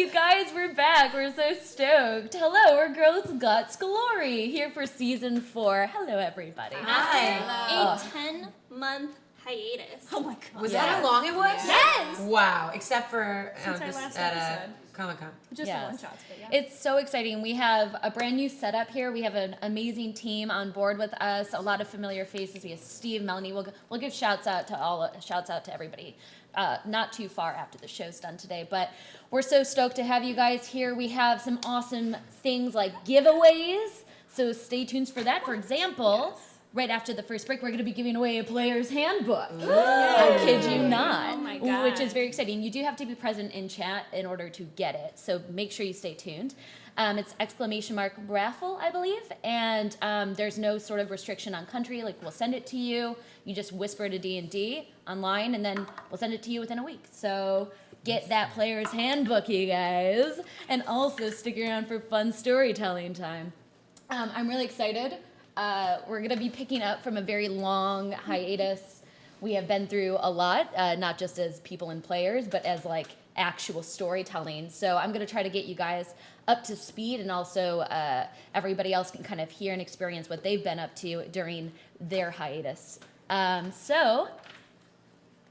You guys, we're back. We're so stoked. Hello, we're Girls Guts Glory here for season 4. Hello, everybody. Hi. A 10-month hiatus. Oh my god. Was that how long it was? Yes. Wow. Except for Since our just last at episode. Comic-Con. Just the one shots, but yeah. It's so exciting. We have a brand new setup here. We have an amazing team on board with us. A lot of familiar faces. We have Steve, Melanie. We'll give shouts out to everybody. Not too far after the show's done today, but we're so stoked to have you guys here. We have some awesome things like giveaways, so stay tuned for that. For example, right after the first break, we're going to be giving away a player's handbook. I kid you not. Oh my God. Which is very exciting. You do have to be present in chat in order to get it, so make sure you stay tuned. It's ! raffle, I believe, and there's no sort of restriction on country. Like, we'll send it to you. You just whisper to D&D online, and then we'll send it to you within a week. So get that player's handbook, you guys, and also stick around for fun storytelling time. I'm really excited. We're going to be picking up from a very long hiatus. We have been through a lot, not just as people and players, but as like actual storytelling. So I'm going to try to get you guys up to speed, and also everybody else can kind of hear and experience what they've been up to during their hiatus. So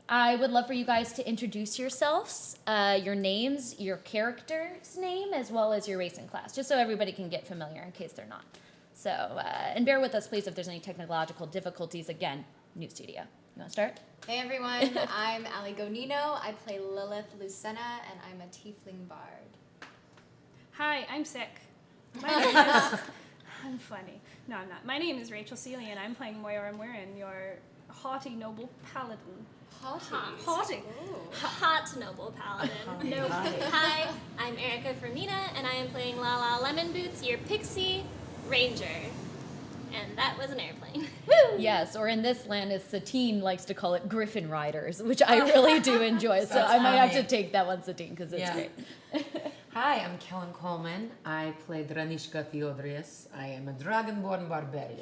I would love for you guys to introduce yourselves, your names, your character's name, as well as your race and class, just so everybody can get familiar in case they're not. So, and bear with us, please, if there's any technological difficulties. Again, new studio. You want to start? Hey everyone, I'm Allie Gonino. I play Lilith Lucena, and I'm a tiefling bard. Hi, I'm sick. My name is... I'm funny. No, I'm not. My name is Rachel Seeley, and I'm playing Moira Muirin, your haughty noble paladin. Haughty. Hot noble paladin. No. Hi, I'm Erika Fermina, and I am playing Lala Lemon Boots, your pixie ranger. And that was an airplane. Woo! Yes, or in this land, as Satine likes to call it, Griffin Riders, which I really do enjoy. So I might have to take that one, Satine, because it's great. Hi, I'm Kelen Coleman. I play Dranishka Theodrius. I am a dragonborn barbarian.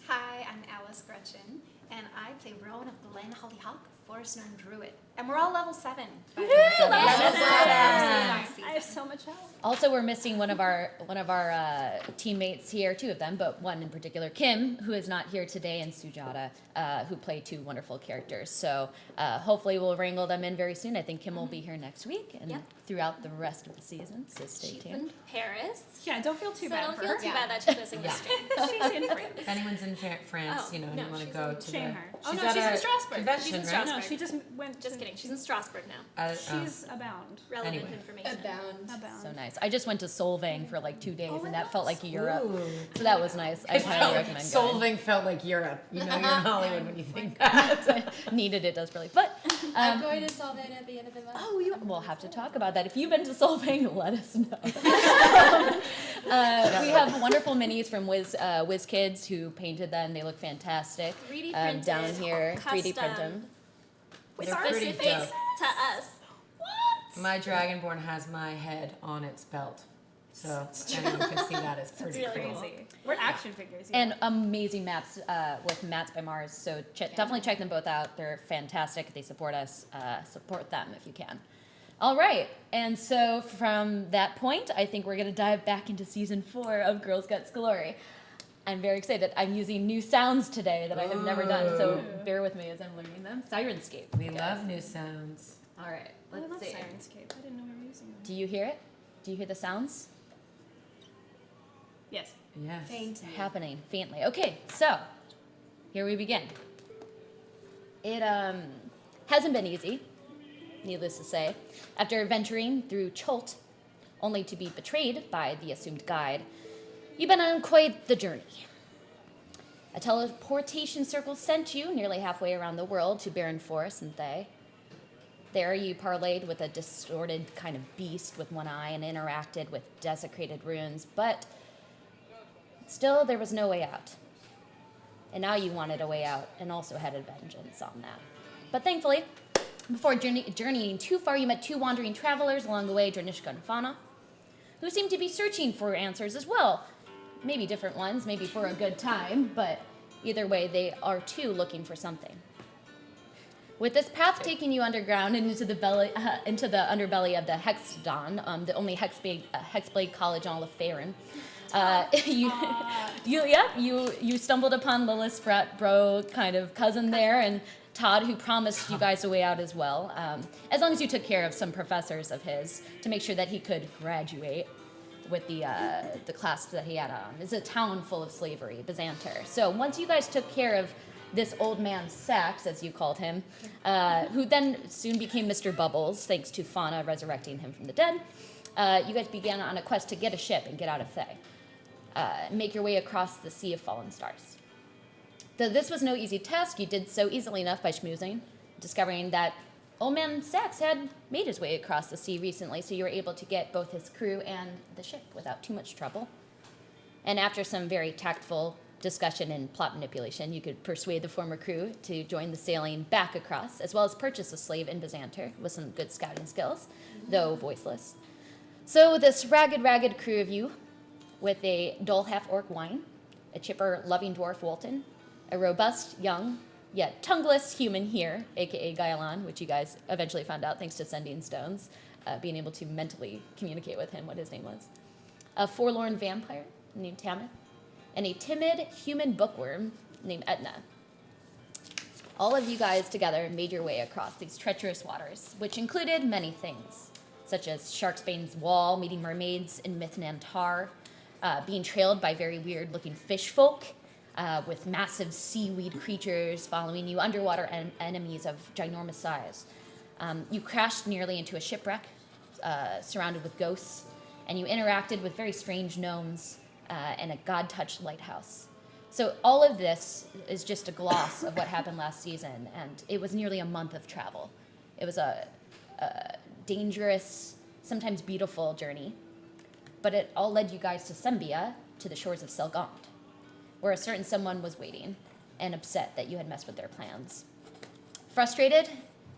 Hi, I'm Alice Greczyn, and I play Rowan of the Lynne Hollyhock, Forest Gnome Druid. And we're all level 7. By the way. I have so much help. Also, we're missing one of our teammates here, 2 of them, but one in particular, Kim, who is not here today, and Sujata, who play 2 wonderful characters. So hopefully we'll wrangle them in very soon. I think Kim will be here next week and throughout the rest of the season, so stay tuned. She's in Paris. Yeah, don't feel too So bad don't for feel her. too bad that she's missing the stream. She's in France. If anyone's in France, Oh, and no, you want to she's go in- to Shame the... her. Oh, no, at she's in a Strasbourg. convention, She's in right? Strasbourg. No, she just went Just to... kidding. She's in Strasbourg now. She's abound. Relevant Anyway. information. Abound. So nice. I just went to Solvang for like 2 days, and that felt like Europe. Ooh. So that was nice. I highly recommend going. Solving felt like Europe. You know, you're in Hollywood when you think that. Needed it desperately. But I'm going to Solvang at the end of the month. oh, we'll have to talk about that. If you've been to Solvang, let us know. We have wonderful minis from Wiz Kids who painted them. They look fantastic. 3D printed. Down here, 3D print Custom. them. They're pretty Specific dope. to us. My Dragonborn has my head on its belt. So anyone can see that. It's pretty really cool. Crazy. We're action figures. And amazing maps with Mats by Mars. So definitely check them both out. They're fantastic. They support us. Support them if you can. All right. And so from that point, I think we're going to dive back into season 4 of Girls Guts Glory. I'm very excited. I'm using new sounds today that I have never done. So bear with me as I'm learning them. Sirenscape. We love new sounds. All right. I Let's love see. Sirenscape. I didn't know we were using them. Do you hear it? Do you hear the sounds? Yes. Yes. It's happening faintly. Okay, so here we begin. It hasn't been easy, needless to say. After venturing through Cholt, only to be betrayed by the assumed guide, you've been on quite the journey. A teleportation circle sent you nearly halfway around the world to barren forests and Thay. There you parlayed with a distorted kind of beast with one eye and interacted with desecrated ruins, but still there was no way out. And now you wanted a way out and also had a vengeance on that. But thankfully, before journeying too far, you met 2 wandering travelers along the way, Dranishka and Fauna, who seemed to be searching for answers as well. Maybe different ones, maybe for a good time, but either way, they are too looking for something. With this path taking you underground and into the underbelly of the Hexdon, the only Hexblade college in all of Faerun, you stumbled upon Lilith's frat bro kind of cousin there, and Todd, who promised you guys a way out as well, as long as you took care of some professors of his to make sure that he could graduate with the class that he had on. It's a town full of slavery, Byzanter. So once you guys took care of this old man Sax, as you called him, who then soon became Mr. Bubbles, thanks to Fauna resurrecting him from the dead, you guys began on a quest to get a ship and get out of Thay. Make your way across the Sea of Fallen Stars. Though this was no easy task, you did so easily enough by schmoozing, discovering that old man Sax had made his way across the sea recently, so you were able to get both his crew and the ship without too much trouble. And after some very tactful discussion and plot manipulation, you could persuade the former crew to join the sailing back across, as well as purchase a slave in Byzanter with some good scouting skills, though voiceless. So this ragged crew of you, with a dull half-orc wine, a chipper, loving dwarf Walton, a robust, young, yet tongueless human here, aka Gailan, which you guys eventually found out thanks to sending stones, being able to mentally communicate with him what his name was, a forlorn vampire named Tamith, and a timid human bookworm named Etna. All of you guys together made your way across these treacherous waters, which included many things, such as Sharksbane's Wall, meeting mermaids in Mithnan Tar, being trailed by very weird-looking fish folk, with massive seaweed creatures following you, underwater enemies of ginormous size. You crashed nearly into a shipwreck, surrounded with ghosts, and you interacted with very strange gnomes and a god-touched lighthouse. So all of this is just a gloss of what happened last season, and it was nearly a month of travel. It was a dangerous, sometimes beautiful journey, but it all led you guys to Sembia, to the shores of Selgant, where a certain someone was waiting and upset that you had messed with their plans. Frustrated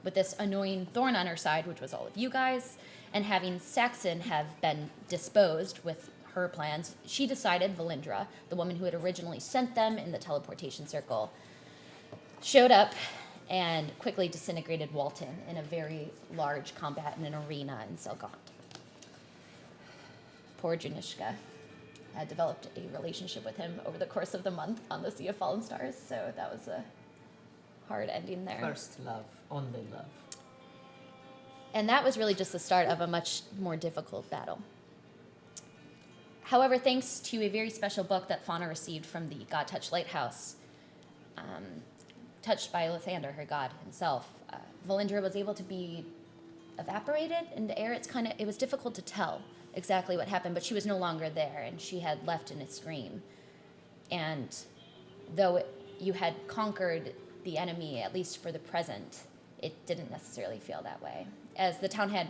with this annoying thorn on her side, which was all of you guys, and having Saxon have been disposed with her plans, she decided Valindra, the woman who had originally sent them in the teleportation circle, showed up and quickly disintegrated Walton in a very large combat in an arena in Selgant. Poor Janishka had developed a relationship with him over the course of the month on the Sea of Fallen Stars, so that was a hard ending there. First love, only love. And that was really just the start of a much more difficult battle. However, thanks to a very special book that Fauna received from the God Touched Lighthouse, touched by Lathander, her god himself, Valindra was able to be evaporated into air. It was difficult to tell exactly what happened, but she was no longer there, and she had left in a scream. And though you had conquered the enemy, at least for the present, it didn't necessarily feel that way, as the town had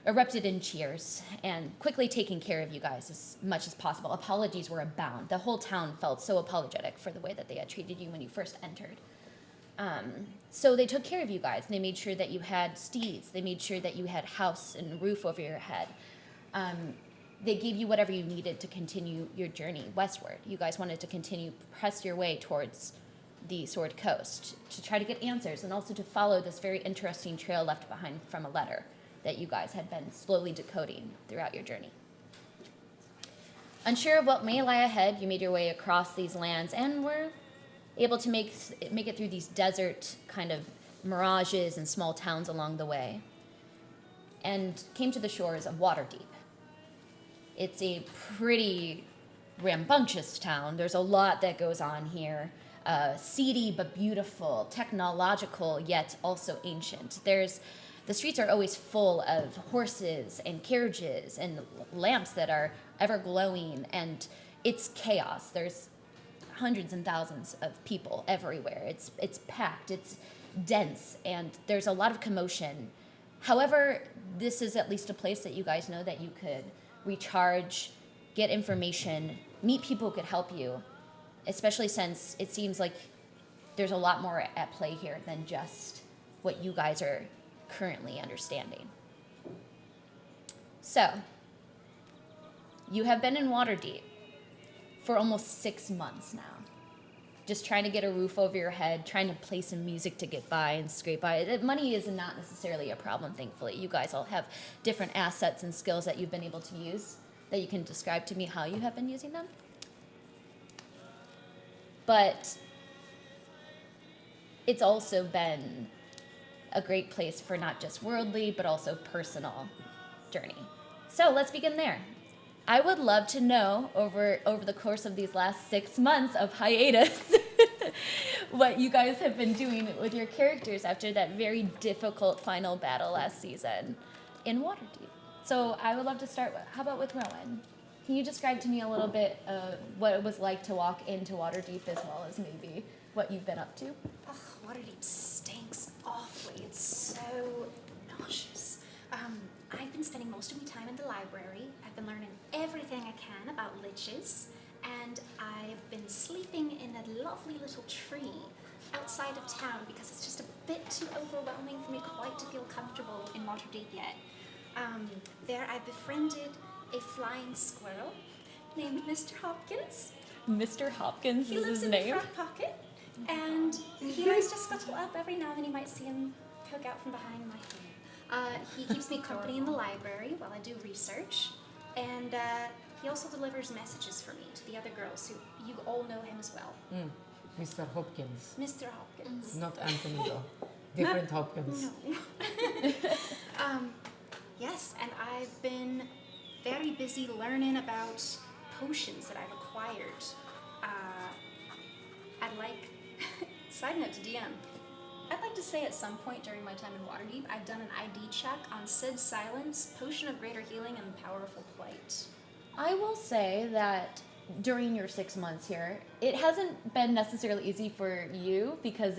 erupted in cheers and quickly taken care of you guys as much as possible. Apologies were abound. The whole town felt so apologetic for the way that they had treated you when you first entered. So they took care of you guys. They made sure that you had steeds. They made sure that you had house and roof over your head. They gave you whatever you needed to continue your journey westward. You guys wanted to continue press your way towards the Sword Coast to try to get answers and also to follow this very interesting trail left behind from a letter that you guys had been slowly decoding throughout your journey. Unsure of what may lie ahead, you made your way across these lands and were able to make it through these desert kind of mirages and small towns along the way, and came to the shores of Waterdeep. It's a pretty rambunctious town. There's a lot that goes on here. Seedy but beautiful, technological yet also ancient. The streets are always full of horses and carriages and lamps that are ever glowing, and it's chaos. There's hundreds and thousands of people everywhere. It's packed, it's dense, and there's a lot of commotion. However, this is at least a place that you guys know that you could recharge, get information, meet people who could help you, especially since it seems like there's a lot more at play here than just what you guys are currently understanding. So, you have been in Waterdeep for almost 6 months now. just trying to get a roof over your head, trying to play some music to get by and scrape by. Money is not necessarily a problem, thankfully. You guys all have different assets and skills that you've been able to use, that you can describe to me how you have been using them. But it's also been a great place for not just worldly, but also personal journey. So let's begin there. I would love to know over the course of these last 6 months of hiatus what you guys have been doing with your characters after that very difficult final battle last season in Waterdeep. So I would love to start with, how about with Rowan? Can you describe to me a little bit what it was like to walk into Waterdeep, as well as maybe what you've been up to? Ugh, Waterdeep stinks awfully. It's so nauseous. I've been spending most of my time in the library. I've been learning everything I can about liches, and I've been sleeping in a lovely little tree outside of town because it's just a bit too overwhelming for me quite to feel comfortable in Waterdeep yet. There I befriended a flying squirrel named Mr. Hopkins. Mr. Hopkins He is lives his in name. the front pocket, and he likes to scuttle up every now and then. You might see him poke out from behind my hair. He keeps me company in the library while I do research, and he also delivers messages for me to the other girls who you all know him as well. Mr. Hopkins. Mr. Hopkins. Not Anthony though. Different Hopkins. No. Yes, and I've been very busy learning about potions that I've acquired. I'd like, side note to DM, I'd like to say at some point during my time in Waterdeep, I've done an ID check on Sid's Silence, Potion of Greater Healing, and Powerful Plight. I will say that during your 6 months here, it hasn't been necessarily easy for you because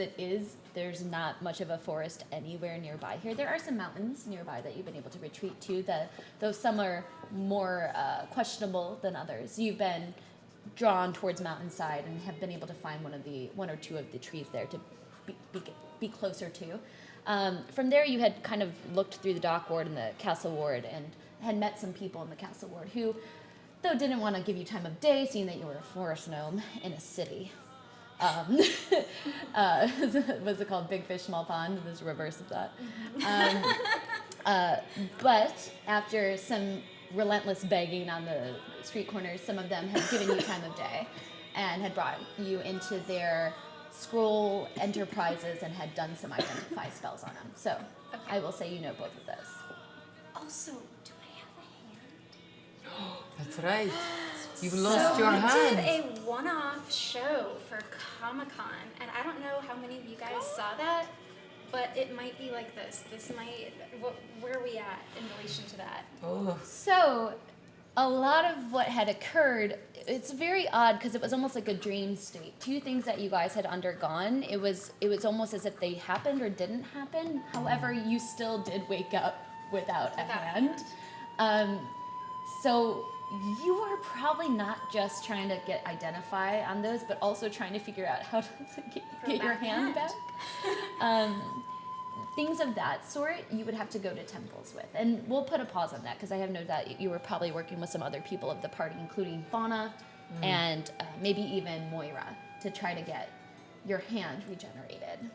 there's not much of a forest anywhere nearby here. There are some mountains nearby that you've been able to retreat to, though some are more questionable than others. You've been drawn towards mountainside and have been able to find one or two of the trees there to be closer to. From there, you had kind of looked through the dock ward and the castle ward and had met some people in the castle ward who, though didn't want to give you time of day, seeing that you were a forest gnome in a city. What's it called? Big fish, small pond. There's a reverse of that. But after some relentless begging on the street corners, some of them had given you time of day and had brought you into their scroll enterprises and had done some identify spells on them. So I will say you know both of those. Also, do I have a hand? That's right. You've lost your I hand. did a one-off show for Comic-Con, and I don't know how many of you guys saw that, but it might be like this. Where are we at in relation to that? Oh. So, a lot of what had occurred, it's very odd because it was almost like a dream state. Two things that you guys had undergone, it was almost as if they happened or didn't happen. However, you still did wake up without a hand. So you are probably not just trying to identify on those, but also trying to figure out how to get your hand back. Things of that sort, you would have to go to temples with. And we'll put a pause on that because I have no doubt you were probably working with some other people of the party, including Fauna and maybe even Moira, to try to get your hand regenerated.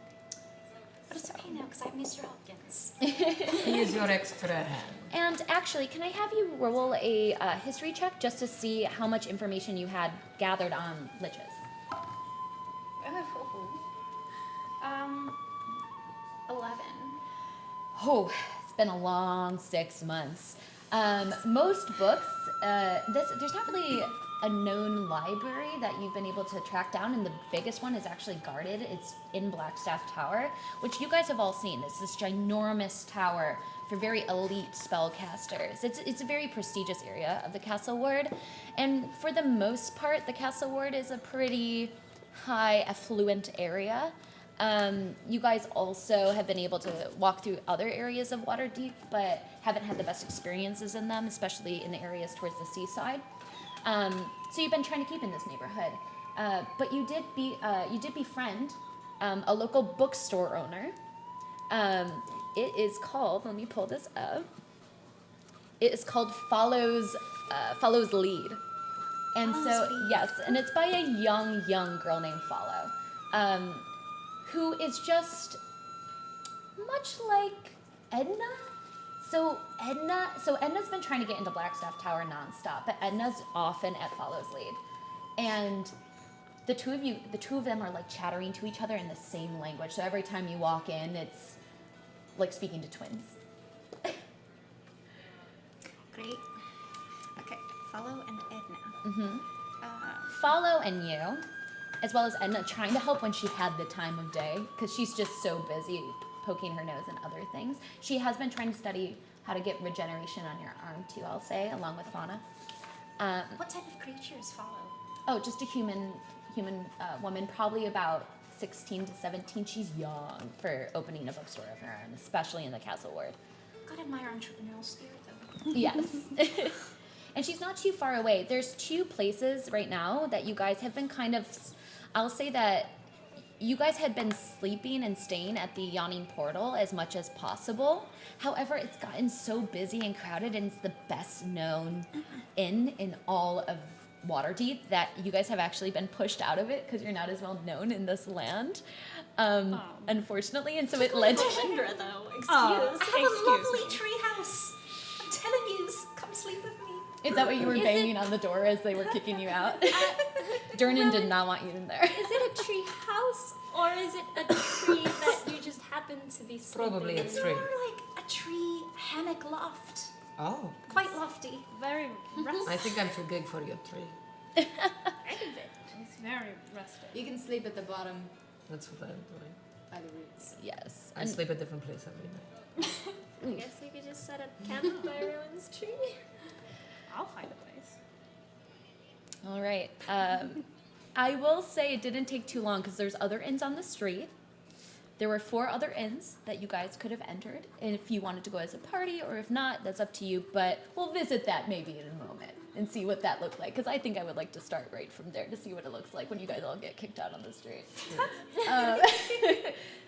But it's okay now because I have Mr. Hopkins. Here's your extra hand. And actually, can I have you roll a history check just to see how much information you had gathered on liches? 11. Oh, it's been a long 6 months. Most books, there's not really a known library that you've been able to track down, and the biggest one is actually guarded. It's in Blackstaff Tower, which you guys have all seen. It's this ginormous tower for very elite spellcasters. It's a very prestigious area of the Castle Ward, and for the most part, the Castle Ward is a pretty high affluent area. You guys also have been able to walk through other areas of Waterdeep, but haven't had the best experiences in them, especially in the areas towards the seaside. So you've been trying to keep in this neighborhood, but you did befriend a local bookstore owner. It is called. Let me pull this up. It is called Follows Lead. And so, yes, and it's by a young girl named Follow, who is just much like Edna. So Edna's been trying to get into Blackstaff Tower nonstop, but Edna's often at Follow's lead. And the two of them are like chattering to each other in the same language. So every time you walk in, it's like speaking to twins. Great. Okay, Follow and Edna. Mm-hmm. Follow and you, as well as Edna trying to help when she had the time of day, because she's just so busy poking her nose in other things. She has been trying to study how to get regeneration on your arm too, I'll say, along with Fauna. What type of creatures Follow? Oh, just a human woman, probably about 16 to 17. She's young for opening a bookstore of her own, especially in the Castle Ward. God admire entrepreneurial spirit, though. Yes. And she's not too far away. There's two places right now that you guys have been kind of, I'll say that you guys had been sleeping and staying at the Yawning Portal as much as possible. However, it's gotten so busy and crowded, and it's the best known inn in all of Waterdeep that you guys have actually been pushed out of it because you're not as well known in this land, unfortunately. And so it led to... Indra, though. Excuse. I have a lovely tree house. I'm telling you, come sleep with me. Is that what you were banging on the door as they were kicking you out? Durnan did not want you in there. Is it a tree house, or is it a tree that you just happen to be sleeping Probably a in? It's tree. more like a tree hammock loft. Oh, Quite lofty. Very rustic. I think I'm too big for your tree. It's very rustic. You can sleep at the bottom That's what I'm doing. by the roots. Yes. I sleep at a different place every night. I guess we could just set up camp by everyone's tree. I'll find a place. All right. I will say it didn't take too long because there's other inns on the street. There were 4 other inns that you guys could have entered, and if you wanted to go as a party, or if not, that's up to you. But we'll visit that maybe in a moment and see what that looked like, because I think I would like to start right from there to see what it looks like when you guys all get kicked out on the street.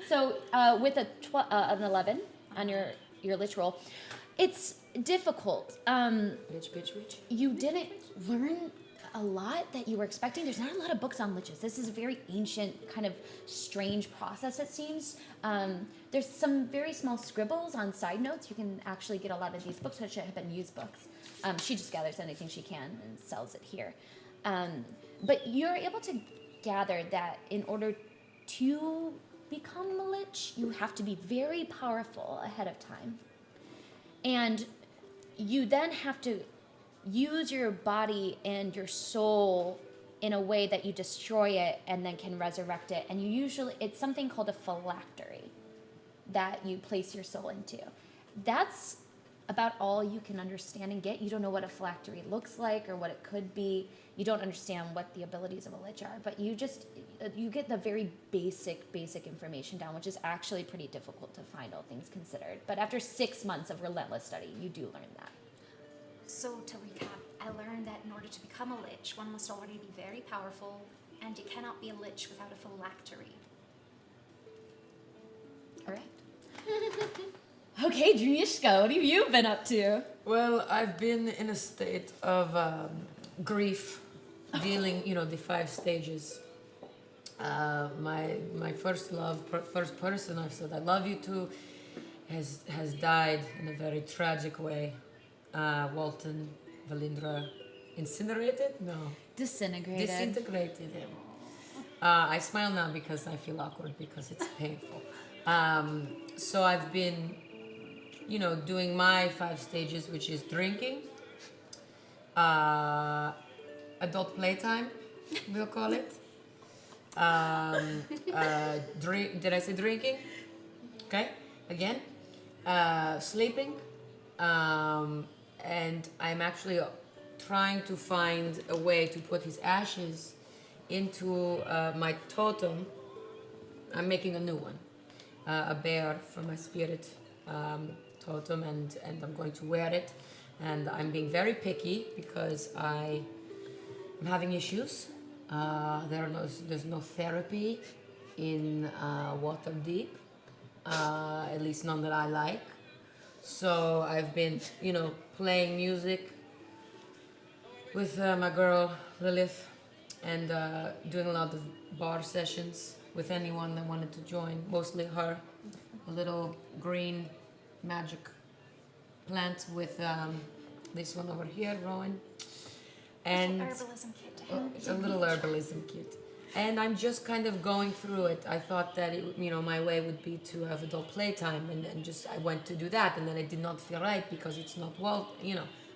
So with an 11 on your lich roll, it's difficult. Bitch. You didn't learn a lot that you were expecting. There's not a lot of books on liches. This is a very ancient, kind of strange process, it seems. There's some very small scribbles on side notes. You can actually get a lot of these books, which have been used books. She just gathers anything she can and sells it here. But you're able to gather that in order to become a lich, you have to be very powerful ahead of time. And you then have to use your body and your soul in a way that you destroy it and then can resurrect it. And it's something called a phylactery that you place your soul into. That's about all you can understand and get. You don't know what a phylactery looks like or what it could be. You don't understand what the abilities of a lich are, but you get the very basic information down, which is actually pretty difficult to find, all things considered. But after 6 months of relentless study, you do learn that. So to recap, I learned that in order to become a lich, one must already be very powerful, and you cannot be a lich without a phylactery. Correct. Okay, Drishka, what have you been up to? Well, I've been in a state of grief, dealing, the 5 stages. My first love, first person I've said I love you to, has died in a very tragic way. Walton, Valindra, incinerated? No. Disintegrated him. I smile now because I feel awkward because it's painful. So I've been, doing my 5 stages, which is drinking, adult playtime, we'll call it. Did I say drinking? Okay, again. Sleeping. And I'm actually trying to find a way to put his ashes into my totem. I'm making a new one, a bear for my spirit totem, and I'm going to wear it. And I'm being very picky because I'm having issues. There's no therapy in Waterdeep, at least none that I like. So I've been, playing music with my girl Lilith, and doing a lot of bar sessions with anyone that wanted to join. Mostly her, a little green magic plant with this one over here, Rowan, and Herbalism kit. a little herbalism kit. And I'm just kind of going through it. I thought that my way would be to have adult playtime, and just I went to do that, and then it did not feel right because it's not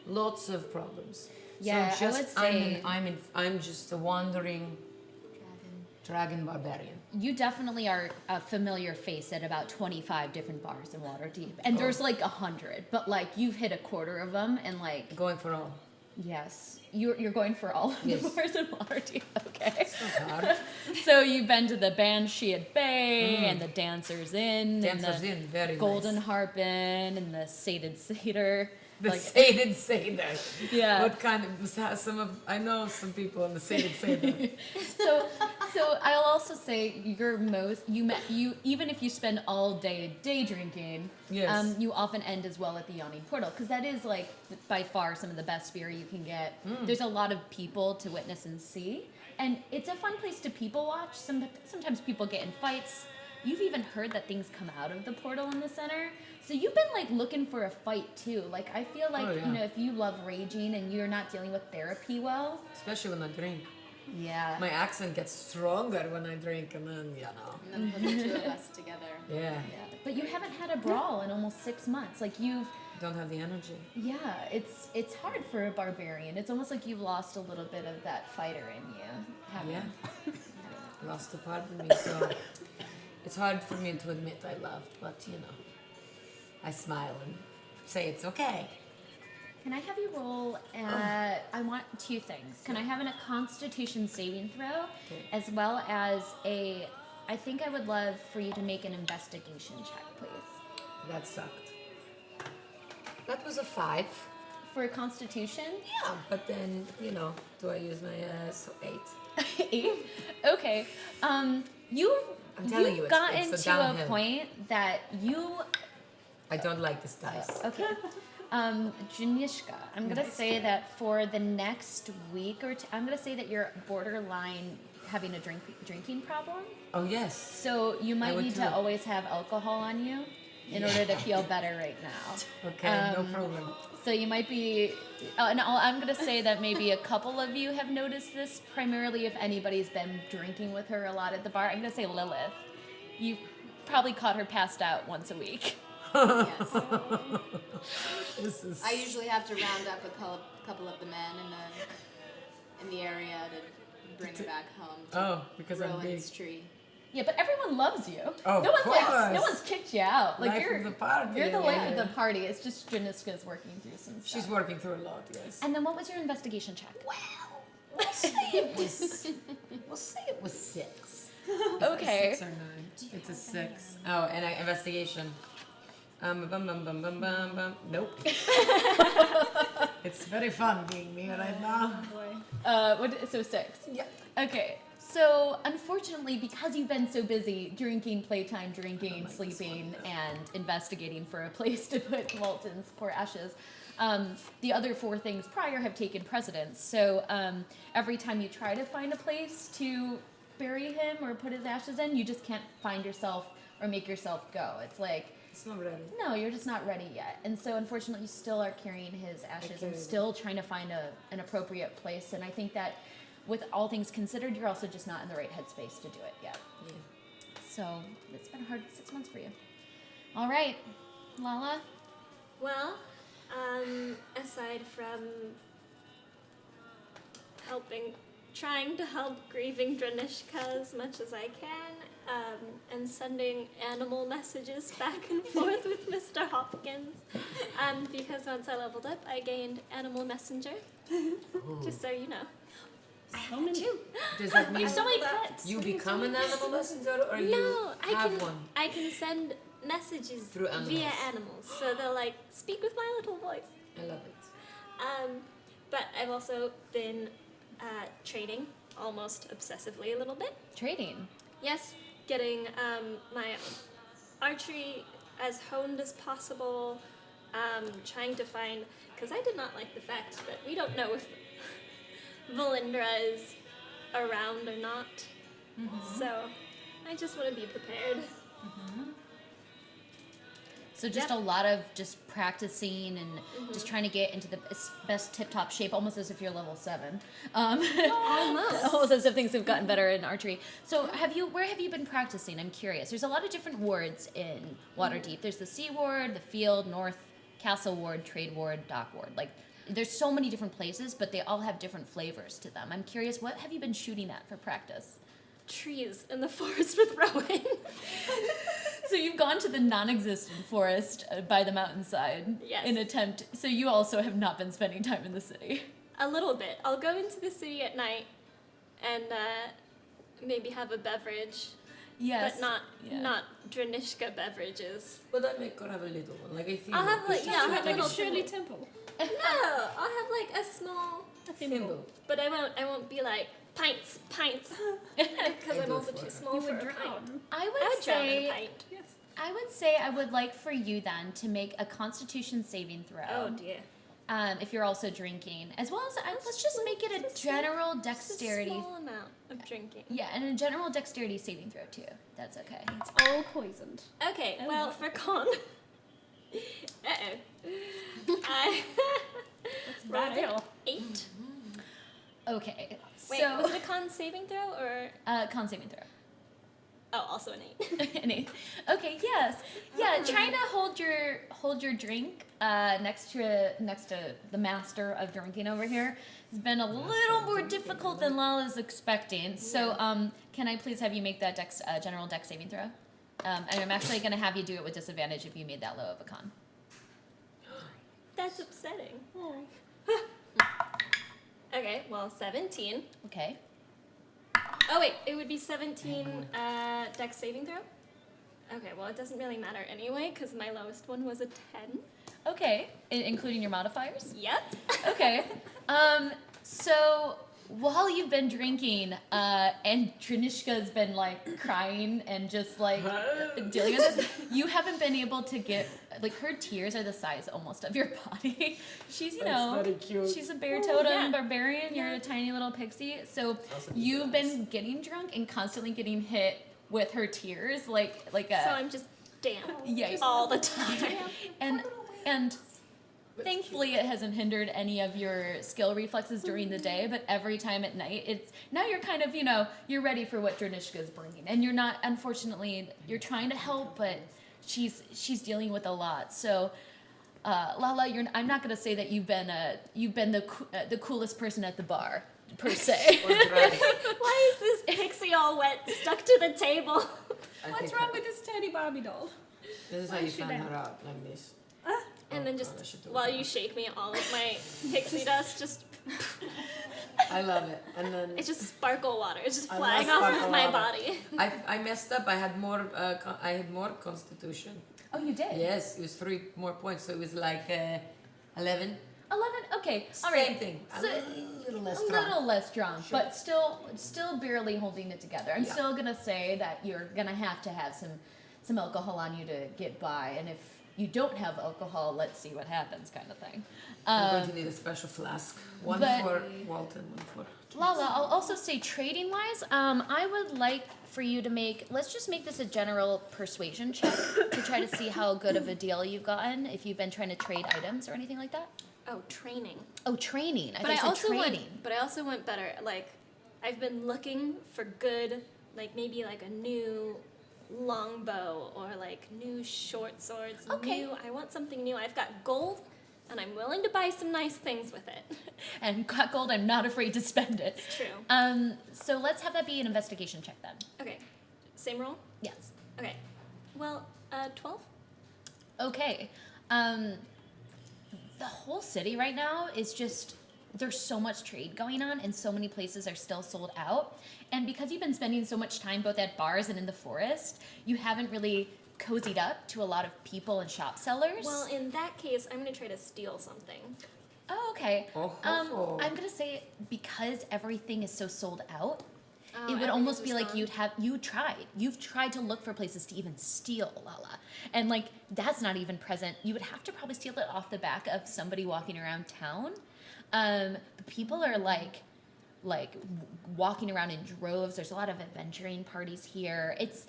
lots of problems. Yeah, so I would say I'm just a wandering dragon barbarian. you definitely are a familiar face at about 25 different bars in Waterdeep, and there's like 100, but like you've hit a quarter of them, and like Going for all. yes, you're going for all of Yes. the bars in Waterdeep. Okay. It's not hard. So you've been to the Banshee at Bay and the Dancers Inn, Dancers and the in, very Golden nice. Harp Inn, and the Sated Satyr. The like, sated satyr. Yeah. What kind of I know some people in the sated satyr. So I'll also say you even if you spend all day drinking, Yes. you often end as well at the Yawning Portal, because that is like by far some of the best beer you can get. There's a lot of people to witness and see, and it's a fun place to people watch. Sometimes people get in fights. You've even heard that things come out of the portal in the center. So you've been like looking for a fight too. Like I feel like, Oh, yeah. if you love raging and you're not dealing with therapy well, Especially when I drink. yeah. My accent gets stronger when I drink, and then And then put the two of us together. Yeah. Yeah, but you haven't had a brawl in almost 6 months. Like Don't have the energy. it's hard for a barbarian. It's almost like you've lost a little bit of that fighter in you. Yeah. Lost a part of me, so it's hard for me to admit I loved, but I smile and say it's okay. Can I have you roll at, I want 2 things. Can I have a Constitution saving throw, Okay. as well as I think I would love for you to make an investigation check, please. That sucked. That was a 5. For a Constitution? Yeah. But then, do I use my so 8? 8? Okay. You've telling you, it's gotten a to downhill. a point that you I don't like this dice. okay. Janishka, I'm gonna say that for the next week or two, I'm gonna say that you're borderline having a drinking problem. Oh yes. So you might would need too. to always have alcohol on you in order to feel better right now. Okay, no problem. So you might be, and I'm gonna say that maybe a couple of you have noticed this. Primarily, if anybody's been drinking with her a lot at the bar, I'm gonna say Lilith. You probably caught her passed out once a week. Yes. This is. I usually have to round up a couple of the men in the area to bring her back home to because I'm big. Rowan's tree. Yeah, but everyone loves you. Of no course. one's kicked you out. Like Life of the party, you're the life yeah. of the party. It's just Janiska's working through some stuff. She's working through a lot, yes. And then what was your investigation check? We'll say it was. We'll say it was 6. Okay. 6 or 9. It's a 6. Oh, and investigation. Bum bum bum bum bum bum. Nope. It's very fun being me right now. So 6. Yeah. Okay. So unfortunately, because you've been so busy drinking, playtime, drinking, sleeping, and investigating for a place to put Walton's poor ashes, the other 4 things prior have taken precedence. So every time you try to find a place to bury him or put his ashes in, you just can't find yourself or make yourself go. It's like, It's not ready. no, you're just not ready yet. And so unfortunately, you still are carrying his ashes and Okay. still trying to find an appropriate place. And I think that with all things considered, you're also just not in the right headspace to do it yet. Yeah. So it's been a hard 6 months for you. All right, Lala. Well, aside from trying to help grieving Dranishka as much as I can, and sending animal messages back and forth with Mr. Hopkins, because once I leveled up, I gained Animal Messenger, just so you know. So many. Does that mean So many pets. you become an animal messenger, or No, you I have can one? I can send messages Through animals. via animals, so they'll like speak with my little voice. I love it. But I've also been trading almost obsessively a little bit. Trading. Yes, getting my archery as honed as possible. Trying to find, because I did not like the fact that we don't know if Valindra is around or not. So I just want to be prepared. So just Yep. a lot of just practicing and just trying to get into the best tip-top shape, almost as if you're level 7. Almost as if things have gotten better in archery. So where have you been practicing? I'm curious. There's a lot of different wards in Waterdeep. There's the Sea Ward, the Field, North, Castle Ward, Trade Ward, Dock Ward. Like, there's so many different places, but they all have different flavors to them. I'm curious, what have you been shooting at for practice? Trees in the forest with Rowan. So you've gone to the non-existent forest by the mountainside Yes. in attempt. So you also have not been spending time in the city. A little bit. I'll go into the city at night and maybe have a beverage, Yes. but not Yeah. Dranishka beverages. But I could have a little one, like I think. I'll have like I'll have Like little a Shirley Temple. No, I'll have like a small, thimble. but I won't be like pints because I'm also too small You for would a pint. drown. I I would would drown in a say pint. Yes. I would like for you then to make a Constitution saving throw. Oh dear. If you're also drinking, as well as let's just make it a general dexterity. Just a small amount of drinking. Yeah, and a general dexterity saving throw too. That's okay. It's all poisoned. Okay, Oh, well no. for con. I rolled bad. an 8. Okay. Wait, so was it a con saving throw or? con saving throw. Oh, also an 8. An 8. Okay, yes. Yeah, trying to hold your drink next to the master of drinking over here has been a little more difficult than Lala's expecting. So, can I please have you make that general dex saving throw? And I'm actually going to have you do it with disadvantage if you made that low of a con. That's upsetting. Okay, well 17. Okay. Oh wait, it would be 17 dex saving throw? Okay, well it doesn't really matter anyway, because my lowest one was a 10. Okay, including your modifiers? Yep. Okay. So while you've been drinking, and Trinishka's been like crying and just like dealing with this, you haven't been able to get like her tears are the size almost of your body. She's very cute. she's a bear totem yeah. barbarian. You're a tiny little pixie. So you've been getting drunk and constantly getting hit with her tears, like a So I'm just damp yeah, all the time. and thankfully it hasn't hindered any of your skill reflexes during the day, but every time at night it's now you're kind of you're ready for what Dranishka's bringing, and you're not, unfortunately, you're trying to help, but she's dealing with a lot. So Lala, I'm not going to say that you've been the coolest person at the bar per se. Why is this pixie all wet, stuck to the table? What's wrong with this teddy Barbie doll? This is how you find her out, like this. And then I just should do while that. you shake me, all of my pixie dust just I love it. And then it's just sparkle water. It's just I flying love off of sparkle my water. body. I messed up. I had more. I had more constitution. Oh, you did? Yes, it was 3 more points, so it was like 11. 11. Okay. All Same right. thing. So, A little less a strong. little less drunk, but still barely holding it together. I'm Yeah. still gonna say that you're gonna have to have some alcohol on you to get by, and if you don't have alcohol, let's see what happens, kind of thing. I'm going to need a special flask. One but- for Walton, one for. Lala, I'll also say trading wise, I would like for you to let's just make this a general persuasion check to try to see how good of a deal you've gotten, if you've been trying to trade items or anything like that. Oh, training. Oh, training. But I also trading. went better. Like, I've been looking for good, like maybe like a new longbow or like new short swords. Okay. I want something new. I've got gold, and I'm willing to buy some nice things with it. And got gold, I'm not afraid to spend it. It's true. So let's have that be an investigation check then. Okay, same roll. Yes. Okay. Well, 12. Okay. The whole city right now is just, there's so much trade going on and so many places are still sold out. And because you've been spending so much time both at bars and in the forest, you haven't really cozied up to a lot of people and shop sellers. Well, in that case, I'm gonna try to steal something. Oh, okay. Oh, ho, ho. I'm gonna say because everything is so sold out, Oh, it would almost be everything's like gone. you've tried to look for places to even steal Lala, and like that's not even present. You would have to probably steal it off the back of somebody walking around town. But people are like like walking around in droves. There's a lot of adventuring parties here. It's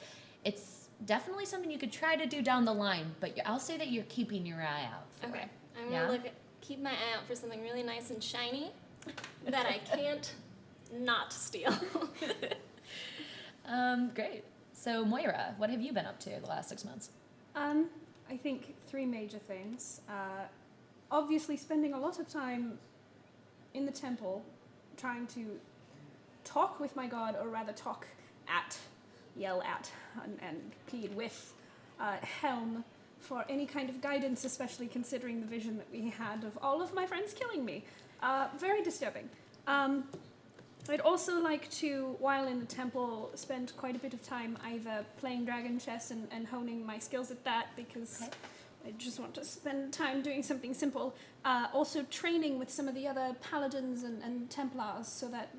definitely something you could try to do down the line, but I'll say that you're keeping your eye out for Okay. it. I'm Yeah? gonna keep my eye out for something really nice and shiny that I can't not steal. Great. So Moira, what have you been up to the last 6 months? I think 3 major things. Obviously, spending a lot of time in the temple, trying to talk with my god, or rather yell at, and plead with Helm for any kind of guidance, especially considering the vision that we had of all of my friends killing me. Very disturbing. I'd also like to, while in the temple, spend quite a bit of time either playing dragon chess and honing my skills at that, because I just want to spend time doing something simple. Also training with some of the other paladins and templars, so that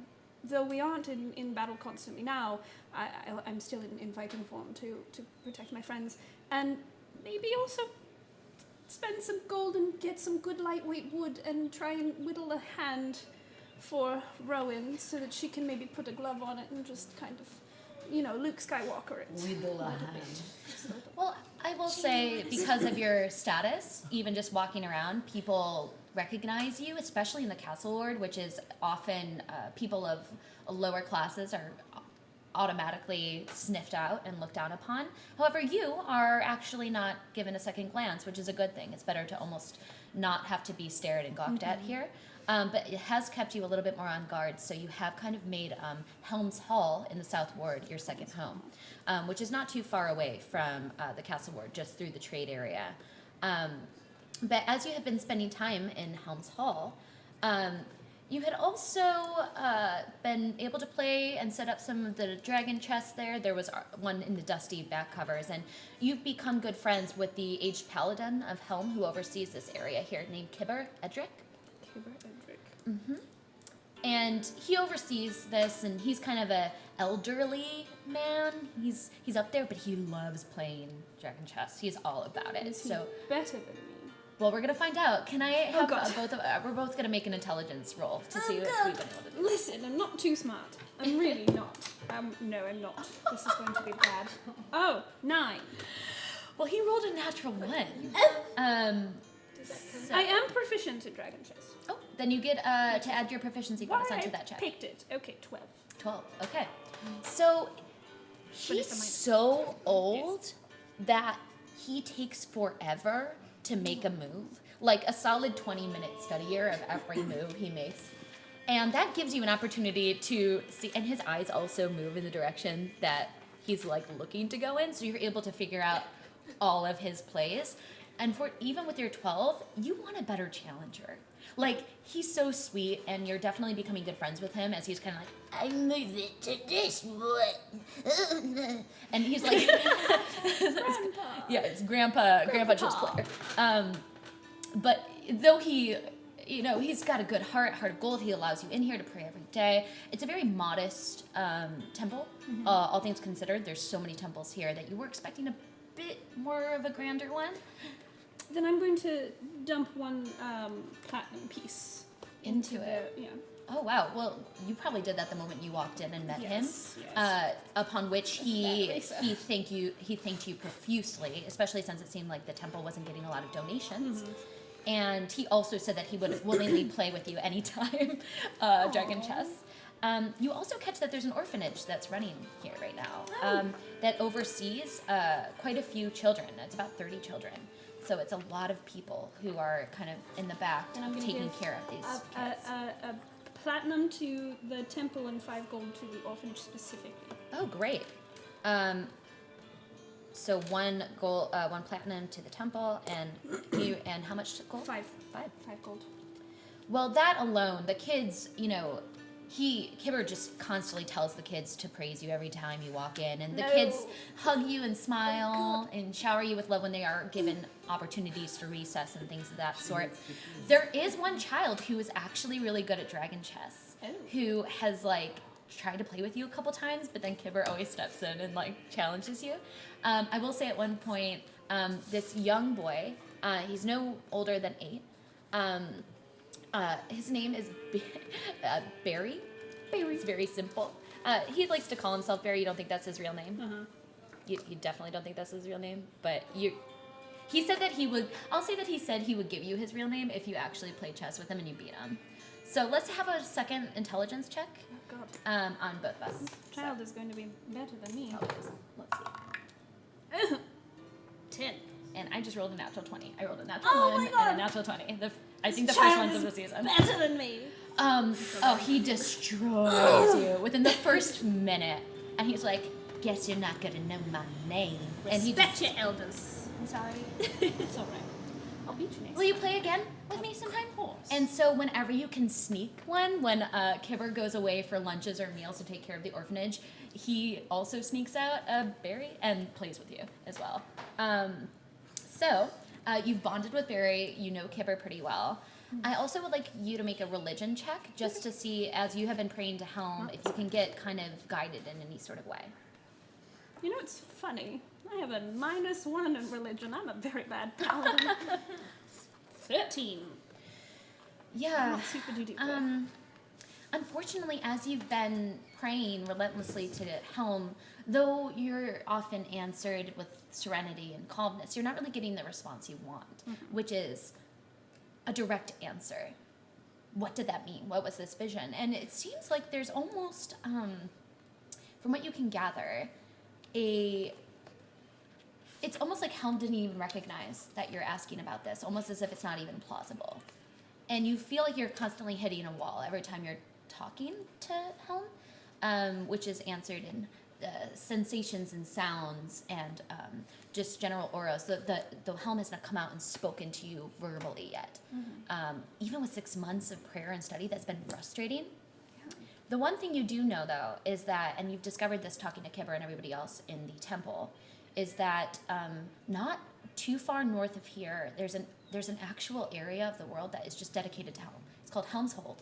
though we aren't in battle constantly now, I'm still in fighting form to protect my friends. And maybe also spend some gold and get some good lightweight wood and try and whittle a hand for Rowan, so that she can maybe put a glove on it and just kind of, Luke Skywalker it. Wiggle a hand. Well, I will say, because of your status, even just walking around, people recognize you, especially in the Castle Ward, which is often people of lower classes are automatically sniffed out and looked down upon. However, you are actually not given a second glance, which is a good thing. It's better to almost not have to be stared and gawked at here. But it has kept you a little bit more on guard, so you have kind of made Helm's Hall in the South Ward your second home, which is not too far away from the Castle Ward, just through the trade area. But as you have been spending time in Helm's Hall, you had also been able to play and set up some of the dragon chests there. There was one in the dusty back covers, and you've become good friends with the aged paladin of Helm who oversees this area here, named Kibber Edric. And he oversees this, and he's kind of a elderly man. He's up there, but he loves playing dragon chess. He's all about it. Is he So, better than me? well, we're gonna find out. Can I have God. we're both gonna make an intelligence roll to see what we've been able to do. Listen, I'm not too smart. I'm really not. No, I'm not. This is going to be bad. Oh, 9. Well, he rolled a natural 1. So- I am proficient in dragon chess. Oh, then you get to add your proficiency bonus onto that check. Picked it. Okay, 12. 12. Okay. So he's it's a minus. so old that he takes forever to make a move. Like a solid 20-minute studier of every move he makes. And that gives you an opportunity to see, and his eyes also move in the direction that he's like looking to go in, so you're able to figure out all of his plays. And for even with your 12, you want a better challenger. Like, he's so sweet, and you're definitely becoming good friends with him as he's kind of like, I move it to this one. And he's like, Grandpa. yeah, it's Grandpa chess player. But though he, he's got a good heart of gold, he allows you in here to pray every day. It's a very modest temple, all things considered. There's so many temples here that you were expecting a bit more of a grander one. Then I'm going to dump one platinum piece Into it. Yeah. Oh wow! Well, you probably did that the moment you walked in and met Yes, him. yes. Upon which he Lisa. thanked you profusely, especially since it seemed like the temple wasn't getting a lot of donations. And he also said that he would willingly play with you anytime, dragon chess. You also catch that there's an orphanage that's running here right now that oversees quite a few children. It's about 30 children. So it's a lot of people who are kind of in the back And I'm gonna taking give care of these kids. a platinum to the temple and 5 gold to the orphanage specifically. Oh, great. So 1 gold, 1 platinum to the temple, and how much gold? 5. 5. 5 gold. Well, that alone, the kids, Kibber just constantly tells the kids to praise you every time you walk in, and the kids hug you and smile and shower you with love when they are given opportunities for recess and things of that sort. There is one child who is actually really good at dragon chess, who has tried to play with you a couple times, but then Kibber always steps in and challenges you. I will say at one point, this young boy, he's no older than 8. His name is Barry, Barry's very simple. He likes to call himself Barry. You don't think that's his real name? Uh-huh. You definitely don't think that's his real name, but he said that he would. I'll say that he said he would give you his real name if you actually play chess with him and you beat him. So let's have a second intelligence check Oh, God. on both of us. Child is going to be better than me. So, let's see. 10. And I just rolled a natural 20. I rolled a natural Oh 1 my and God. a natural 20. I think the Child first ones is of the season. Better than me. He destroys you within the first minute. And he's like, guess you're not gonna know my name. And he Respect your elders. I'm sorry. It's all right. I'll beat you next Will you play again with me sometime? course. And so whenever you can sneak one, when Kibber goes away for lunches or meals to take care of the orphanage, he also sneaks out a berry and plays with you as well. So you've bonded with Barry, you know Kibber pretty well. I also would like you to make a religion check just to see, as you have been praying to Helm, if you can get kind of guided in any sort of way. You know, it's funny. I have a -1 in religion. I'm a very bad paladin. 13. Yeah. Not super duper. Unfortunately, as you've been praying relentlessly to Helm, though you're often answered with serenity and calmness, you're not really getting the response you want, which is a direct answer. What did that mean? What was this vision? And it seems like there's almost, from what you can gather, it's almost like Helm didn't even recognize that you're asking about this, almost as if it's not even plausible. And you feel like you're constantly hitting a wall every time you're talking to Helm, which is answered in sensations and sounds and just general auras. The Helm has not come out and spoken to you verbally yet. Even with 6 months of prayer and study, that's been frustrating. The one thing you do know, though, is that, and you've discovered this talking to Kibber and everybody else in the temple, is that not too far north of here, there's an actual area of the world that is just dedicated to Helm. It's called Helm's Hold.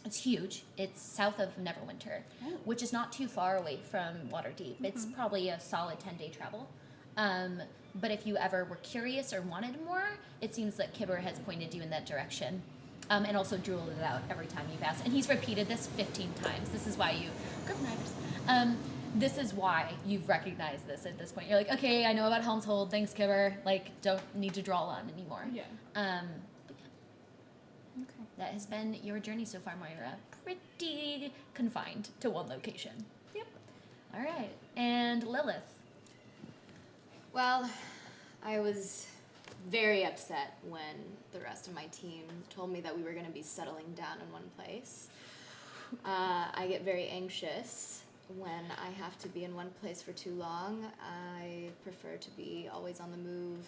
It's huge. It's south of Neverwinter, which is not too far away from Waterdeep. It's probably a solid 10-day travel. But if you ever were curious or wanted more, it seems that Kibber has pointed you in that direction. And also drooled it out every time you've asked. And he's repeated this 15 times. This is why you... this is why you've recognized this at this point. You're like, okay, I know about Helm's Hold. Thanks, Kibber. Like, don't need to draw on anymore. Yeah. But yeah, Okay. that has been your journey so far, Moira. Pretty confined to one location. Yep. All right. And Lilith. Well, I was very upset when the rest of my team told me that we were going to be settling down in one place. I get very anxious when I have to be in one place for too long. I prefer to be always on the move.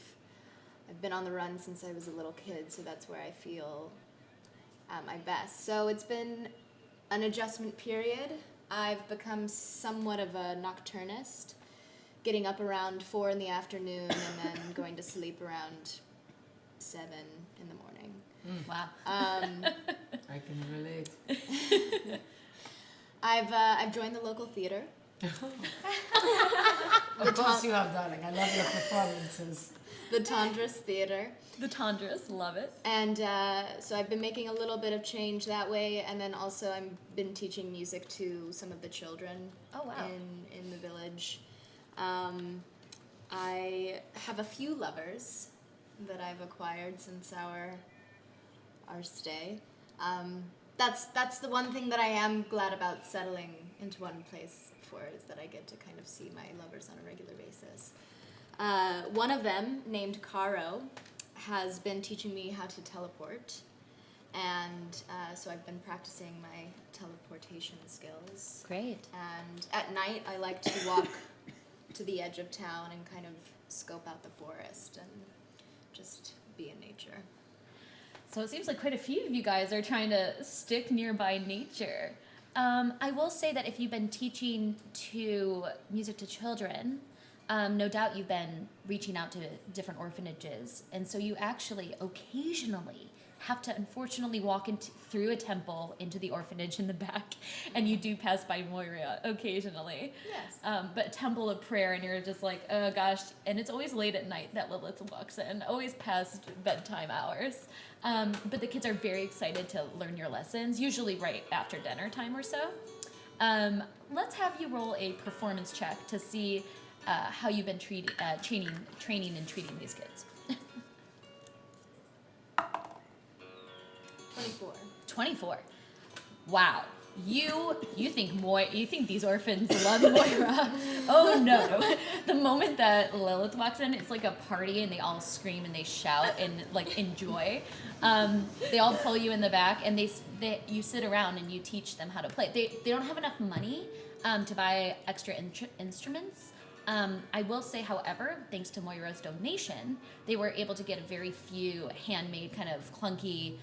I've been on the run since I was a little kid, so that's where I feel at my best. So it's been an adjustment period. I've become somewhat of a nocturnist, getting up around 4 in the afternoon and then going to sleep around 7 in the morning. Wow. I can relate. I've joined the local theater. Of course you have, darling. I love your performances. The Tandras Theater. The Tandras. Love it. And so I've been making a little bit of change that way, and then also I've been teaching music to some of the children in the village. I have a few lovers that I've acquired since our stay. That's the one thing that I am glad about settling into one place for, is that I get to kind of see my lovers on a regular basis. One of them, named Caro, has been teaching me how to teleport, and so I've been practicing my teleportation skills. Great. And at night, I like to walk to the edge of town and kind of scope out the forest and just be in nature. So it seems like quite a few of you guys are trying to stick nearby nature. I will say that if you've been teaching music to children, no doubt you've been reaching out to different orphanages, and so you actually occasionally have to unfortunately walk through a temple into the orphanage in the back, and you do pass by Moira occasionally. Yes. But a temple of prayer, and you're just like, oh gosh, and it's always late at night that Lilith walks in, always past bedtime hours. But the kids are very excited to learn your lessons, usually right after dinner time or so. Let's have you roll a performance check to see how you've been training and treating these kids. 24. 24. Wow. You think these orphans love Moira. Oh no. The moment that Lilith walks in, it's like a party and they all scream and they shout and like enjoy. They all pull you in the back and you sit around and you teach them how to play. They don't have enough money to buy extra instruments. I will say, however, thanks to Moira's donation, they were able to get a very few handmade kind of clunky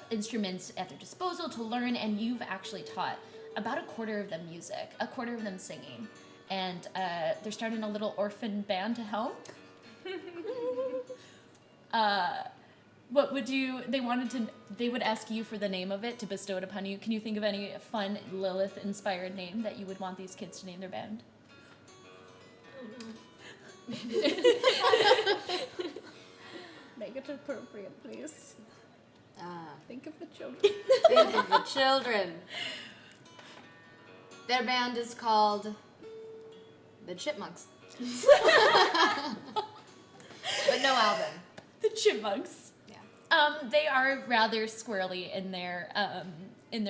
instruments at their disposal to learn, and you've actually taught about a quarter of them music, a quarter of them singing, and they're starting a little orphan band to help. What would you? They would ask you for the name of it to bestow it upon you. Can you think of any fun Lilith-inspired name that you would want these kids to name their band? Make it appropriate, please. Think of the children. Think of the children. Their band is called the Chipmunks. But no Alvin. The Chipmunks. Yeah. They are rather squirrely in their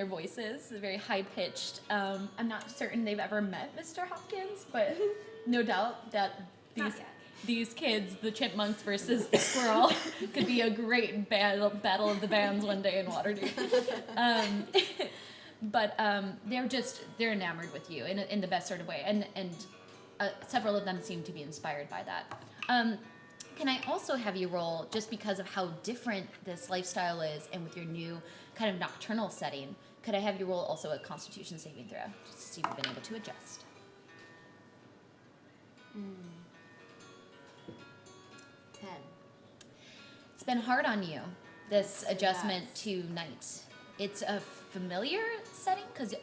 voices, very high pitched. I'm not certain they've ever met Mr. Hopkins, but no doubt that these kids, the Chipmunks versus the squirrel, could be a great battle of the bands one day in Waterdeep. But they're enamored with you in the best sort of way, and several of them seem to be inspired by that. Can I also have you roll, just because of how different this lifestyle is and with your new kind of nocturnal setting, could I have you roll also a Constitution saving throw, just to see if you've been able to adjust? 10. It's been hard on you, this adjustment to night. It's a familiar setting, because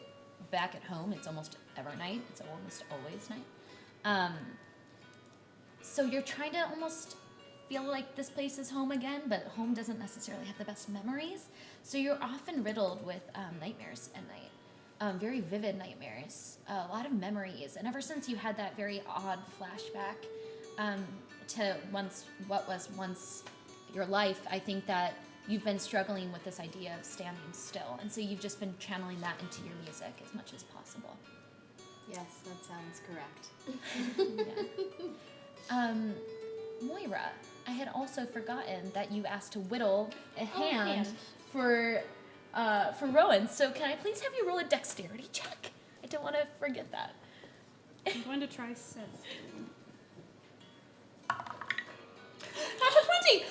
back at home, it's almost ever night. It's almost always night. So you're trying to almost feel like this place is home again, but home doesn't necessarily have the best memories. So you're often riddled with nightmares at night, very vivid nightmares, a lot of memories. And ever since you had that very odd flashback to what was once your life, I think that you've been struggling with this idea of standing still. And so you've just been channeling that into your music as much as possible. Yes, that sounds correct. Yeah. Moira, I had also forgotten that you asked to whittle a hand for Rowan. So can I please have you roll a dexterity check? I don't want to forget that. I'm going to try 7. Natural 20!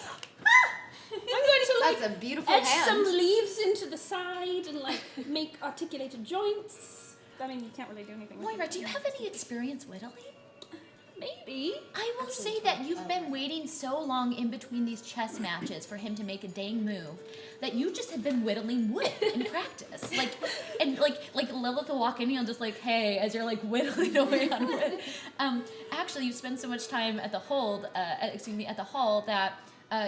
I'm going to That's a beautiful edge hand. some leaves into the side and make articulated joints. I mean, you can't really do anything with Moira, it. do you have any experience whittling? Maybe. I will say that you've been waiting so long in between these chess matches for him to make a dang move that you just have been whittling wood in practice. Like Lilith will walk in and you'll just like, hey, as you're like whittling away on wood. Actually, you've spent so much time at the hall that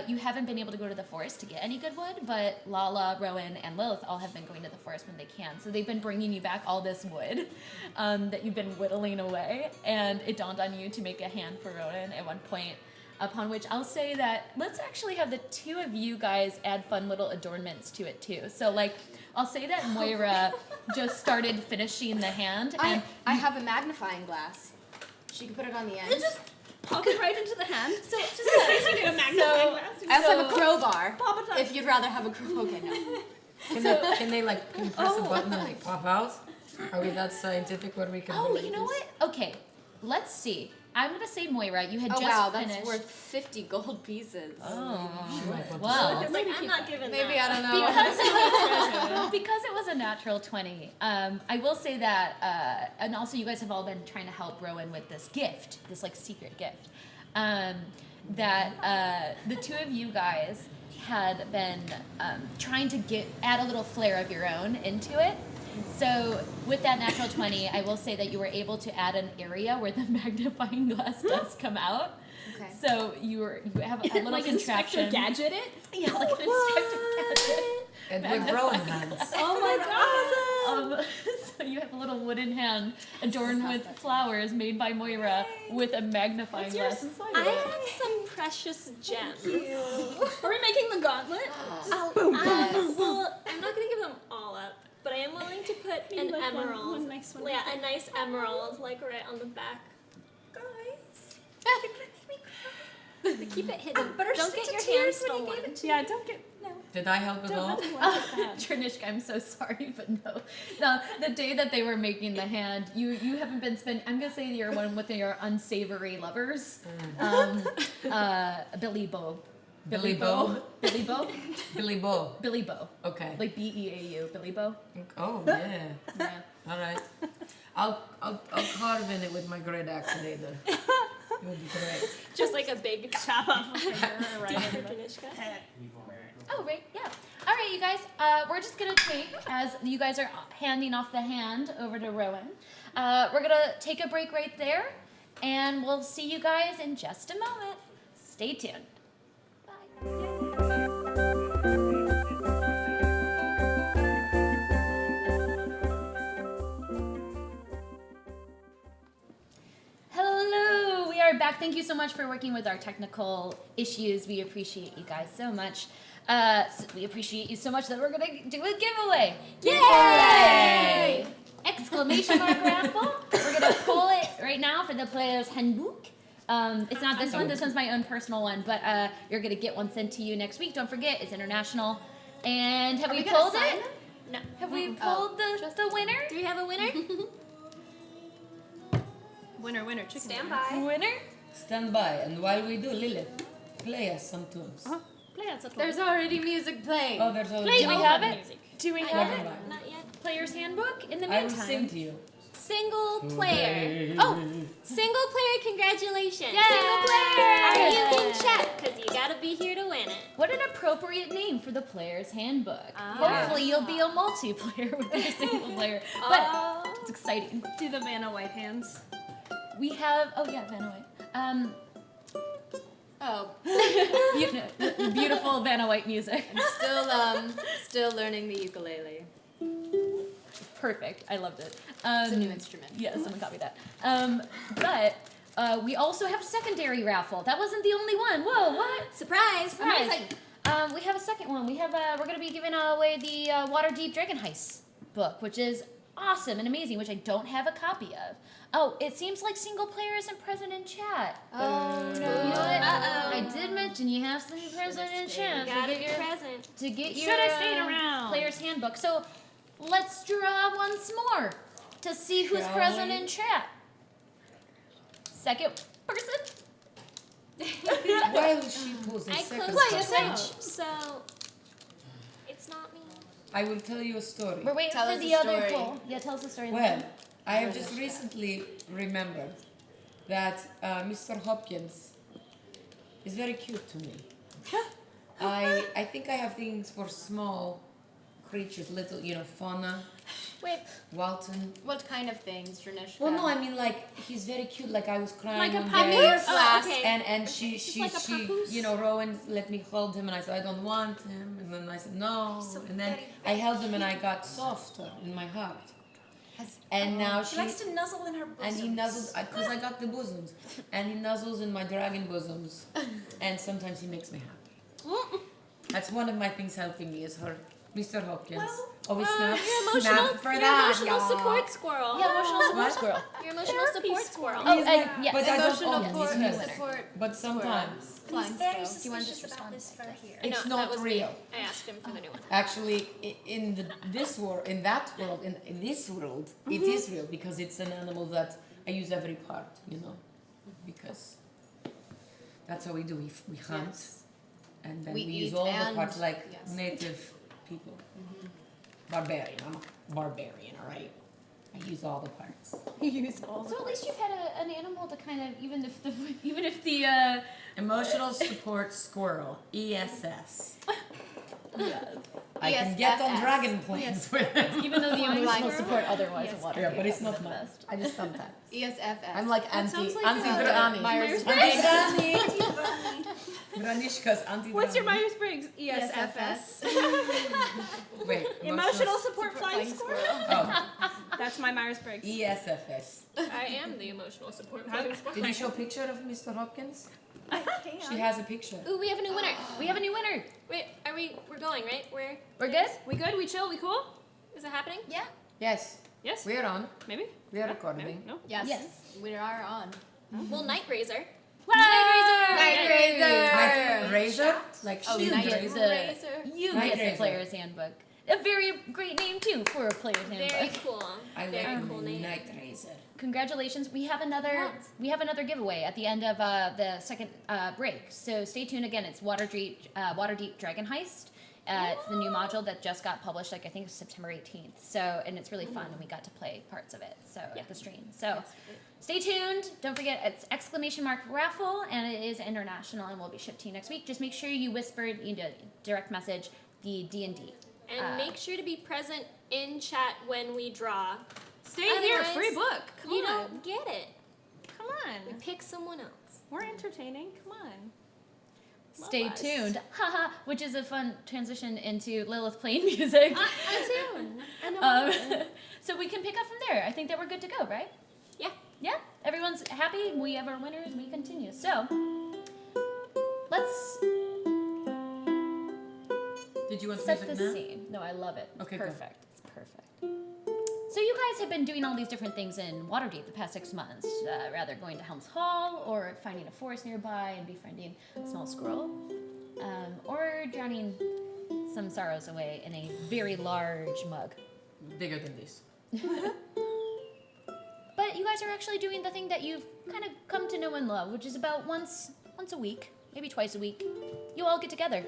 you haven't been able to go to the forest to get any good wood, but Lala, Rowan, and Lilith all have been going to the forest when they can. So they've been bringing you back all this wood that you've been whittling away, and it dawned on you to make a hand for Rowan at one point, upon which I'll say that let's actually have the two of you guys add fun little adornments to it too. So like, I'll say that Moira just started finishing the hand, and I have a magnifying glass. She can put it on the end. Pop it right into the hand. So just basically a magnifying glass. I also have a crowbar. Pop it up. If you'd rather have a crowbar. Okay, no. Can they press a button and they pop out? Are we that scientific? What we can oh, do you know this? what? Okay, let's see. I'm gonna say Moira, you had Oh just wow, finished. that's worth 50 gold pieces. Oh, She might want to wow. It's like, I'm not giving Maybe that. I don't know. Because it was a natural 20, I will say that, and also you guys have all been trying to help Rowan with this gift, this like secret gift. that the two of you guys had been trying to add a little flair of your own into it. So with that natural 20, I will say that you were able to add an area where the magnifying glass does come out. Okay. So you have a little Like contraption. Inspector Gadget it? Yeah, like an Inspector Gadget. And with drone hands. Oh my god! So you have a little wooden hand adorned with flowers made by Moira with a magnifying glass inside I of it. have some precious gems. Are we making the gauntlet? Well, I'm not gonna give them all up, but I am willing to put Maybe an like emerald. one nice one. Yeah, a nice emerald, like right on the back. Guys, keep it hidden. Don't get your hands stolen. Yeah, don't get Did I help at all? Trinishka, I'm so sorry, but no. No, the day that they were making the hand, you haven't been spending. I'm gonna say you're one with your unsavory lovers. Billy Bo. Billy Bo? Billy Bo. Billy Bo. Billy Bo. Okay. Like BEAU. Billy Bo. Oh yeah. Yeah. All right. I'll carve in it with my great axe later. It would be great. Just like a big chop off a finger right for over Janishka. Oh, right, yeah. All right, you guys, we're just going to take, as you guys are handing off the hand over to Rowan, we're going to take a break right there, and we'll see you guys in just a moment. Stay tuned. Bye. Hello, we are back. Thank you so much for working with our technical issues. We appreciate you guys so much. We appreciate you so much that we're gonna do a giveaway. Yay! Exclamation mark raffle. We're gonna pull it right now for the player's handbook. It's not this one. This one's my own personal one, but you're gonna get one sent to you next week. Don't forget, it's international. And have we pulled it? No. Have we pulled the winner? Do we have a winner? Winner, chicken. Stand by. Winner? Stand by, and while we do, Lilith, play us some tunes. Play us a There's already music playing. Oh, there's already. Do we have it? Do we have Never it? mind. Not yet. Player's handbook? In the I will sing meantime. to you. Single player. Oh, Single player, congratulations. Yay! Single player. Are you in chat? Because you gotta be here to win it. what an appropriate name for the player's handbook. Hopefully you'll be a multiplayer with your single player. But it's exciting. Do the Vanna White hands. We have, oh yeah, Vanna White. Beautiful Vanna White music. Still learning the ukulele. Perfect. I loved it. It's a new instrument. Yeah, someone copy that. But we also have a secondary raffle. That wasn't the only one. Whoa, what? Surprise. Surprise. We have a second one. We have we're going to be giving away the Waterdeep Dragon Heist book, which is awesome and amazing, which I don't have a copy of. Oh, it seems like single player isn't present in chat. Oh no. You know what? I did mention you have to be present in chat Gotta be present. to get your Should have stayed around. player's handbook. So let's draw once more to see who's Shall present we? in chat. Second person. While she pulls a I second closed the song, switch, so it's not me. I will tell you a story. We're waiting Tell for us the the other story. poll. Yeah, tell us the story. Well, I have just recently remembered that Mr. Hopkins is very cute to me. I think I have things for small creatures, little, fauna. Wait, Walton. What kind of things, Janishka? Well, no, I mean like he's very cute. Like I was crying Like a one puppy day, or flask. okay. and she like a papoose? Rowan let me hold him, and I said I don't want him, and then I said no, and then I held him, and I got softer in my heart. And now She likes to nuzzle in her bosom. and he nuzzles because I got the bosoms, and he nuzzles in my dragon bosoms, and sometimes he makes me happy. That's one of my things helping me is her, Mr. Hopkins. Your snap for your that, emotional y'all. support squirrel. Yeah, emotional support What? squirrel. Your emotional support squirrel. Oh, and yes. But I don't Emotional own him, he's support, his. support. But sometimes Flying He's very squirrel. Do you want to suspicious just about respond? this fur here. it's No, not that was real. Me. I asked him for the new one. Actually, in this world, in that world, in this world, it is real because it's an animal that I use every part, because that's how we do. We hunt, Yes. and then We we use eat all the and- parts like yes. native people. Barbarian. I'm a barbarian, all right. I use all the parts. You use all So at least you've had an animal to kind of, even if the Emotional support squirrel, ESS. yes. I can get on ESFS. dragon planes with it. Even though the Flying emotional squirrel? support otherwise Yes. in water. Yeah, but it's isn't not the much. best. I just sometimes. ESFS. I'm like That sounds like anti-Drani. Myers-Briggs. Granishka's anti-Drani. What's your Myers-Briggs? ESFS. Wait. Emotional support flying squirrel. Oh, That's my Myers-Briggs. ESFS. I am the emotional support for this Did you show a picture of Mr. Hopkins? I can't. She has a picture. Ooh, we have a new winner. We have a new winner. Wait, we're going, right? We're good? We good? We chill? We cool? Is it happening? Yeah. Yes, Yes? we're on. Maybe? We are Maybe? recording. No? Yes. Yes. We are on. Well, Night Razor. Night Razor. Like razor? Like Oh, shield Night razor? Razor. You Night get the Razor. player's handbook. A very great name too for a player's Very handbook. cool. I Very like cool name. night razor. Congratulations! We have another giveaway at the end of the second break. So stay tuned. Again, it's Waterdeep Dragon Heist. It's the new module that just got published. Like I think it was September 18th. So and it's really fun, and we got to play parts of it. So at the stream. So stay tuned. Don't forget it's ! raffle, and it is international, and will be shipped to you next week. Just make sure you whispered, direct message the D&D. And make sure to be present in chat when we draw. Stay here. Otherwise, Free book. Come You on. don't get it. Come We on. pick someone else. We're entertaining. Come on. Stay Love us. tuned, haha, which is a fun transition into Lilith playing music. I know. So we can pick up from there. I think that we're good to go, right? Yeah. Yeah, everyone's happy. We have our winners. We continue. So let's Did you want set music the now? scene. No, I love it. It's Okay, good. perfect. It's perfect. So you guys have been doing all these different things in Waterdeep the past 6 months, rather going to Helm's Hall, or finding a forest nearby and befriending a small squirrel, or drowning some sorrows away in a very large mug. Bigger than this. But you guys are actually doing the thing that you've kind of come to know and love, which is about once a week, maybe twice a week, you all get together.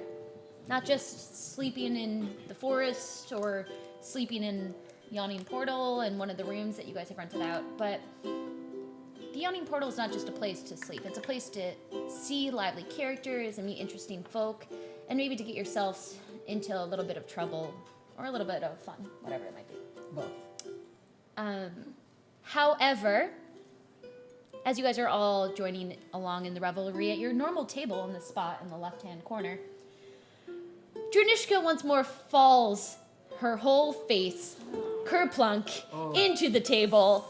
Not just sleeping in the forest or sleeping in Yawning Portal in one of the rooms that you guys have rented out, but the Yawning Portal is not just a place to sleep. It's a place to see lively characters and meet interesting folk, and maybe to get yourselves into a little bit of trouble or a little bit of fun, whatever it might be. Both. However, as you guys are all joining along in the revelry at your normal table in the spot in the left-hand corner, Dranishka once more falls her whole face, kerplunk, into the table,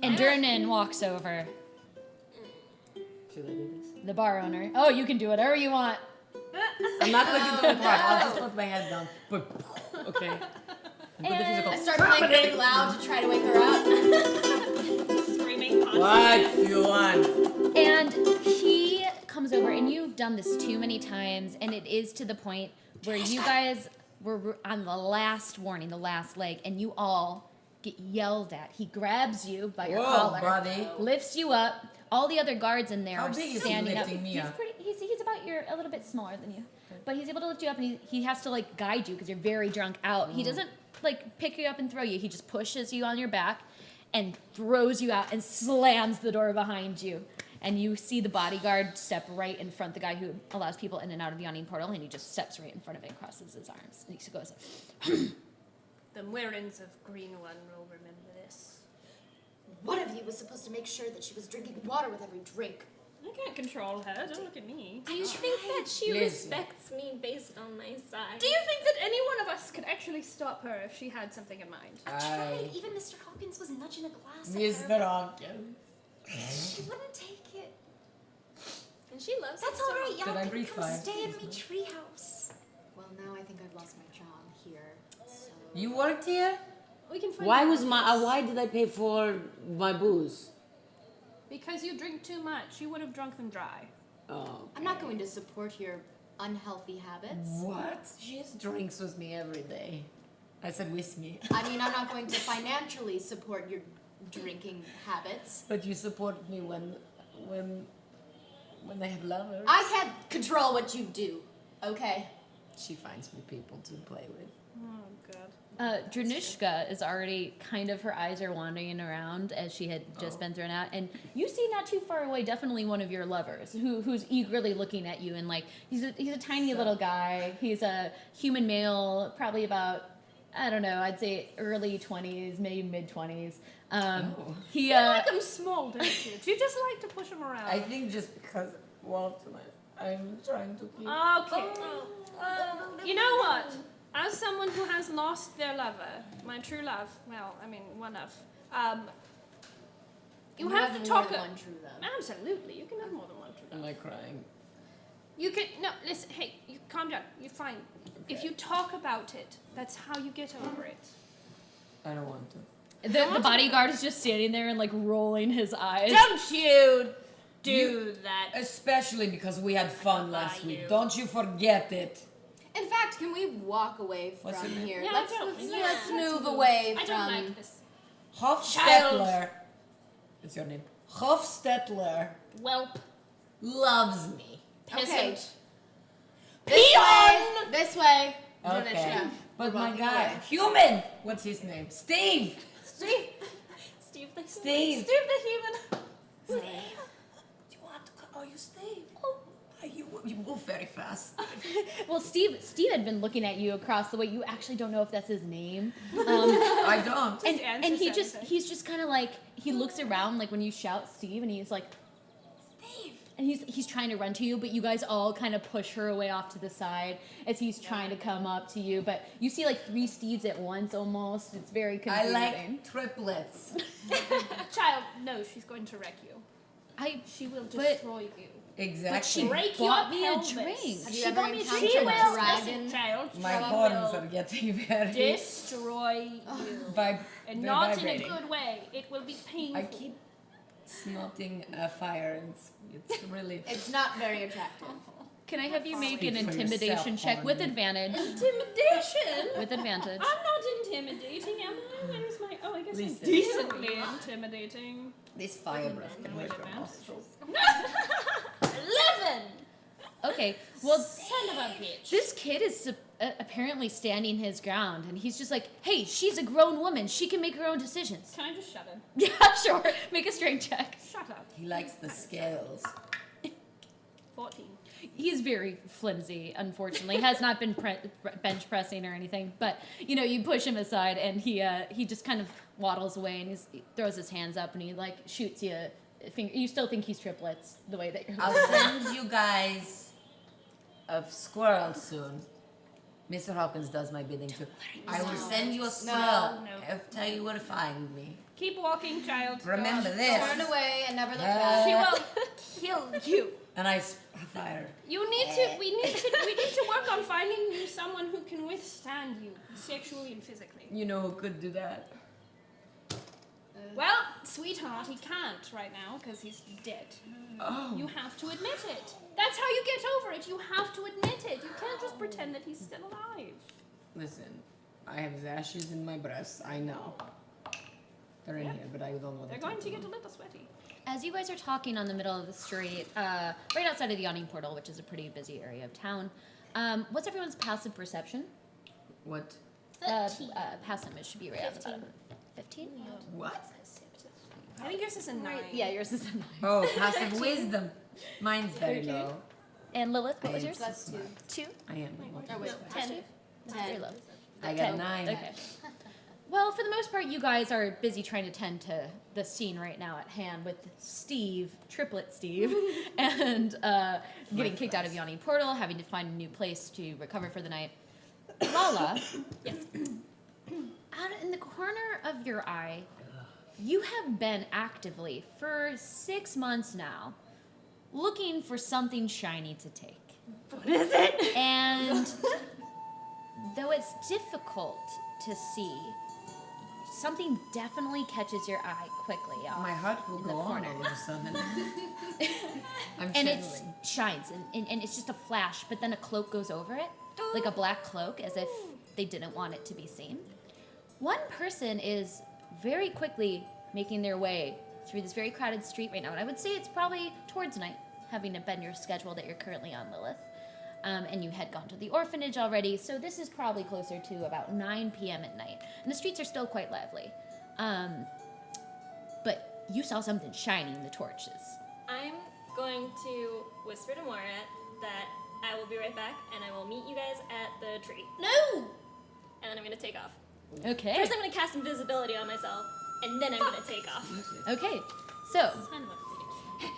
and Durnan walks over. Should I do this? The bar owner. Oh, you can do whatever you want. I'm not going to do the part. I'll just put my head down. But, okay. And put the physical. I start playing really loud to try to wake her up. Screaming constantly. What do you want? And he comes over, and you've done this too many times, and it is to the point where you guys were on the last warning, the last leg, and you all get yelled at. He grabs you by your Whoa, collar, buddy. lifts you up. All the other guards in there How are big is he standing up. lifting me up? He's about a little bit smaller than you, but he's able to lift you up, and he has to like guide you because you're very drunk out. He doesn't like pick you up and throw you. He just pushes you on your back and throws you out and slams the door behind you. And you see the bodyguard step right in front, the guy who allows people in and out of the Yawning Portal, and he just steps right in front of it and crosses his arms. And he goes, The Warrens of Green One will remember this. One of you was supposed to make sure that she was drinking water with every drink. I can't control her. Don't look at me. Do you think that she Listen. respects me based on my size? Do you think that any one of us could actually stop her if she had something in mind? I tried. Even Mr. Hopkins was nudging a glass at Mr. her. Hopkins. She wouldn't take it. And she loves That's it all so right. much. Did Y'all I can breathe come fire? stay in me treehouse. Well, now I think I've lost my job here. So You worked here? We can find Why out was about my? this. Why did I pay for my booze? Because you drink too much. You would have drunk them dry. Oh, I'm not going to support your unhealthy habits. What? She just drinks with me every day. I said with me. I mean, I'm not going to financially support your drinking habits. But you support me when they have lovers. I can't control what you do, okay? She finds me people to play with. Oh God. Dranishka is already kind of, her eyes are wandering around as she had just been thrown out, and you see not too far away, definitely one of your lovers who's eagerly looking at you, and like he's a tiny little guy. He's a human male, probably about, I don't know, I'd say early 20s, maybe mid 20s. He You like them small, don't you? Do you just like to push them around? I think just because Walter, I'm trying to keep. Okay. You know what? As someone who has lost their lover, my true love, well, I mean, one of, you have to talk. More than one true love. Absolutely, you can have more than one true Am love. I crying? You can no. Listen, hey, you calm down. You're fine. If you talk about it, that's how you get over it. I don't want to. The bodyguard is just standing there and like rolling his eyes. Don't you do that. Especially because we had fun last week. Don't you forget it. In fact, can we walk away What's from her name? here? Yeah, let's let's move away I from. don't like this. Hofstetler. It's your name. Hofstetler Whelp. loves me. Okay. Peasant. This way. Okay. Dranishka. But We're my walking guy, away. human. What's his name? Steve. Steve the human. Steve. the human. Do you want to come? Are you Steve? Oh, you move very fast. Well, Steve had been looking at you across the way. You actually don't know if that's his name. I don't. And he's just kind of like, he looks around like when you shout Steve, and he's like, Steve, and he's trying to run to you, but you guys all kind of push her away off to the side as he's trying to come up to you. But you see like 3 Steves at once almost. It's very I confusing. like triplets. Child, no, she's going to wreck you. She will destroy you. Exactly. She Break bought your me a pelvis. drink. Have you She ever bought me a encountered drink. She a will, dragon? listen, child. My she horns will are getting very destroy you. And they're not vibrating. in a good way. It will be painful. I keep snotting fire, and it's really. It's not very attractive. Can I have you make an Speak for intimidation yourself, check with Horny. advantage? Intimidation? With advantage. I'm not intimidating, am I? Where's my... Oh, I guess Listen. I'm Decently intimidating. This fire breath can hurt your nostrils. 11! Okay, well, Son of a bitch. this kid is apparently standing his ground, and he's just like, hey, she's a grown woman. She can make her own decisions. Can I just shut him? Yeah, sure. Make a strength check. Shut up. He likes the scales. 14. He's very flimsy, unfortunately. Has not been bench pressing or anything, but you push him aside, and he just kind of waddles away, and he throws his hands up, and he like shoots you a finger. You still think he's triplets, the way that you're. I'll send you guys a squirrel soon. Mr. Hawkins does my bidding too. I will send you a squirrel. No. I'll tell you where to find me. Keep walking, child. Remember God. this. Turn away and never look Yeah. back. She will kill you. And I fire. You need to. We need to work on finding you someone who can withstand you sexually and physically. You know who could do that? Well, sweetheart, he can't right now because he's dead. Oh. You have to admit it. That's how you get over it. You have to admit it. You can't just pretend that he's still alive. Listen, I have his ashes in my breasts. I know. They're in Yeah. here, but I don't know. They're going to get a little sweaty. As you guys are talking on the middle of the street, right outside of the yawning portal, which is a pretty busy area of town, what's everyone's passive perception? What? 13. Passive, it should be right 15. 15? What? I think yours is a 9. Yeah, yours is a 9. Oh, passive wisdom. Mine's very Okay. low. And Lilith, what was I yours? am That's 2. 2? I am. Oh, wait. 10. Very low. I got 10. 9. Okay. Well, for the most part, you guys are busy trying to tend to the scene right now at hand with Steve, triplet Steve, and getting kicked out of Yawning Portal, having to find a new place to recover for the night. Lala, yes. Out in the corner of your eye, you have been actively, for 6 months now, looking for something shiny to take. What is it? And though it's difficult to see, something definitely catches your eye quickly. My heart will in the go on corner. all of a sudden. I'm And it shivering. shines, and it's just a flash, but then a cloak goes over it, like a black cloak, as if they didn't want it to be seen. One person is very quickly making their way through this very crowded street right now, and I would say it's probably towards night, having it been your schedule that you're currently on, Lilith. and you had gone to the orphanage already, so this is probably closer to about 9 p.m. at night. And the streets are still quite lively. But you saw something shiny in the torches. I'm going to whisper to Morat that I will be right back, and I will meet you guys at the tree. No! And then I'm going to take off. Okay. First, I'm going to cast invisibility on myself, and then I'm going to take off. Okay. So,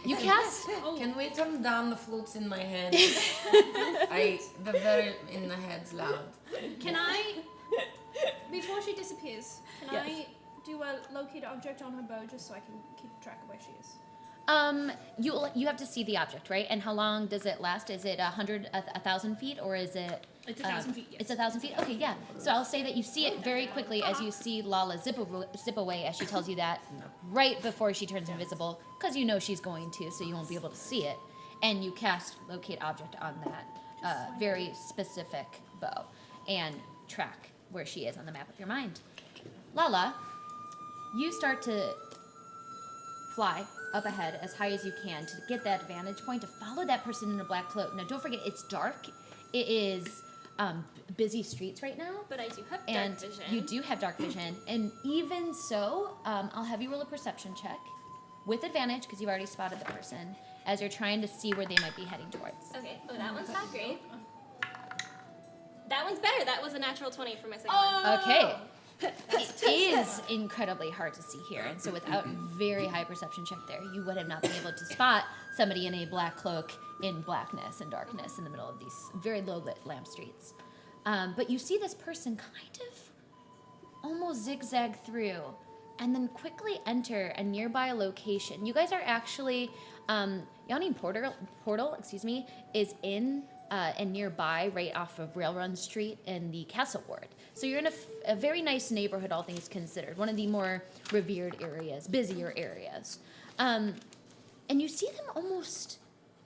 you cast... Can we turn down the flutes in my head? The very in the head's loud. Can I, before she disappears, can Yes. I do a locate object on her bow just so I can keep track of where she is? You have to see the object, right? And how long does it last? Is it 1,000 feet, or is it? It's 1,000 feet, yes. It's 1,000 feet. Okay, yeah. So I'll say that you see it very quickly as you see Lala zip away as she tells you that, right before she turns invisible, because you know she's going to, so you won't be able to see it, and you cast locate object on that very specific bow, and track where she is on the map of your mind. Lala, you start to fly up ahead as high as you can to get that vantage point to follow that person in a black cloak. Now, don't forget, it's dark. It is busy streets right now. But I do have dark And vision. you do have dark vision. And even so, I'll have you roll a perception check with advantage because you've already spotted the person as you're trying to see where they might be heading towards. Okay, oh, that one's not great. That one's better. That was a natural 20 for my second one. Okay. It is incredibly hard to see here, and so without very high perception check there, you would have not been able to spot somebody in a black cloak in blackness and darkness in the middle of these very low lit lamp streets. But you see this person kind of almost zigzag through and then quickly enter a nearby location. You guys are actually, Yawning Portal, is in and nearby, right off of Railrun Street in the Castle Ward. So you're in a very nice neighborhood, all things considered, one of the more revered areas, busier areas. And you see them almost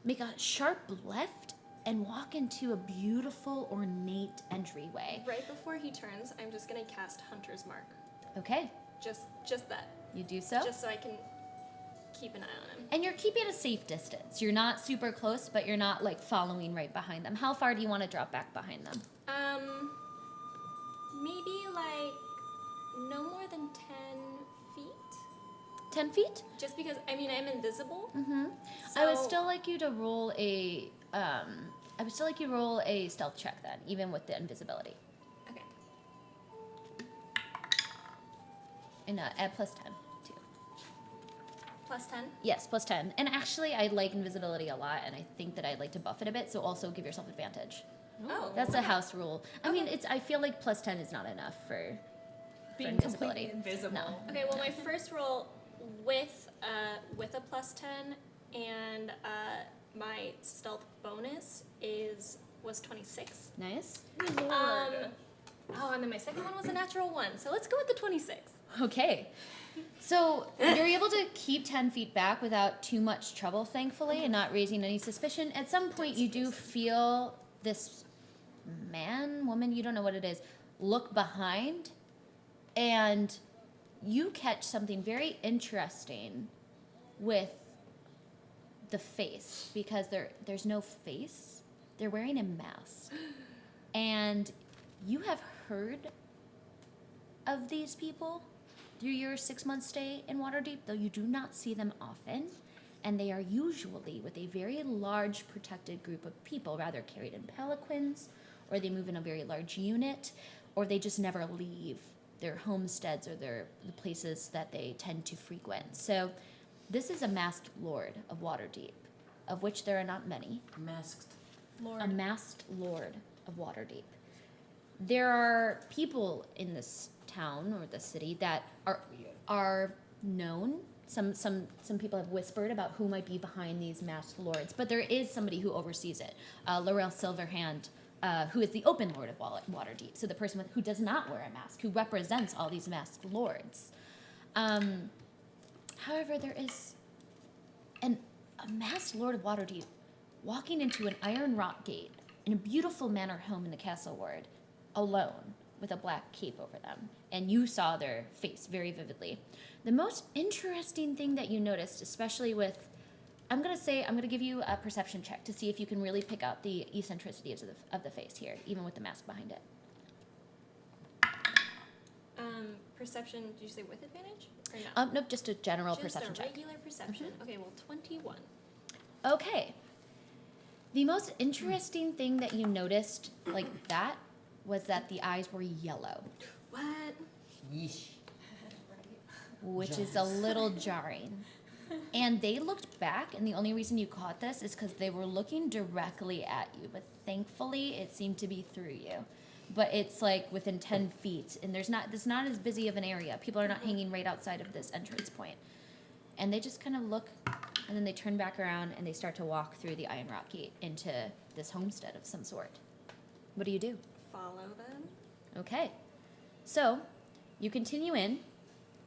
make a sharp left and walk into a beautiful, ornate entryway. Right before he turns, I'm just gonna cast Hunter's Mark. Okay, Just that. you do so. Just so I can keep an eye on him. And you're keeping a safe distance. You're not super close, but you're not like following right behind them. How far do you want to drop back behind them? Maybe like no more than 10 feet. 10 feet? Just because, I mean, I'm invisible. Mm-hmm. So I would still like you to roll a stealth check then, even with the invisibility. Okay. And add +10 too. +10. Yes, +10. And actually, I like invisibility a lot, and I think that I'd like to buff it a bit. So also give yourself advantage. Oh. That's a house rule. I mean, I feel like +10 is not enough for Being invisibility. completely invisible. No. Okay, well, my first roll with a +10 and my stealth bonus was 26. Nice. And then my second one was a natural 1. So let's go with the 26. Okay. So you're able to keep 10 feet back without too much trouble, thankfully, and not raising any suspicion. At some point, you do feel this woman, you don't know what it is, look behind, and you catch something very interesting with the face, because there's no face. They're wearing a mask. And you have heard of these people through your 6-month stay in Waterdeep, though you do not see them often. And they are usually with a very large protected group of people, rather carried in palanquins, or they move in a very large unit, or they just never leave their homesteads or the places that they tend to frequent. So this is a masked lord of Waterdeep, of which there are not many. Masked. A masked lord of Waterdeep. There are people in this town or the city that are known. Some people have whispered about who might be behind these masked lords, but there is somebody who oversees it, Laurel Silverhand, who is the open lord of Waterdeep. So the person who does not wear a mask, who represents all these masked lords. However, there is a masked lord of Waterdeep walking into an iron rock gate in a beautiful manor home in the castle ward, alone, with a black cape over them. And you saw their face very vividly. The most interesting thing that you noticed, especially with I'm gonna give you a perception check to see if you can really pick out the eccentricities of the face here, even with the mask behind it. Perception, did you say with advantage? Or no? Nope, just a general Just perception a check. regular perception. Okay, well, 21. Okay. The most interesting thing that you noticed, like that, was that the eyes were yellow, What? Yeesh. which is a little jarring. And they looked back, and the only reason you caught this is because they were looking directly at you, but thankfully it seemed to be through you. But it's like within 10 feet, and it's not as busy of an area. People are not hanging right outside of this entrance point. And they just kind of look, and then they turn back around, and they start to walk through the Iron Rock Gate into this homestead of some sort. What do you do? Follow them. Okay. So, you continue in.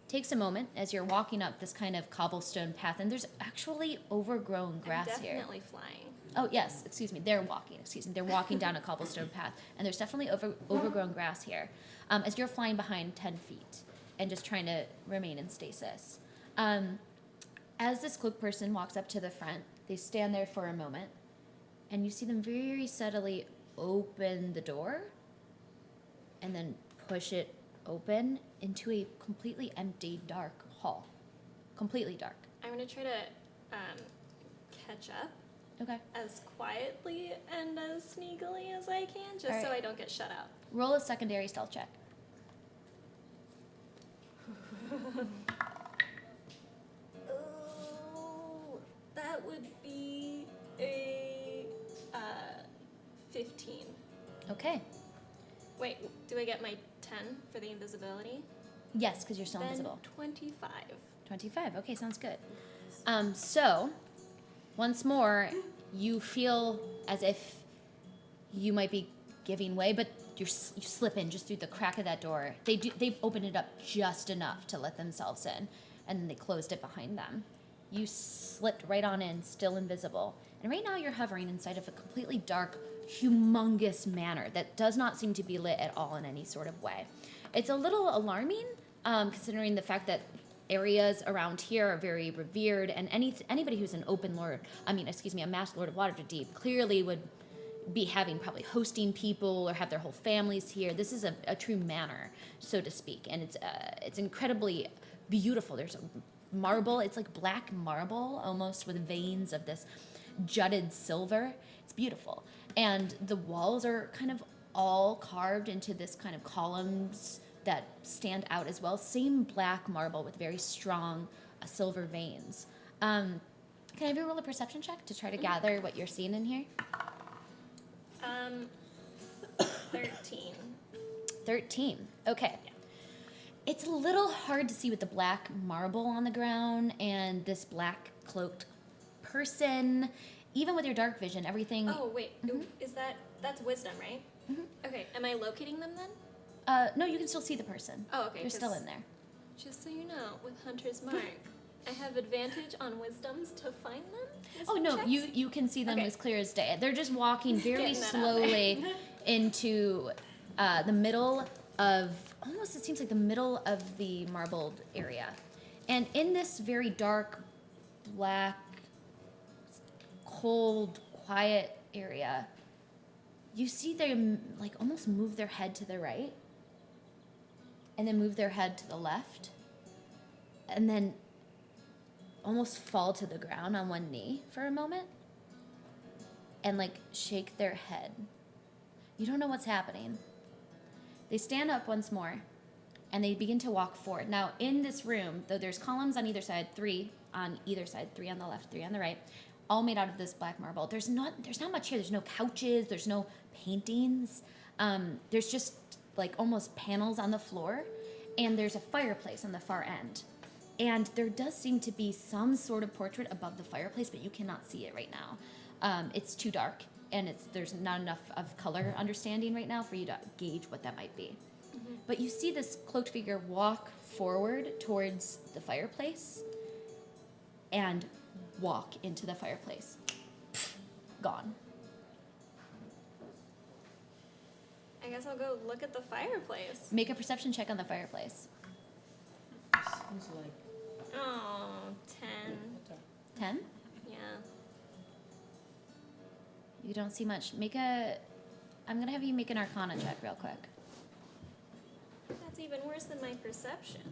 Takes a moment as you're walking up this kind of cobblestone path, and there's actually overgrown grass I'm here. definitely flying. Oh, yes, excuse me. They're walking down a cobblestone path, and there's definitely overgrown grass here. As you're flying behind 10 feet and just trying to remain in stasis. As this cloaked person walks up to the front, they stand there for a moment, and you see them very subtly open the door and then push it open into a completely empty, dark hall. Completely dark. I'm going to try to catch up Okay. as quietly and as sneakily as I can, just All so right. I don't get shut out. Roll a secondary stealth check. Oh, that would be a 15. Okay. Wait, do I get my 10 for the invisibility? Yes, because you're still Then invisible. 25. 25. Okay, sounds good. So, once more, you feel as if you might be giving way, but you slip in just through the crack of that door. They opened it up just enough to let themselves in, and then they closed it behind them. You slipped right on in, still invisible. And right now you're hovering inside of a completely dark, humongous manor that does not seem to be lit at all in any sort of way. It's a little alarming, considering the fact that areas around here are very revered, and anybody who's a masked lord of Waterdeep clearly would be having probably hosting people or have their whole families here. This is a true manor, so to speak, and it's incredibly beautiful. There's marble. It's like black marble almost with veins of this jutted silver. It's beautiful. And the walls are kind of all carved into this kind of columns that stand out as well. Same black marble with very strong silver veins. Can I have you roll a perception check to try to gather what you're seeing in here? 13. 13. Okay. Yeah. It's a little hard to see with the black marble on the ground and this black cloaked person. Even with your dark vision, everything... Oh, wait. That's wisdom, right? Okay, am I locating them then? No, you can still see the person. Oh, okay. They're still 'cause in there. Just so you know, with Hunter's Mark, I have advantage on wisdoms to find them? Oh, Wisdom no, checks? you can see them Okay. as clear as day. They're just walking very Getting that out slowly into the middle of, almost it seems like the middle of the marbled area. And in this very dark, black, cold, quiet area, you see them like almost move their head to the right and then move their head to the left and then almost fall to the ground on one knee for a moment and like shake their head. You don't know what's happening. They stand up once more and they begin to walk forward. Now in this room, though there's columns on either side, 3 on either side, 3 on the left, 3 on the right, all made out of this black marble. There's not much here. There's no couches, there's no paintings. There's just like almost panels on the floor, and there's a fireplace on the far end. And there does seem to be some sort of portrait above the fireplace, but you cannot see it right now. It's too dark, and there's not enough of color understanding right now for you to gauge what that might be. But you see this cloaked figure walk forward towards the fireplace and walk into the fireplace. Gone. I guess I'll go look at the fireplace. Make a perception check on the fireplace. Seems like Oh, 10. 10? Yeah. You don't see much. I'm gonna have you make an Arcana check real quick. That's even worse than my perception.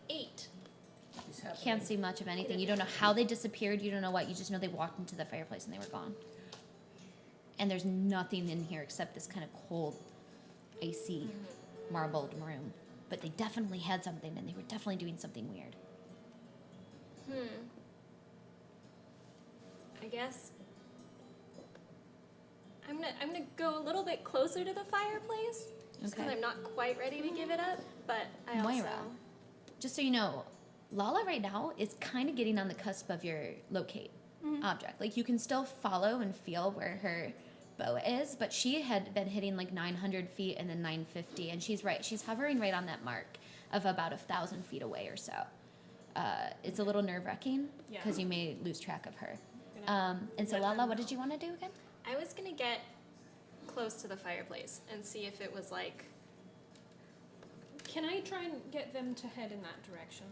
8. Can't see much of anything. You don't know how they disappeared. You don't know what. You just know they walked into the fireplace and they were gone. And there's nothing in here except this kind of cold, icy, marbled room. But they definitely had something, and they were definitely doing something weird. I guess I'm gonna go a little bit closer to the fireplace, just because Okay. I'm not quite ready to give it up. But I also Moira. Just so you know, Lala right now is kind of getting on the cusp of your locate object. Like, you can still follow and feel where her bow is, but she had been hitting like 900 feet and then 950, and she's right. She's hovering right on that mark of about 1,000 feet away or so. It's a little nerve-wracking Yeah. because you may lose track of her. And so, Lala, what did you want to do again? I was gonna get close to the fireplace and see if it was like. Can I try and get them to head in that direction?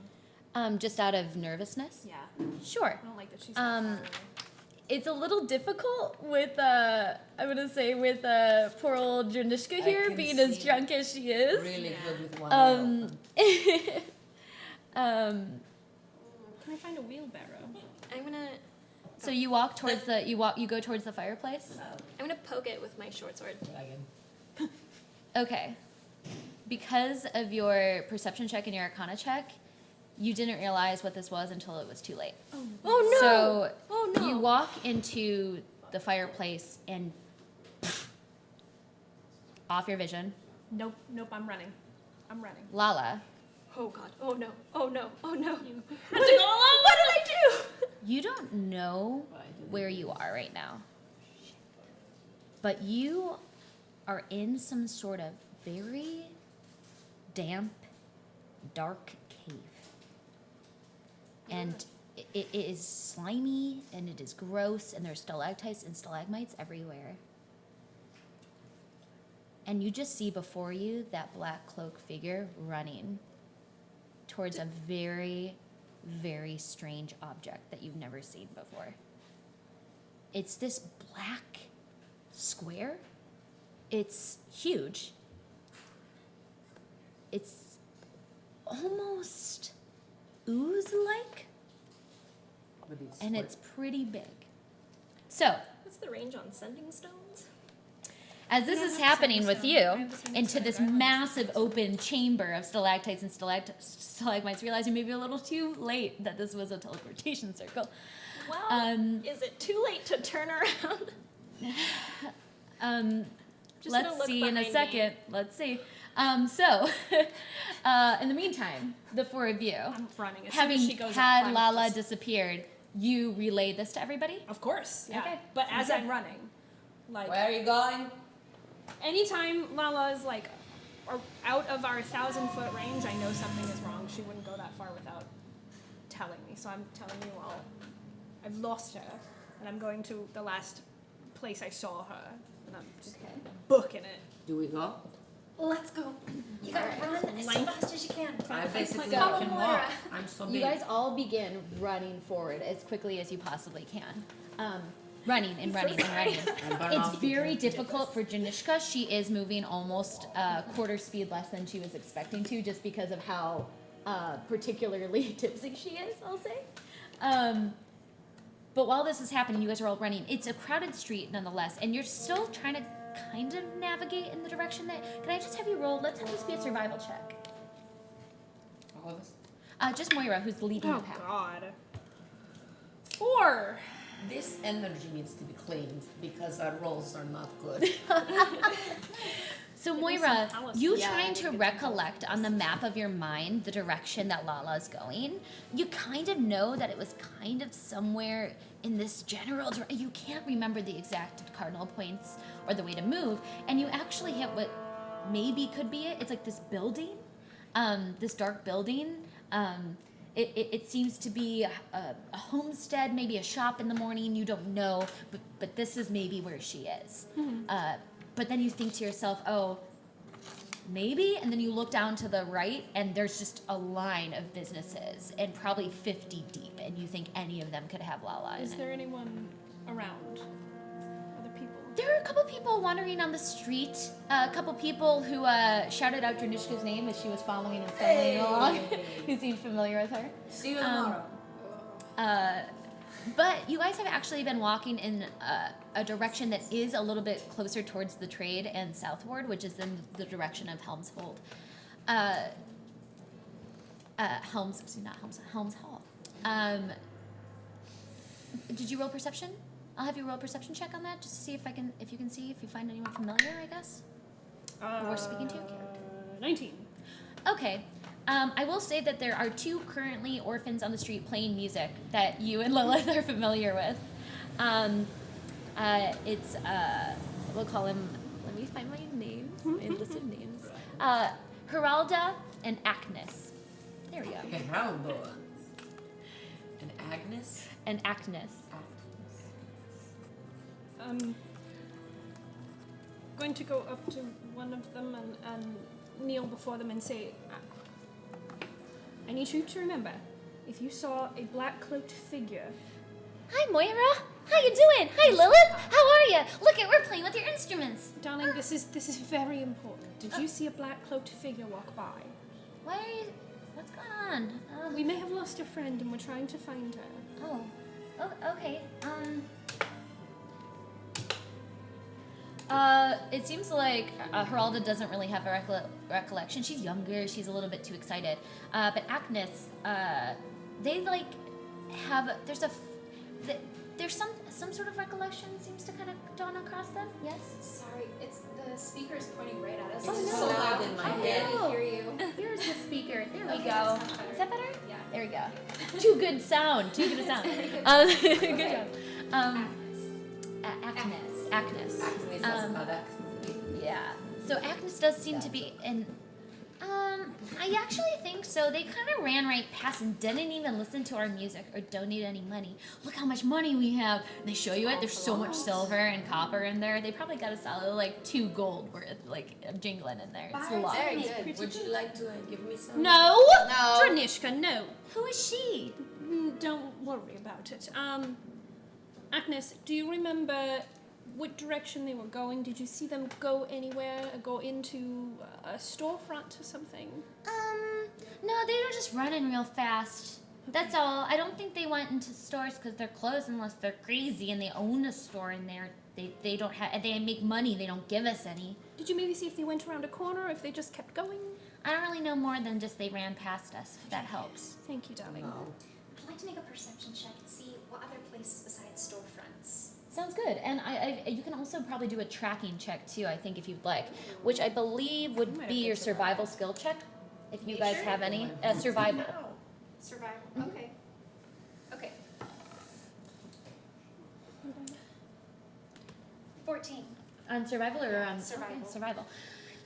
Just out of nervousness? Yeah. Sure. I don't like that she's that far away. It's a little difficult with, I'm gonna say, with poor old Janishka here can being as see. drunk as she is. Really good with one Um, Can I find a wheelbarrow? I'm gonna so you walk towards you go towards the fireplace? I'm gonna poke it with my short sword. Dragon. Okay. Because of your perception check and your arcana check, you didn't realize what this was until it was too late. Oh no! So Oh no! you walk into the fireplace and off your vision. Nope, I'm running. Lala, Oh god! Oh no! Oh no! Oh no! What did I do? you don't know where you are right now, but you are in some sort of very damp, dark cave. And it is slimy, and it is gross, and there's stalactites and stalagmites everywhere. And you just see before you that black cloak figure running towards a very, very strange object that you've never seen before. It's this black square. It's huge. It's almost ooze-like, and it's pretty big. So, What's the range on sending stones? as this is happening with you, into this massive open chamber of stalactites and stalagmites, realize you may be a little too late that this was a teleportation circle. Well, is it too late to turn around? Just gonna Let's look see in a behind second. me. Let's see. In the meantime, the four of you, I'm running. As having soon as she goes had up, I'm Lala just- disappeared, you relay this to everybody? Of course, yeah. Okay. But as I'm running, like Where are you going? anytime Lala is like out of our 1,000-foot range, I know something is wrong. She wouldn't go that far without telling me. So I'm telling you all, I've lost her, and I'm going to the last place I saw her, and I'm just booking it. Do we go? Let's go. You gotta run as fast as you can. I basically So- can walk. I'm so big. You guys all begin running forward as quickly as you possibly can. Running and running and running. It's very difficult for Janishka. She is moving almost quarter speed less than she was expecting to, just because of how particularly tipsy she is, I'll say. But while this is happening, you guys are all running. It's a crowded street nonetheless, and you're still trying to kind of navigate in the direction that... Can I just have you roll? Let's have this be a survival check. All of us? Just Moira, who's leading Oh the pack. God. 4. This energy needs to be cleaned because our rolls are not good. So me Moira, some palace. you Yeah, trying I to think it's recollect on the map of your mind the direction that Lala's going, you kind of know that it was kind of somewhere in this general direction. You can't remember the exact cardinal points or the way to move, and you actually hit what maybe could be it. It's like this building, this dark building. It seems to be a homestead, maybe a shop in the morning. You don't know, but this is maybe where she is. But then you think to yourself, oh, maybe? And then you look down to the right, and there's just a line of businesses, and probably 50 deep, and you think any of them could have Lala in Is it. there anyone around? Other people? There were a couple people wandering on the street. A couple people who shouted out Dranishka's name as she was following and stumbling along. Who seemed familiar with her. See you tomorrow. But you guys have actually been walking in a direction that is a little bit closer towards the trade and southward, which is in the direction of Helm's Hold. Helm's Hall. Did you roll perception? I'll have you roll a perception check on that, just to see if you can see if you find anyone familiar, I guess. Worth speaking to. 19. Okay. I will say that there are 2 currently orphans on the street playing music that you and Lilith are familiar with. It's we'll call him. Let me find my names. My list of names. Geralda and Agnes. There we go. Geraldo. And Agnes? And Agnes. Going to go up to one of them and kneel before them and say, I need you to remember, if you saw a black-cloaked figure... Hi, Moira. How you doing? Hi, Lilith. How are you? Look, we're playing with your instruments. Darling, this is very important. Did you see a black-cloaked figure walk by? Why are you... What's going on? We may have lost a friend and we're trying to find her. Oh, okay. It seems like Geralda doesn't really have a recollection. She's younger. She's a little bit too excited. But Agnes, they like have. There's some sort of recollection seems to kind of dawn across them. Yes. Sorry, it's the speaker's pointing right at us. It's It's so loud in my I head. barely hear you. Here's the speaker. There we Okay, go. that's much better. Is that better? Yeah. There we go. Too good sound. Good job. Good job. Agnes. Agnes is about Agnes. Yeah. So Agnes does seem to be in. I actually think so. They kind of ran right past and didn't even listen to our music or donate any money. Look how much money we have. And they show you it. There's so much silver and copper in there. They probably got a solid like 2 gold worth like of jingling in there. It's a lot. Very good. Would you like to give me some? No! No. Dranishka, no. Who is she? Don't worry about it. Agnes, do you remember what direction they were going? Did you see them go anywhere? Go into a storefront or something? No, they were just running real fast. That's all. I don't think they went into stores because they're closed unless they're crazy and they own a store in there. They don't have. They make money. They don't give us any. Did you maybe see if they went around a corner or if they just kept going? I don't really know more than just they ran past us. If that helps. Thank you, darling. No. I'd like to make a perception check and see what other places besides storefronts. Sounds good. And you can also probably do a tracking check too. I think if you'd like, which I believe would be your survival skill check. If you guys have any survival. Survival. Okay. Okay. 14. On survival or on Survival. okay, survival.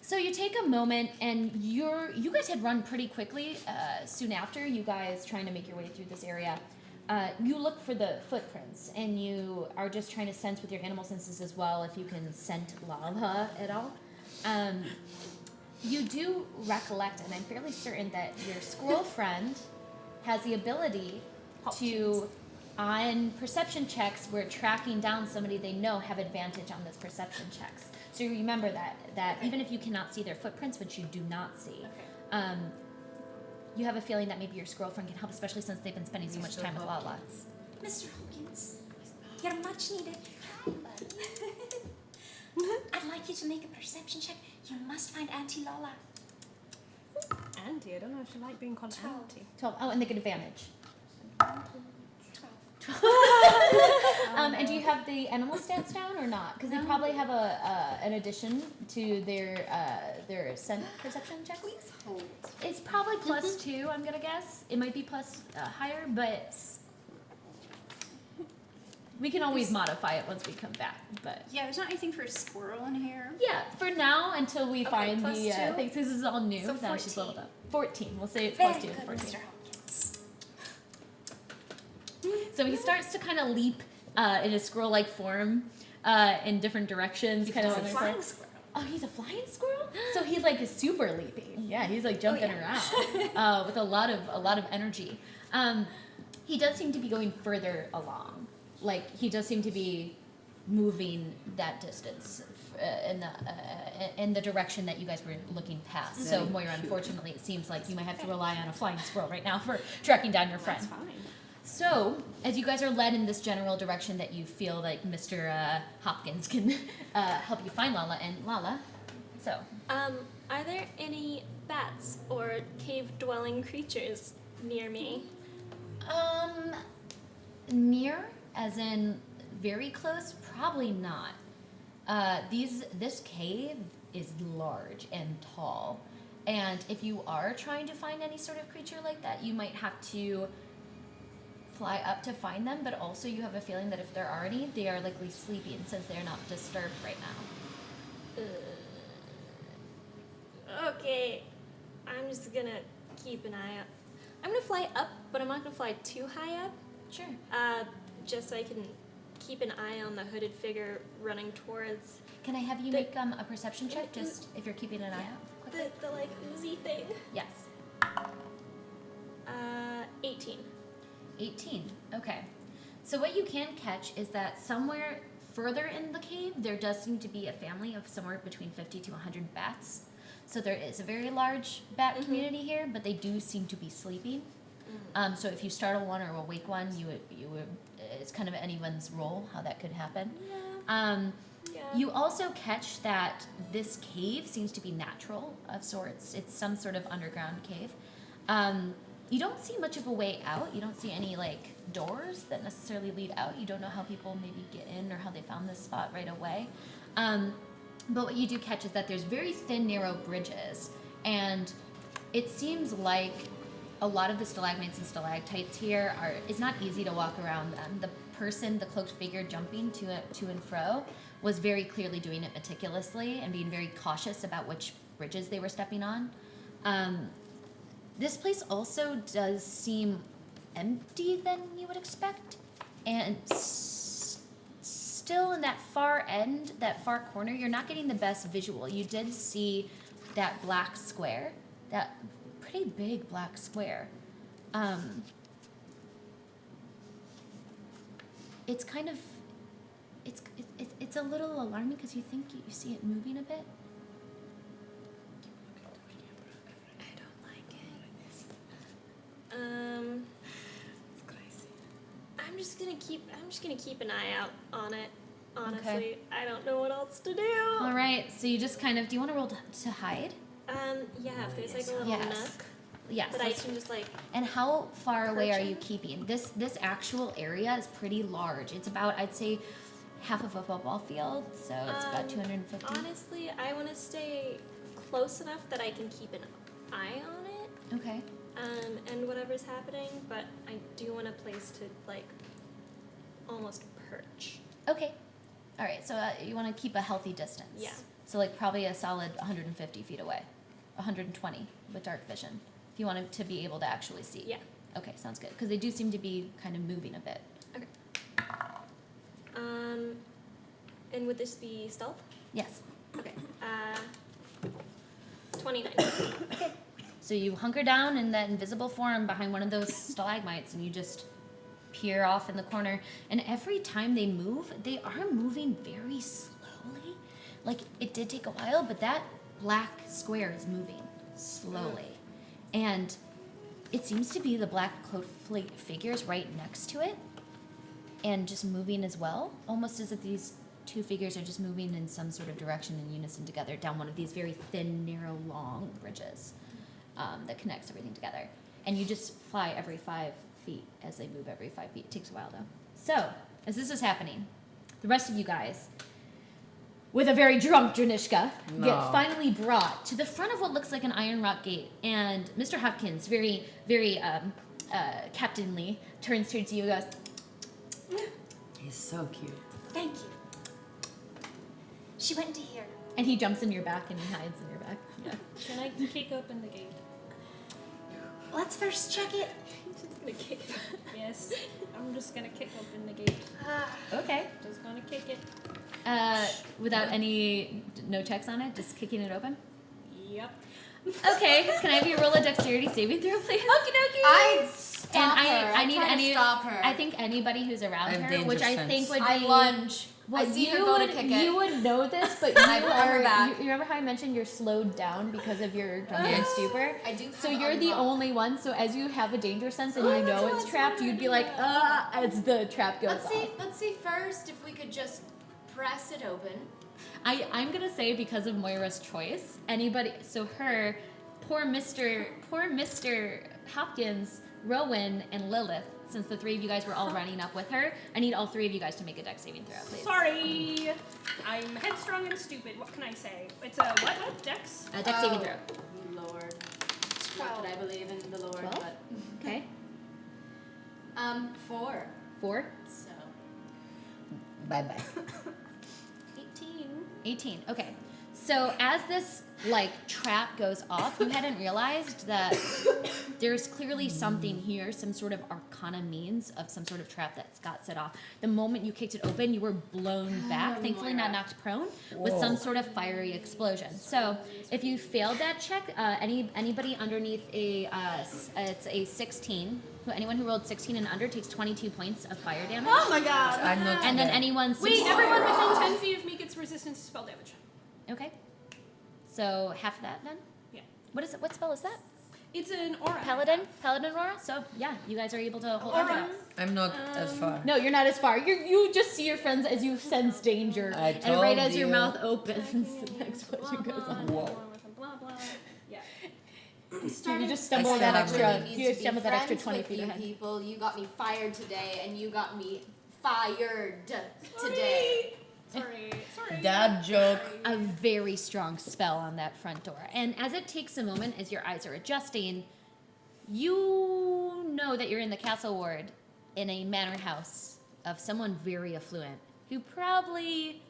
So you take a moment, and you guys had run pretty quickly. Soon after, you guys trying to make your way through this area, you look for the footprints, and you are just trying to sense with your animal senses as well if you can scent lava at all. You do recollect, and I'm fairly certain that your squirrel friend has the ability to, on perception checks, where tracking down somebody they know, have advantage on those perception checks. So you remember that even if you cannot see their footprints, which you do not see, you have a feeling that maybe your squirrel friend can help, especially since they've been spending so much time with Lala. Mr. Hopkins, you're much needed. I'd like you to make a perception check. You must find Auntie Lola. Auntie, I don't know if she liked being called 12. Auntie. 12. Oh, and they get advantage. 12. And do you have the animal stats down or not? Because they probably have an addition to their scent perception check. Please hold. It's probably +2, I'm gonna guess. It might be plus higher, but we can always modify it once we come back. But Yeah, there's not anything for a squirrel in here. yeah, for now until we find the +2? things. This is all new. So Now she's 14. leveled up. 14. We'll say it's Very +2. good, 14. Mr. Hopkins. So he starts to kind of leap in a squirrel-like form in different directions. Kind of He's a flying squirrel. Oh, he's a flying squirrel? So he like is super leaping. Yeah, he's like jumping around with a lot of energy. He does seem to be going further along. like he does seem to be moving that distance in the direction that you guys were looking past. So Moira, unfortunately, it seems like you might have to rely on a flying squirrel right now for tracking down your friend. That's fine. So, as you guys are led in this general direction that you feel like Mr. Hopkins can help you find Lala and Lala. So, Are there any bats or cave-dwelling creatures near me? near, as in very close, probably not. This cave is large and tall, and if you are trying to find any sort of creature like that, you might have to fly up to find them, but also you have a feeling that if there are any, they are likely sleeping since they're not disturbed right now. Okay, I'm just gonna keep an eye out. I'm gonna fly up, but I'm not gonna fly too high up. Sure. Just so I can keep an eye on the hooded figure running towards Can I have you make a perception check, just if you're keeping an eye out? the like oozy thing. Yes. 18. 18. Okay. So what you can catch is that somewhere further in the cave, there does seem to be a family of somewhere between 50 to 100 bats. So there is a very large bat community here, but they do seem to be sleeping. So if you startle one or awake one, you would it's kind of anyone's role how that could happen. You also catch that this cave seems to be natural of sorts. It's some sort of underground cave. You don't see much of a way out. You don't see any like doors that necessarily lead out. You don't know how people maybe get in or how they found this spot right away. But what you do catch is that there's very thin, narrow bridges, and it seems like a lot of the stalagmites and stalactites here it's not easy to walk around them. The person, the cloaked figure jumping to and fro, was very clearly doing it meticulously and being very cautious about which bridges they were stepping on. This place also does seem empty than you would expect, and still in that far end, that far corner, you're not getting the best visual. You did see that black square, that pretty big black square. It's kind of, it's a little alarming because you think you see it moving a bit. I don't like it. I'm just gonna keep an eye out on it. Honestly, Okay. I don't know what else to do. All right, so you just kind of, do you want to roll to hide? Yeah, if there's like a little Yes. nook Yes. that I let's- can just like. And how far away are you Perch keeping? This actual area is pretty large. It's about, I'd say, half of a football field, so it's about 250. Honestly, I want to stay close enough that I can keep an eye on it. Okay. And whatever's happening, but I do want a place to like almost perch. Okay. All right, so you want to keep a healthy distance. Yeah. So like probably a solid 150 feet away, 120 with dark vision, if you want to be able to actually see. Yeah. Okay, sounds good. Because they do seem to be kind of moving a bit. Okay. And would this be stealth? Yes. Okay. 29. So you hunker down in that invisible form behind one of those stalagmites, and you just peer off in the corner. And every time they move, they are moving very slowly. Like, it did take a while, but that black square is moving slowly. And it seems to be the black cloaked figures right next to it, and just moving as well, almost as if these two figures are just moving in some sort of direction in unison together down one of these very thin, narrow, long bridges that connects everything together. And you just fly every 5 feet as they move every 5 feet. It takes a while though. So, as this is happening, the rest of you guys, with a very drunk Dranishka, get finally brought to the front of what looks like an iron rock gate. And Mr. Hopkins, very, very captainly, turns towards you and goes, He's so cute. Thank you. She went into here. and he jumps in your back and he hides in your back. Yeah. Can I kick open the gate? Let's first check it. Just gonna kick it. Yes. I'm just gonna kick open the gate. Okay. Just gonna kick it. Without no checks on it, just kicking it open. Yep. Okay, can I have you roll a dexterity saving throw, please? I'd stop And her. I need try to stop her. I think anybody who's around I have her, which danger I think sense. would be. I lunge. Well, I see her you go would, to kick it. You would know this, but you I pull her back. You remember how I mentioned you're slowed down because of your drunken stupor? I do. So have you're the unlock. only one. So as you have a danger sense and you know it's trapped, you'd be like, as the trap goes off. Let's see first if we could just press it open. I'm gonna say because of Moira's choice, anybody. So her, poor Mr. Hopkins, Rowan, and Lilith. Since the three of you guys were all running up with her, I need all three of you guys to make a dex saving throw, please. Sorry. I'm headstrong and stupid. What can I say? It's a what? Dex? A dex saving throw. Lord. Not that I believe in the Lord, 12? but Okay. 4. 4. So Bye bye. 18. Okay. So as this trap goes off, you hadn't realized that there's clearly something here, some sort of arcana means of some sort of trap that's got set off. The moment you kicked it open, you were blown back, thankfully not knocked prone, with some sort of fiery explosion. So if you failed that check, anybody underneath it's a 16. Anyone who rolled 16 and under takes 22 points of fire damage. Oh my god. I'm not And then dead. anyone Wait, everyone within 10 feet of me gets resistance to spell damage. Okay. So half of that then? Yeah. What is it? What spell is that? It's an aura. Paladin aura. So yeah, you guys are able to hold on to that. I'm not as far. No, you're not as far. You just see your friends as you sense danger, I and right told as your you. mouth opens, the explosion goes on. Whoa. Blah blah. Yeah. You just stumble I that still have extra. You stumble that extra 20 feet you ahead. people. You got me fired today, and you got me fired today. Sorry. Dad joke. A very strong spell on that front door, and as it takes a moment, as your eyes are adjusting, you know that you're in the castle ward, in a manor house of someone very affluent, who probably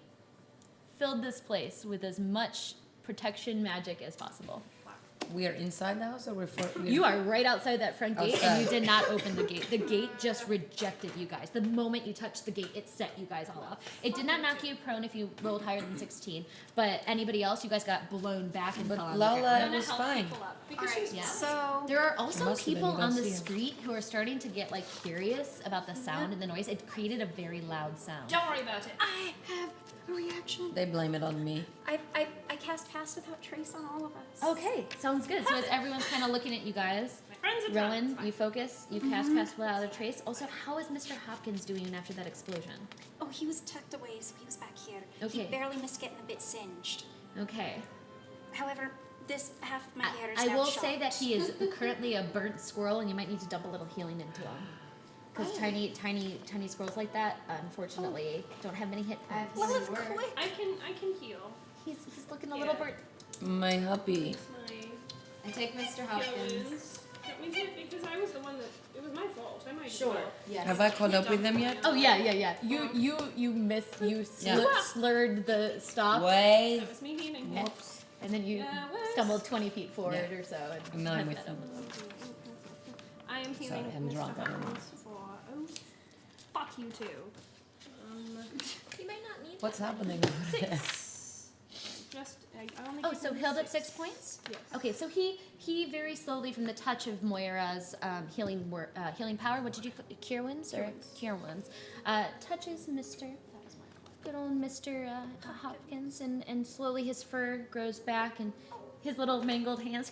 filled this place with as much protection magic as possible. We are inside the house or we're You are right outside that front gate, and you Outside. did not open the gate. The gate just rejected you guys. The moment you touched the gate, it set you guys all off. It did not knock you prone if you rolled higher than 16, but anybody else, you guys got blown back and But fell on the Lala ground. was fine. Because she's Yeah. So There are also Must have been, people you don't on the see 'em. street who are starting to get curious about the sound and the noise. It created a very loud sound. Don't worry about it. I have a reaction. They blame it on me. I cast Pass Without Trace on all of us. Okay, sounds good. So as everyone's kind of looking at you guys, My friends are Rowan, drunk. you focus, you cast without a trace. Also, how is Mr. Hopkins doing after that explosion? Oh, he was tucked away, so he was back here. Okay. He barely missed getting a bit singed. Okay. However, this half of my hair is I now will chopped. say that he is currently a burnt squirrel, and you might need to dump a little healing into him. Because tiny squirrels like that, unfortunately, don't have many hit points. Well, of course. I can heal. He's looking a little burnt. My hubby. My I take Mr. Hopkins. feelings. Let me do it because I was the one that it was my fault. I might Sure. Yes. Have I caught up with them yet? Oh yeah. You missed. You slurred the stop, Wait. That was me healing him. Whoops. and then you Yeah, what? stumbled 20 feet forward or so. And No, I'm had with that them. I am healing Sorry, I'm Mr. drunk, I don't know. Hopkins for fuck you too. You might not need What's happening? Just I only Oh, gave so him healed up 6. 6 points. Yes. Okay, so he very slowly, from the touch of Moira's healing power. What did you cure wounds or cure wounds? Touches Mr. Good old Mr. Hopkins, and slowly his fur grows back, and his little mangled hands.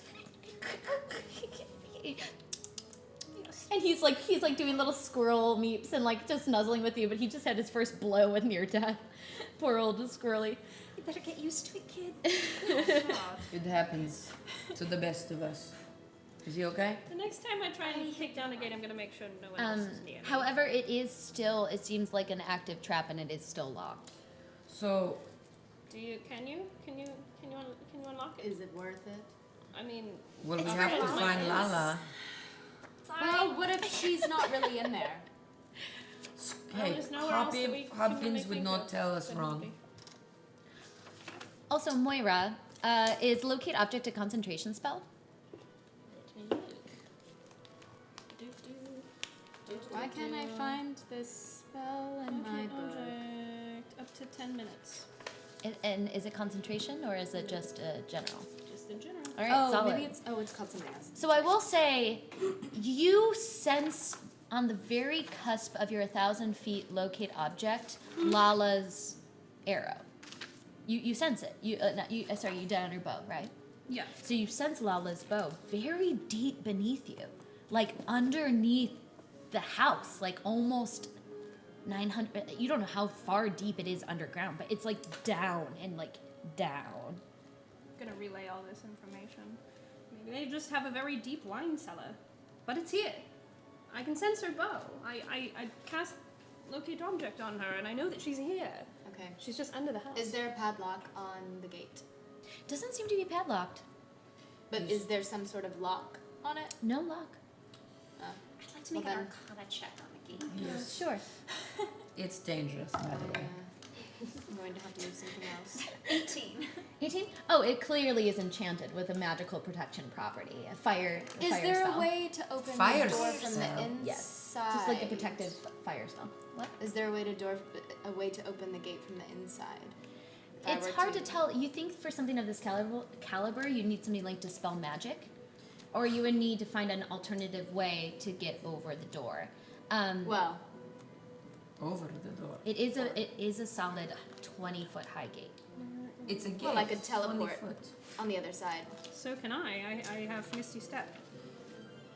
And he's like doing little squirrel meeps and just nuzzling with you, but he just had his first blow with near death. Poor old squirrely. You better get used to it, kid. It happens to the best of us. Is he okay? The next time I try and take down a gate, I'm gonna make sure no one else is near me. However, it seems like an active trap, and it is still locked. So, Can you unlock it? Is it worth it? I mean, well, we It's have to really find nice. Lala. Well, what if she's not really in there? Hey, there's nowhere else that we can Hopkins really would think not of tell us that would wrong. be. Also, Moira is locate object a concentration spell. Why can't I find this spell in my Locate book? object up to 10 minutes. And is it concentration or is it just general? Just in general. All right, Oh, solid. maybe it's called something else. So I will say, you sense On the very cusp of your 1,000 feet, locate object, Lala's arrow. You sense it. You down your bow, right? Yeah. So you sense Lala's bow very deep beneath you, like underneath the house, like almost 900. You don't know how far deep it is underground, but it's like down and like down. I'm gonna relay all this information. Maybe they just have a very deep wine cellar, but it's here. I can sense her bow. I cast locate object on her, and I know that she's here. Okay. She's just under the house. Is there a padlock on the gate? Doesn't seem to be padlocked. But is there some sort of lock on it? No lock. Oh. I'd like to make Well an then- arcana check on the game. Yes. Sure. It's dangerous, by the way. I'm going to have to use something else. 18. 18? Oh, it clearly is enchanted with a magical protection property. A fire Is fire there spell. a way to open Fire the door from the spell. inside? Yes. Just like a protective fire spell. What? Is there a way to open the gate from the inside? If I It's were hard to tell. You think for something of this caliber, you need something like Dispel Magic, or you would need to find an alternative way to get over the door. Well, Over the door. It is a solid 20-foot high gate. It's a gate. Well, I could 20 teleport. foot. on the other side. So can I. I have Misty Step,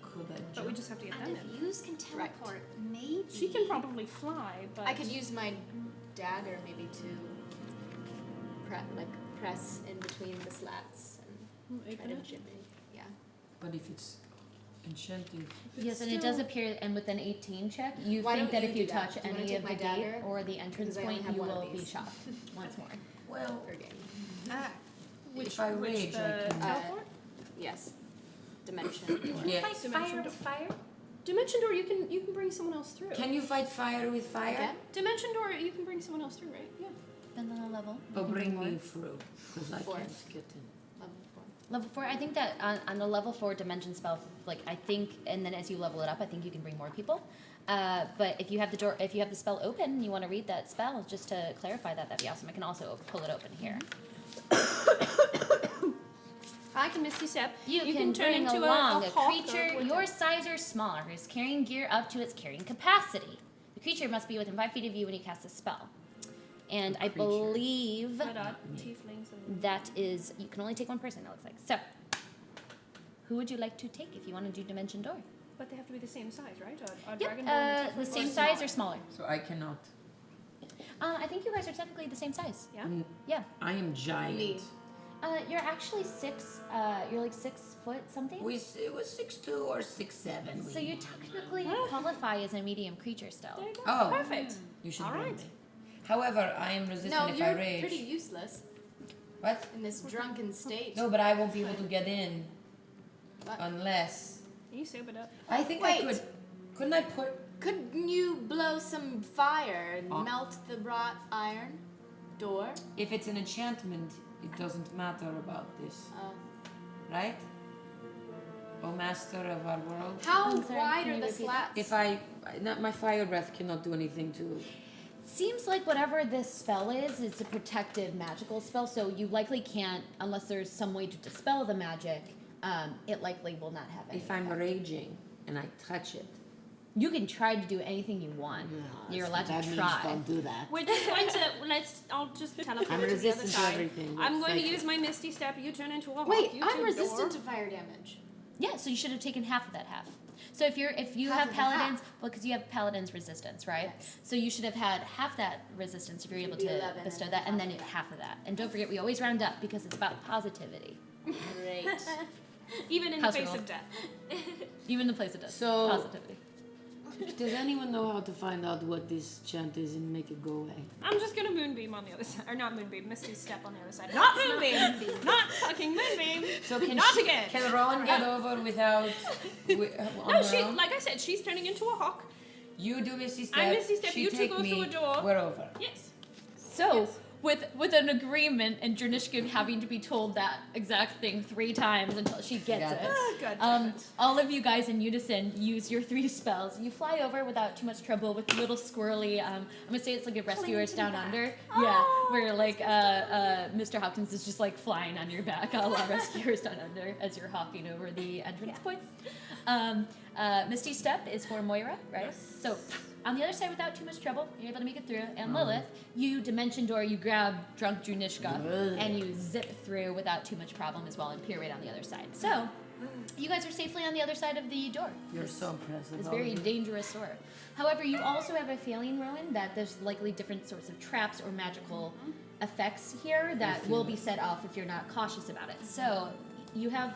Could I but we jump? just have to get And that in. if Yous can teleport, maybe. She can probably fly, but I could use my dagger maybe to press in between the slats and try open to it. jimmy. Yeah. But if it's enchanted, Yes, and it does appear, and with an 18 check, you Why think don't that you if you do that? touch Do you wanna any take of my the gate dagger? or the entrance Because I only point, have you one of will be these. shot once more. well, Per game. if I rage, I the can. teleport? Yes. Dimension. Yeah. Fight Dimension fire door. with fire? Dimension door, you can bring someone else through. Can you fight fire with fire? Again? Dimension door, you can bring someone else through, right? Yeah. Depends on the level. Or You can bring more. me through, because I 4. can't get in. Level 4. Level 4, I think that on the level 4 dimension spell, like I think, and then as you level it up, I think you can bring more people. But if you have the spell open, and you want to read that spell, just to clarify that, that'd be awesome. I can also pull it open here. I can Misty Step. You, can turn bring into along a a hawk creature or your size or smaller who is carrying gear up to its carrying capacity. The creature must be within 5 feet of you when you cast a spell. And I creature. believe Red tieflings and that is, you can only take one person, it looks like. So, who would you like to take if you want to do Dimension Door? but they have to be the same size, right? A Yep, dragonborn and a the tiefling same or size or smaller. So I cannot. I think you guys are technically the same size. Yeah. Yeah. I am giant. Me. You're actually 6, you're like 6 foot something. It was 6'2" or 6'7". So you technically qualify as a medium creature still. There you go. Oh, Perfect. you should All bring right. me. However, I am resistant No, if you're I rage. pretty useless What? in this drunken state. No, but I won't be able to get in What? unless. You sobered up. I think Wait. I could. Couldn't I put? Couldn't you blow some fire and Oh. melt the wrought iron door? If it's an enchantment, it doesn't matter about this, Oh. right? O master of our world. How I'm sorry, wide can are you the repeat slats? If not my fire breath cannot do anything to. Seems like whatever this spell is, it's a protective magical spell, so you likely can't, unless there's some way to dispel the magic, it likely will not have any If I'm effect. raging and I touch it. You can try to do anything you want. You're allowed to try. do that. We're just going to I'll just teleport I'm to the other resistant to side. everything. I'm It's going to like- use my Misty Step. You turn into a hawk. Wait, you I'm to resistant door. to fire damage. Yeah, so you should have taken half of that half. So if you Half have of the paladins, half. well, because you have paladins resistance, right? Yes. So you should have had half that resistance if you're able It'd be to 11 bestow and that, and then half of that. half of that. And don't forget, we always round up because it's about positivity, Great. Even in House the face roll. of death. even the place it does. So- positivity. Does anyone know how to find out what this chant is and make it go away? I'm just gonna moonbeam on the other side, or not moonbeam, Misty Step on the other side. Not moonbeam, not fucking moonbeam. So can Not she, again. Can Rowan get over without? On No, her she, own? like I said, she's turning into a hawk. You do Misty Step. I'm Misty Step, She you two take go me, through a door. We're over. Yes. So Yes. with an agreement, and Dranishka having to be told that exact thing 3 times until she gets it. Good. All of you guys in unison use your 3 spells. You fly over without too much trouble with little squirrely. I'm gonna say it's like a rescuers down under. Yeah, where like Mr. Hopkins is just like flying on your back, a la rescuers down under, as you're hopping over the entrance points. Misty Step is for Moira, right? Yes. So on the other side, without too much trouble, you're able to make it through. And Lilith, you dimension door, you grab drunk Dranishka, and you zip through without too much problem as well, and peer right on the other side. So you guys are safely on the other side of the door. You're so impressive. It's a very dangerous door. However, you also have a feeling, Rowan, that there's likely different sorts of traps or magical effects here that will be set off if you're not cautious about it. So you have,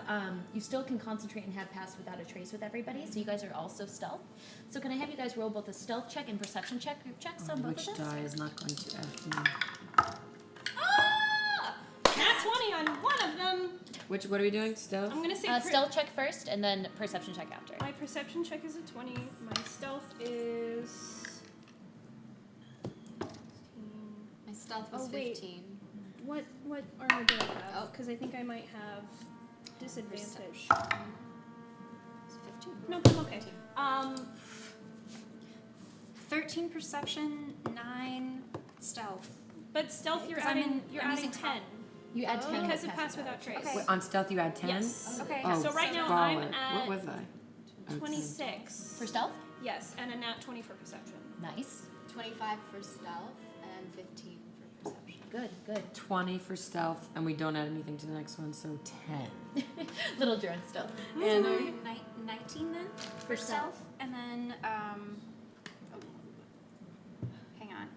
you still can concentrate and have pass without a trace with everybody. So you guys are also stealth. So can I have you guys roll both a stealth check and perception check, group checks on both Which of us? die is not going to F me? Nat 20 on one of them. What are we doing? Stealth? I'm gonna say Stealth check first, and then perception check after. my perception check is a 20. My stealth is. My stealth was Oh, wait. 15. What armor do I have? Oh. Because I think I might have disadvantage. It's 15. No, I'm okay. 13 perception, 9 stealth. But stealth, you're Because I'm adding I'm adding using 10 You add 10 because with it passed without trace. Okay. Wait, on stealth you add 10? Yes. Okay. Oh, So right now scarlet. I'm at What was I? 26 For stealth? Yes, and a nat 20 for perception. Nice. 25 for stealth and 15 for perception. Good. 20 for stealth, and we don't add anything to the next one, so 10. Little drunk stealth. And 19 then For for stealth, and then hang on,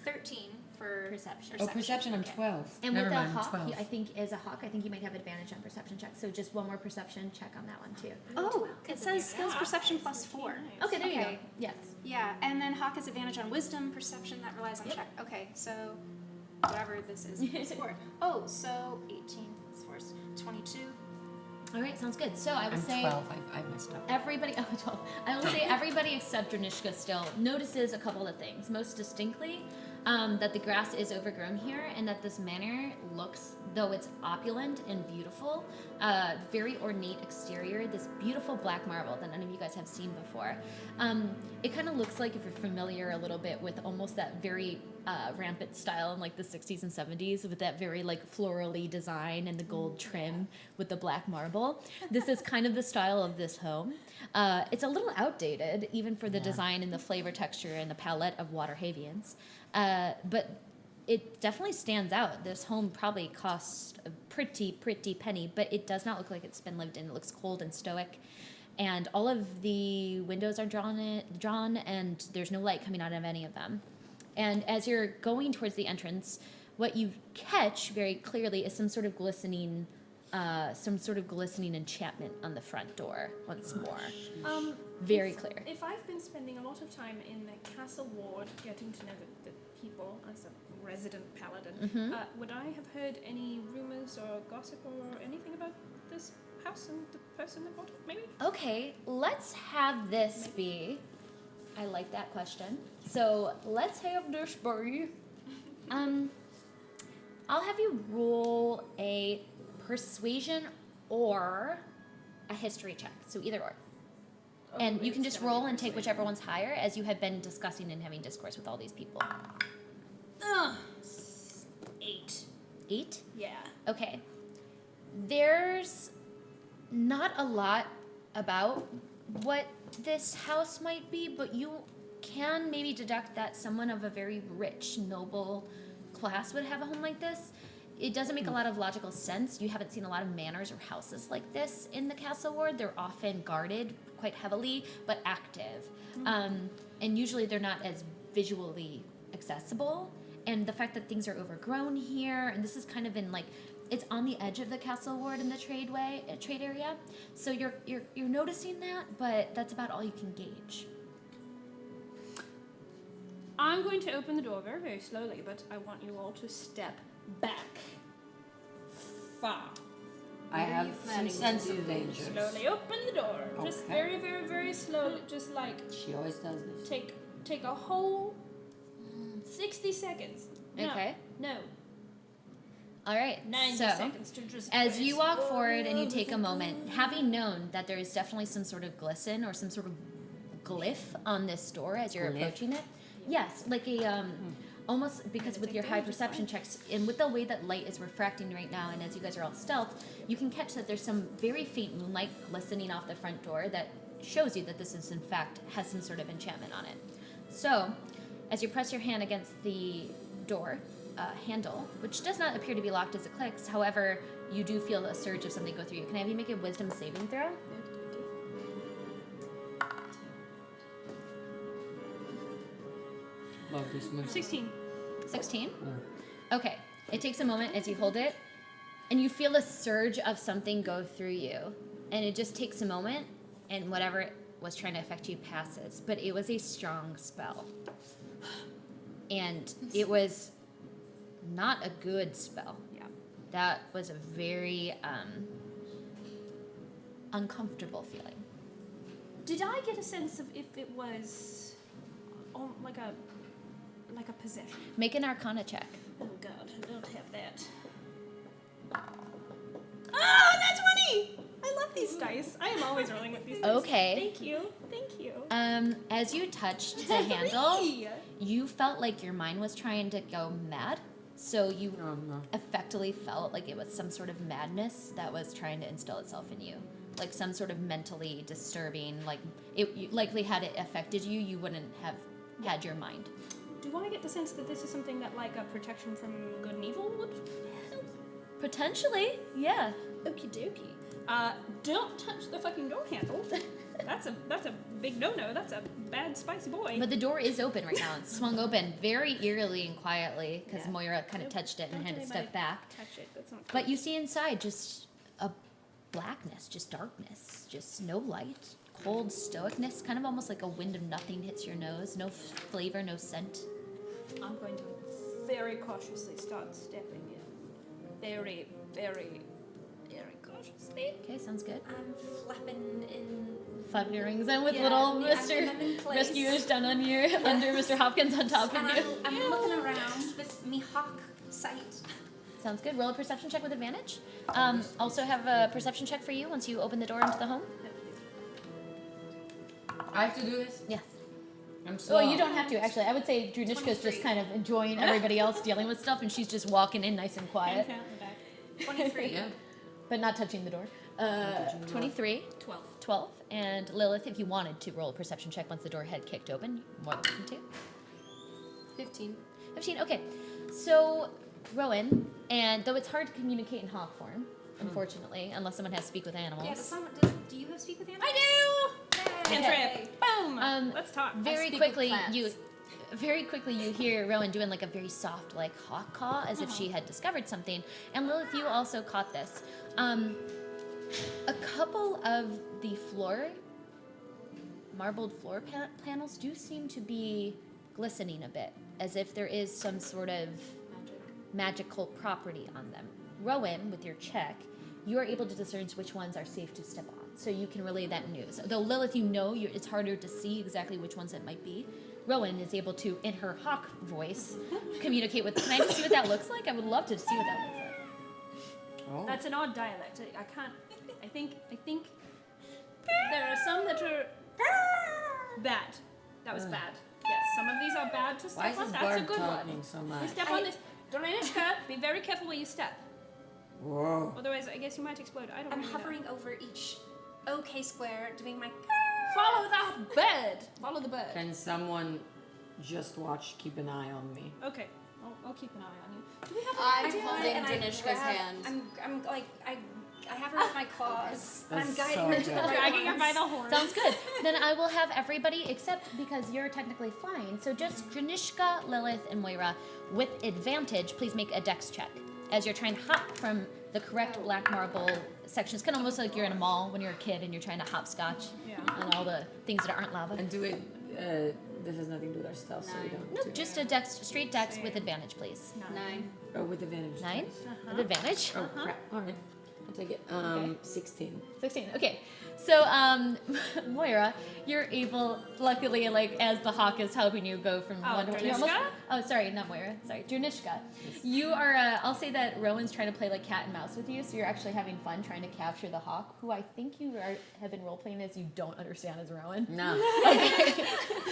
13 for Perception. Oh, perception, I'm Okay. 12. And Never with mind, the hawk, 12. I think as a hawk, I think you might have advantage on perception check. So just one more perception check on that one too. Oh, it says skills perception plus 4. Okay, there you Okay. go. Yes. Yeah, and then Hawk has advantage on wisdom, perception that relies on check. Okay, so whatever this is 4. Oh, so 18 is 4, 22. All right, sounds good. So I would I'm say 12. I messed up. everybody. Oh, 12. I will say everybody except Dranishka still notices a couple of things. Most distinctly, that the grass is overgrown here, and that this manor looks, though it's opulent and beautiful, very ornate exterior. This beautiful black marble that none of you guys have seen before. It kind of looks like, if you're familiar a little bit with almost that very rampant style in like the 60s and 70s, with that very like florally design and the gold trim with the black marble. This is kind of the style of this home. It's a little outdated, even for the design and the flavor texture and the palette of Waterhavians. But it definitely stands out. This home probably cost a pretty penny, but it does not look like it's been lived in. It looks cold and stoic. And all of the windows are drawn, and there's no light coming out of any of them. And as you're going towards the entrance, what you catch very clearly is some sort of glistening enchantment on the front door once more. Very clear. If I've been spending a lot of time in the castle ward getting to know the people as a resident paladin, would I have heard any rumors or gossip or anything about this house and the person that bought it, maybe? Okay, let's have this be. I like that question. So let's have this be. I'll have you roll a persuasion or a history check. So either or. And you can just roll and take whichever one's higher, as you have been discussing and having discourse with all these people. 8. 8? Yeah. Okay. There's not a lot about what this house might be, but you can maybe deduct that someone of a very rich, noble class would have a home like this. It doesn't make a lot of logical sense. You haven't seen a lot of manors or houses like this in the castle ward. They're often guarded quite heavily, but active. And usually they're not as visually accessible. And the fact that things are overgrown here, and this is kind of in like, it's on the edge of the castle ward in the trade area. So you're noticing that, but that's about all you can gauge. I'm going to open the door very, very slowly, but I want you all to step back. Far. I have some planning to sense do? of danger. Slowly open the door. Just Okay. very, very, very slowly. Just like She always does this. take a whole 60 seconds. No. Okay. No. All right. 90 so, seconds to just. as you walk forward and you take a moment, having known that there is definitely some sort of glisten or some sort of glyph on this door as you're approaching it. Yes, like a almost because with your high perception checks and with the way that light is refracting right now, and as you guys are all stealth, you can catch that there's some very faint moonlight glistening off the front door that shows you that this is in fact has some sort of enchantment on it. So, as you press your hand against the door handle, which does not appear to be locked as it clicks, however, you do feel a surge of something go through you. Can I have you make a wisdom saving throw? Love this movie. 16. 16? Okay. It takes a moment as you hold it, and you feel a surge of something go through you. And it just takes a moment, and whatever was trying to affect you passes. But it was a strong spell. And it was not a good spell. Yeah. That was a very uncomfortable feeling. Did I get a sense of if it was like a possession? Make an Arcana check. Oh god, I don't have that. Oh, that's 20! I love these dice. I am always rolling with these dice. Okay. Thank you. Thank you. As you touched the handle, you felt like your mind was trying to go mad. So you effectively felt like it was some sort of madness that was trying to instill itself in you. Like some sort of mentally disturbing, like it likely had it affected you, you wouldn't have had your mind. Do I get the sense that this is something that like a protection from good and evil would help? Potentially, yeah. Okie dokie. Don't touch the fucking door handle. That's a big no-no. That's a bad spicy boy. But the door is open right now. It's swung open very eerily and quietly because Moira kind of touched it and had to step back. Touch it. That's not But you see inside just a blackness, just darkness, just no light, cold stoicness, kind of almost like a wind of nothing hits your nose. No flavor, no scent. I'm going to very cautiously start stepping in. Very, very, very cautiously. Okay, sounds good. I'm flapping in. Flapping your rings in with Yeah, little yeah, Mr. I'm in place. Rescuers down on your under Mr. Hopkins on top of And you. I'm looking around with me hawk sight. Sounds good. Roll a perception check with advantage. Also have a perception check for you once you open the door into the home. I have to do this? Yes. I'm slow. Well, you don't have to, actually. I would say Drunishka's just kind of enjoying everybody else dealing with stuff, and she's just walking in nice and quiet, 23. Yeah. but not touching the door. 23. 12. And Lilith, if you wanted to roll a perception check once the door had kicked open, you're more than welcome to. 15. 15, okay. So, Rowan, and though it's hard to communicate in hawk form, unfortunately, unless someone has speak with animals. Yeah, do you have speak with animals? I do! Cantrip. Boom! Let's talk. Very speak quickly, with you hear Rowan doing like a very soft, like hawk caw, as if she had discovered something. And Lilith, you also caught this. A couple of the marbled floor panels do seem to be glistening a bit, as if there is some sort of magical property on them. Rowan, with your check, you are able to discern which ones are safe to step on, so you can relay that news. Though Lilith, you know it's harder to see exactly which ones it might be. Rowan is able to, in her hawk voice, communicate with. Can I just see what that looks like? I would love to see what that looks like. Oh. That's an odd dialect. I can't. I think there are some that are bad. That was bad. Yes, some of these are bad to Why step is on. this That's a bird good talking one. so You much? step on this. Dorinishka, be very careful where you step. Whoa. Otherwise, I guess you might explode. I don't I'm really know. hovering over each OK square, doing my. Follow the bird. Follow the bird. Can someone just keep an eye on me? Okay, I'll keep an eye on you. Do we have I'm idea? holding and I Dranishka's grab- hand. I'm like I have her with my claws. That's I'm guiding so her to the good. right Dragging her ones. by the horns. Sounds good. Then I will have everybody, except because you're technically flying, so just Dranishka, Lilith, and Moira, with advantage, please make a dex check. As you're trying to hop from the correct black marble section. It's kind of almost like you're in a mall when you're a kid and you're trying to hopscotch on all the things that aren't lava. And do it. This has nothing to do with our stealth, so we don't. No, do just a dex, straight dex with advantage, please. 9. Oh, with advantage. 9 with advantage. Oh crap! All right. I take it. 16. 16. Okay. So, Moira, you're able, luckily, like, as the hawk is helping you go from one to Dranishka? Oh, sorry, not Moira. Sorry, Dranishka. You are, I'll say that Rowan's trying to play, like, cat and mouse with you, so you're actually having fun trying to capture the hawk, who I think you have been role-playing as you don't understand as Rowan. No. Okay.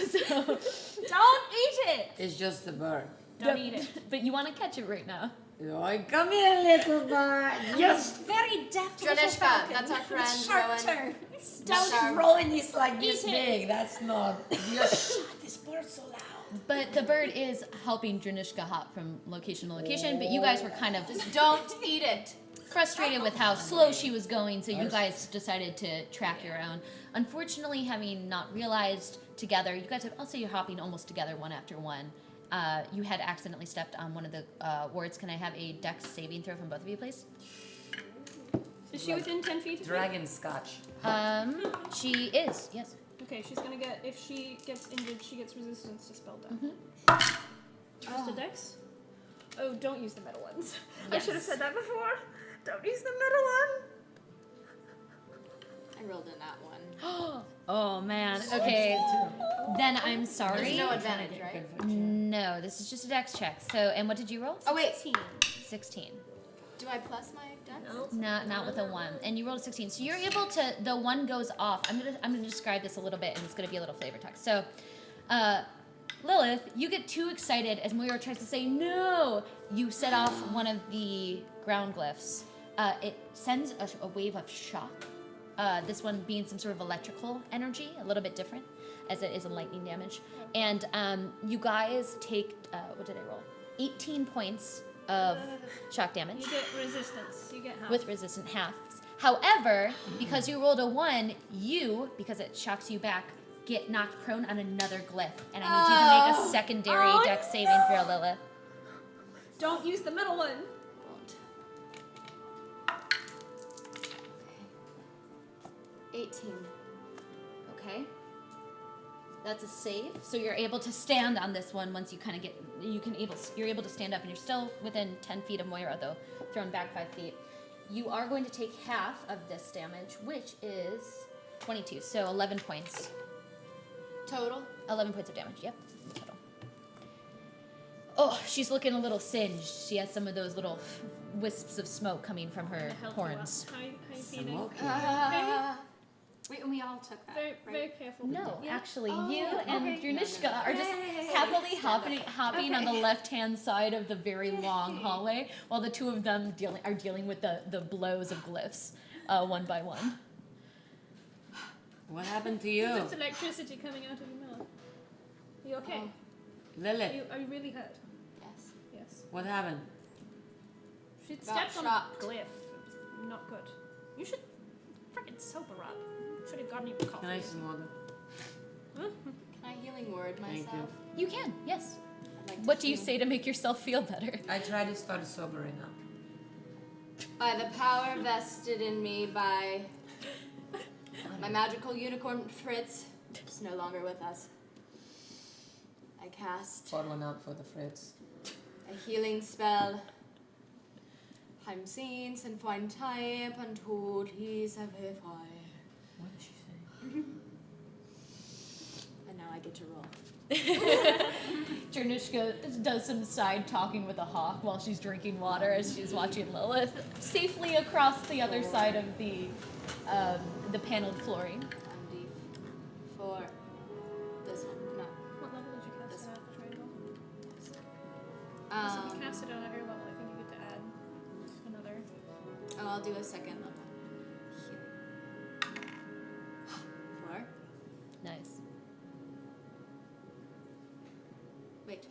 So, Don't eat it! It's just a bird. Don't eat it. but you want to catch it right now. Oh, come here, little bird. Yes, very deft little Dranishka, falcon. that's our friend, Sharp Rowan. turns. Don't Rowan is like this Eat it. big. That's not. You're shut this bird so loud. But the bird is helping Dranishka hop from location to location, but you guys were kind of Just don't eat it. frustrated with how slow she was going, so you guys decided to track your own. Unfortunately, having not realized together, you guys have, I'll say you're hopping almost together one after one. You had accidentally stepped on one of the wards. Can I have a dex saving throw from both of you, please? Is she within 10 feet of me? Dragon scotch. She is, yes. Okay, she's gonna get, if she gets injured, she gets resistance to spell down. Mm-hmm. Just a dex? Oh, don't use the metal ones. I Yes. should have said that before. Don't use the metal one. I rolled in that one. Oh man. Okay. Then I'm sorry. There's no advantage, right? No, this is just a dex check. So, and what did you roll? Oh wait, 16. do I plus my dex? Not with a 1. And you rolled a 16. So you're able to, the 1 goes off. I'm gonna describe this a little bit, and it's gonna be a little flavor text. So Lilith, you get too excited as Moira tries to say no. You set off one of the ground glyphs. It sends a wave of shock. This one being some sort of electrical energy, a little bit different, as it is a lightning damage. And you guys take, what did I roll? 18 points of shock damage. You get resistance. You get half. With resistant halves. However, because you rolled a 1, you, because it shocks you back, get knocked prone on another glyph. And I need you to make a secondary dex saving throw, Lilith. Don't use the metal one. Won't. Okay. 18. Okay. That's a save. So you're able to stand on this one once you kind of get, you're able to stand up, and you're still within 10 feet of Moira, though, thrown back 5 feet. You are going to take half of this damage, which is 22, so 11 points. Total? 11 points of damage, yep, total. Oh, she's looking a little singed. She has some of those little wisps of smoke coming from her Health horns. How you feeling? Smoky. Wait, and we all took that, Very, right? very careful. No, Yeah. actually, you and okay. Dranishka are just happily hopping on the left-hand side of the very long hallway, while the two of them are dealing with the blows of glyphs, one by one. What happened to you? It's electricity coming out of your mouth. Are you okay? Lilith, Are you really hurt? Yes. Yes. what happened? She Got stepped on a shocked. glyph. It's not good. You should freaking sober up. Should have gotten you a coffee. Can I have some water? Can I healing word Thank myself? You can, yes. I'd like to What do you heal. say to make yourself feel better? I try to start sobering up. By the power vested in me by my magical unicorn Fritz, is no longer with us. I cast Pour one out for the Fritz. a healing spell. Heim sehens and von Typ and Tod hieß Fire. What did she say? And now I get to roll. Dranishka does some side talking with a hawk while she's drinking water as she's watching Lilith safely across the other side of the paneled flooring. MD for this one. No. What level did you cast it at? Triangle? So if you cast it on every level, I think you get to add another. Oh, I'll do a second level. Healing. 4. Nice. Wait.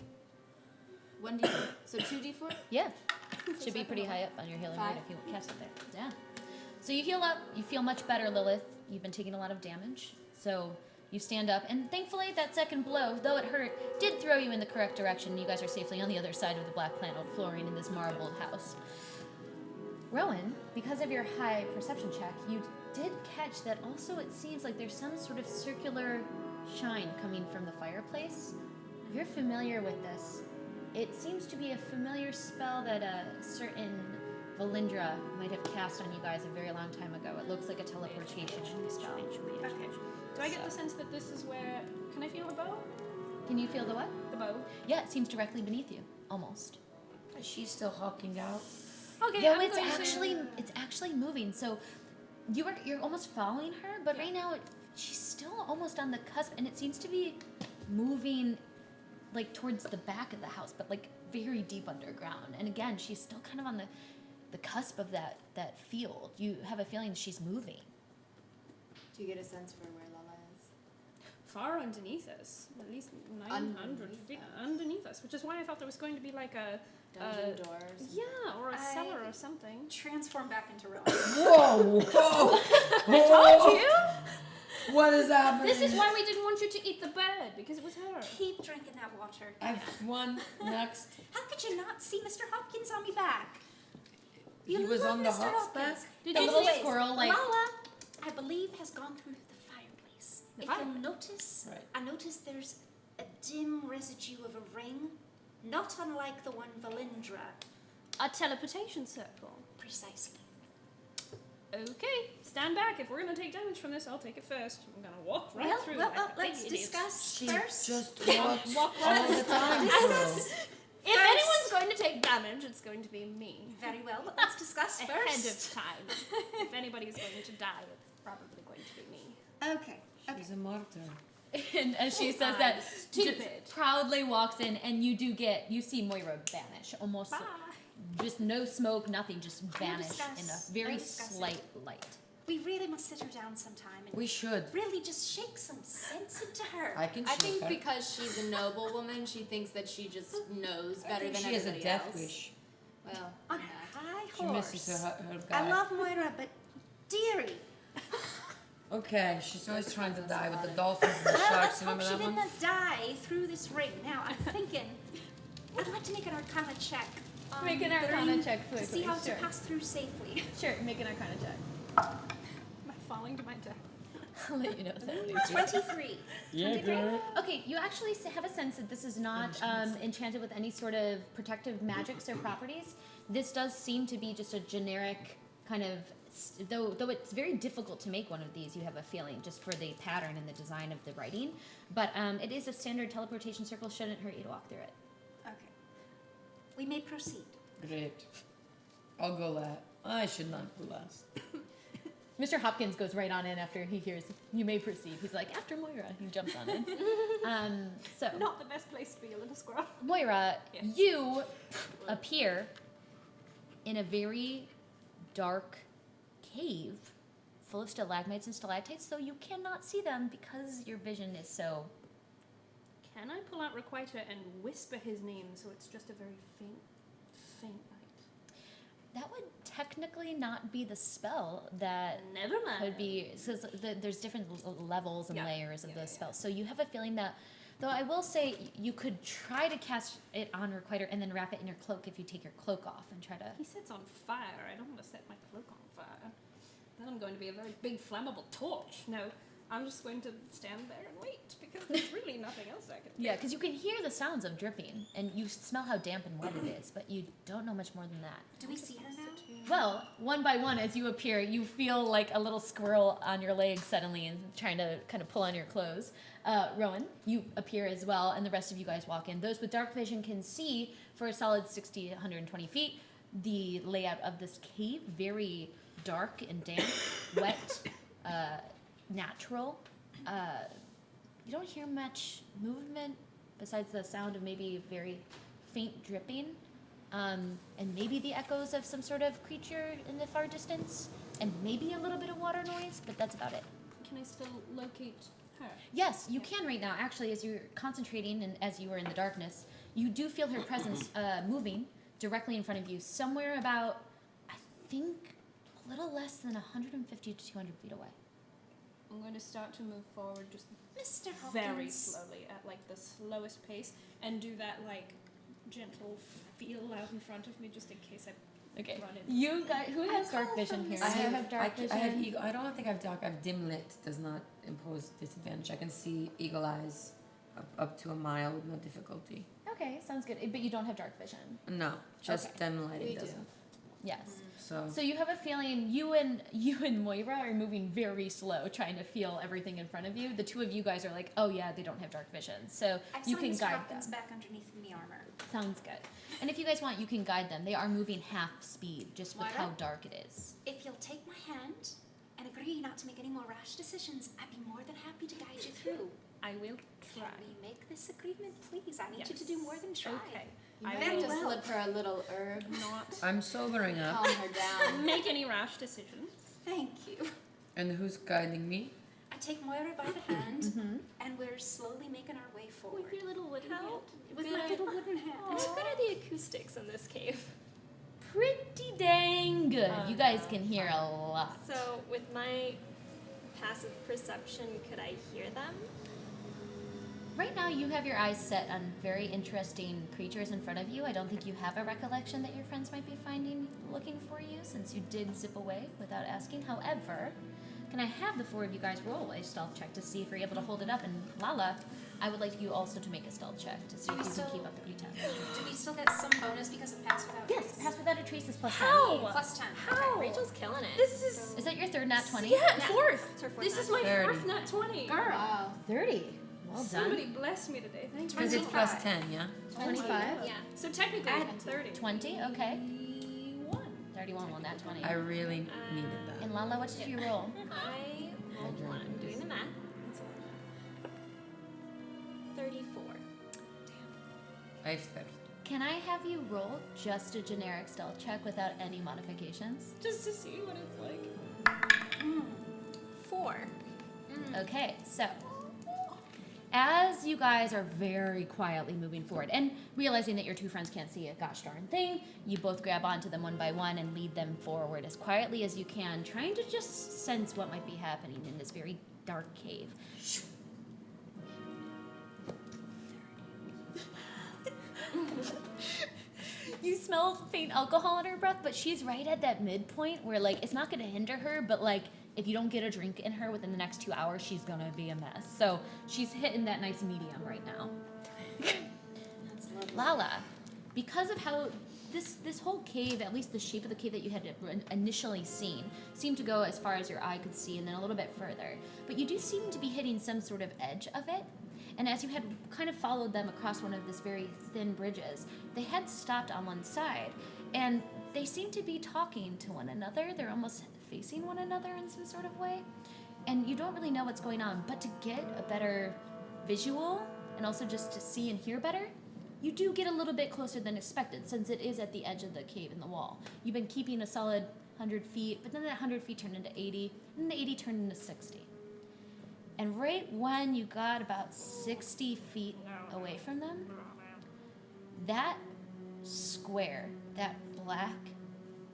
1d4. So 2d4? Yeah. Should be pretty high up on your healing rate 5. if you cast it there. Yeah. So you heal up. You feel much better, Lilith. You've been taking a lot of damage. So you stand up, and thankfully that second blow, though it hurt, did throw you in the correct direction. You guys are safely on the other side of the black paneled flooring in this marbled house. Rowan, because of your high perception check, you did catch that also it seems like there's some sort of circular shine coming from the fireplace. If you're familiar with this, it seems to be a familiar spell that a certain Valindra might have cast on you guys a very long time ago. It looks like a teleportation spell. Okay. Do I get the sense that this is where? Can I feel the bow? Can you feel the what? The bow. Yeah, it seems directly beneath you, almost. Is she still hawking out? Okay. No, I'm it's going actually moving. So you're almost following her, but right now she's still almost on the cusp, and it seems to be moving like towards the back of the house, but like very deep underground. And again, she's still kind of on the cusp of that field. You have a feeling she's moving. Do you get a sense for where Lala is? far underneath us, at least 900 feet underneth us, which is why I thought there was going to be like a Dungeon doors. yeah, or a cellar or something. Transform back into Rowan. Whoa! Whoa! I told you. What is happening? This is why we didn't want you to eat the bird, because it was her. Keep drinking that water. I've won next. How could you not see Mr. Hopkins on me back? He You was love on the Mr. hop's back? Hopkins. Did you see squirrel like? Lala, I believe, has gone through the fireplace. The If fireplace? you'll notice, Right. I notice there's a dim residue of a ring, not unlike the one Valindra. A teleportation circle. Precisely. Okay, stand back. If we're gonna take damage from this, I'll take it first. I'm gonna walk right through. like a big let's idiot. discuss She first. just walks walk all right the time, If girl. anyone's going to take damage, it's going to be me. Very well, but let's discuss Ahead first. of time. If anybody's going to die, it's probably going to be me. Okay. She's a martyr. And as she says that, stupid. just proudly walks in, and you see Moira vanish, almost Bye. just no smoke, nothing, just No vanish discuss. in a No very discussing. slight light. We really must sit her down sometime and We should. really just shake some sense into her. I can I shake think her. because she's a noble woman, she thinks that she just knows better than She has a everybody death else. wish. Well, On yeah. her high She horse. misses her guy. I love Moira, but dearie. Okay, she's always trying to die with the dolphins and the Well, sharks. let's hope Remember she that one? didn't die through this ring. Now, I'm thinking, I'd like to make an Arcana check. On Make an the Arcana ring check to see quickly, how sure. to pass through safely. Sure, make an Arcana check. Am I falling to my death? I'll let you know. That 23. Okay, you actually have a sense that this is not enchanted with any sort of protective magics or properties. This does seem to be just a generic kind of, though it's very difficult to make one of these, you have a feeling, just for the pattern and the design of the writing. But it is a standard teleportation circle, shouldn't hurt you to walk through it. Okay. We may proceed. Great. I'll go last. I should not go last. Mr. Hopkins goes right on in after he hears, you may proceed. He's like, after Moira, he jumps on in. So, Not the best place to be a little squirrel. Moira, Yes. you appear in a very dark cave full of stalagmites and stalactites, though you cannot see them because your vision is so... Can I pull out Requiter and whisper his name so it's just a very faint light? That would technically not be the spell that Never mind. could be... Because there's different levels and Yeah. layers of Yeah, those yeah, spells. So you have a feeling that... Though I will say you could try to cast it on Requiter and then wrap it in your cloak if you take your cloak off and try to... He sets on fire. I don't want to set my cloak on fire. Then I'm going to be a very big flammable torch. No, I'm just going to stand there and wait because there's really nothing else I can do. Yeah, because you can hear the sounds of dripping, and you smell how damp and wet it is, but you don't know much more than that. Do we see her now? Well, one by one, as you appear, you feel like a little squirrel on your leg suddenly and trying to kind of pull on your clothes. Rowan, you appear as well, and the rest of you guys walk in. Those with dark vision can see for a solid 60, 120 feet the layout of this cave. Very dark and damp, wet, natural. You don't hear much movement besides the sound of maybe very faint dripping, and maybe the echoes of some sort of creature in the far distance, and maybe a little bit of water noise, but that's about it. Can I still locate her? Yes, you can right now. Actually, as you're concentrating and as you are in the darkness, you do feel her presence moving directly in front of you, somewhere about, I think, a little less than 150 to 200 feet away. I'm going to start to move forward just Mr. Hopkins. very slowly at like the slowest pace and do that like gentle feel out in front of me just in case I Okay. run in. You guys, who has I dark call vision from here? the Do you have dark vision? I have eagle. I don't think I have dark. I have dim lit. Does not impose disadvantage. I can see eagle eyes up to a mile with no difficulty. Okay, sounds good. But you don't have dark vision. No, just Okay. dim lighting We do. doesn't. Yes. So So you have a feeling you and Moira are moving very slow, trying to feel everything in front of you. The two of you guys are like, oh yeah, they don't have dark vision, so I've you signed can Mr. guide Hopkins them. back underneath me armor. Sounds good. And if you guys want, you can guide them. They are moving half speed, just with Moira? how dark it is. If you'll take my hand and agree not to make any more rash decisions, I'd be more than happy to guide you through. I will Can try. we make this agreement, please? I need you to Yes. do more than try. Okay. You I might will just well. slip her a little herb, not I'm sobering up. calm her down. make any rash decisions. Thank you. And who's guiding me? I take Moira by the hand, Mm-hmm. and we're slowly making our way forward. With your little wooden hand. With Good. my little wooden hand. How good are the acoustics in this cave? Pretty dang good. You guys can hear a lot. So, with my passive perception, could I hear them? Right now, you have your eyes set on very interesting creatures in front of you. I don't think you have a recollection that your friends might be looking for you, since you did zip away without asking. However, can I have the four of you guys roll a stealth check to see if you're able to hold it up? And Lala, I would like you also to make a stealth check to see if you can keep up the pretense. Do we still get some bonus because of pass without Yes, trace? pass without a trace is plus 10. How? Plus 10. How? Rachel's killing it. This is Is that your third nat 20? yeah, fourth. It's her fourth This nat is my 30. fourth nat 20. Girl. Wow. 30. Well Somebody done. bless me today. Thank you. Because it's plus 10, yeah? 25. Yeah. So technically, Add 30. 20, okay. 31. 31, well, nat 20. I really needed that. And Lala, what did you roll? I rolled one. I'm doing the math. 34. I have 30. Can I have you roll just a generic stealth check without any modifications? Just to see what it's like. 4. Okay, so as you guys are very quietly moving forward and realizing that your two friends can't see a gosh darn thing, you both grab onto them one by one and lead them forward as quietly as you can, trying to just sense what might be happening in this very dark cave. You smell faint alcohol in her breath, but she's right at that midpoint where, like, it's not going to hinder her, but, like, if you don't get a drink in her within the next 2 hours, she's going to be a mess. So she's hitting that nice medium right now. That's lovely. Lala, because of how this whole cave, at least the shape of the cave that you had initially seen, seemed to go as far as your eye could see and then a little bit further. But you do seem to be hitting some sort of edge of it. And as you had kind of followed them across one of these very thin bridges, they had stopped on one side. And they seem to be talking to one another. They're almost facing one another in some sort of way. And you don't really know what's going on. But to get a better visual and also just to see and hear better, you do get a little bit closer than expected, since it is at the edge of the cave in the wall. You've been keeping a solid 100 feet, but then that 100 feet turned into 80, and the 80 turned into 60. And right when you got about 60 feet away from them, that square, that black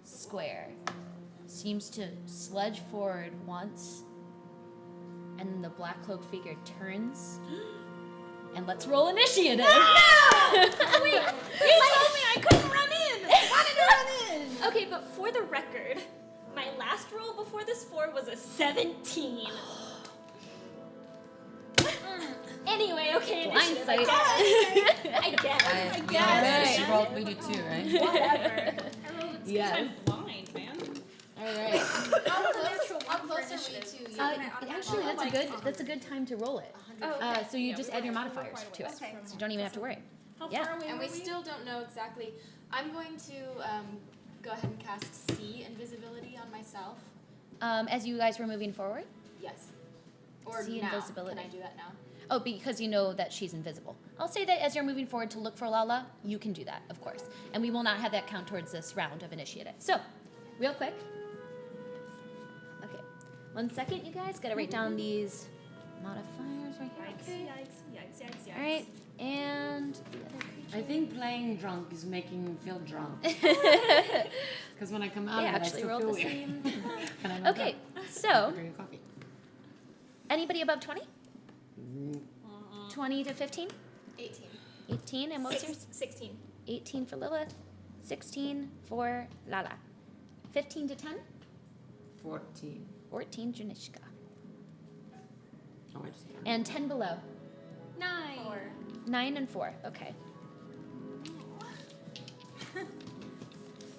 square, seems to sludge forward once, and then the black cloaked figure turns. And let's roll initiative. Wait, you told me I couldn't run in. Why did I run in? Okay, but for the record, my last roll before this 4 was a 17. Anyway, okay, initiative. Blindsight. I guess. I guess. guess. She rolled 82, right? Whatever. Yes. I'm blind, man. All right. How close are we to you? Actually, that's a good time to roll it. Oh, So you Yeah, just we add your were modifiers quite to away. it. Okay. So you don't even have to worry. How Yeah. far away And were we still don't know exactly. I'm going to go ahead and cast see invisibility on myself. As you guys were moving forward? Yes. Or See now. invisibility. Can I do that now? Oh, because you know that she's invisible. I'll say that as you're moving forward to look for Lala, you can do that, of course. And we will not have that count towards this round of initiative. So, real quick. Okay. 1 second, you guys. Gotta write down these modifiers right Yikes, here. yikes, yikes, yikes, yikes. All right. And the other creature. I think playing drunk is making me feel drunk. Because when I come out They of it, I actually still rolled feel the weird. same. And I'm like, Okay, "Oh, so drink coffee." anybody above 20? 20 to 15? 18. 18, and what's yours? 16. 18 for Lilith, 16 for Lala, 15 to 10, 14. 14 Janishka, Oh, I just and 10 below. 9. 9 and 4, okay.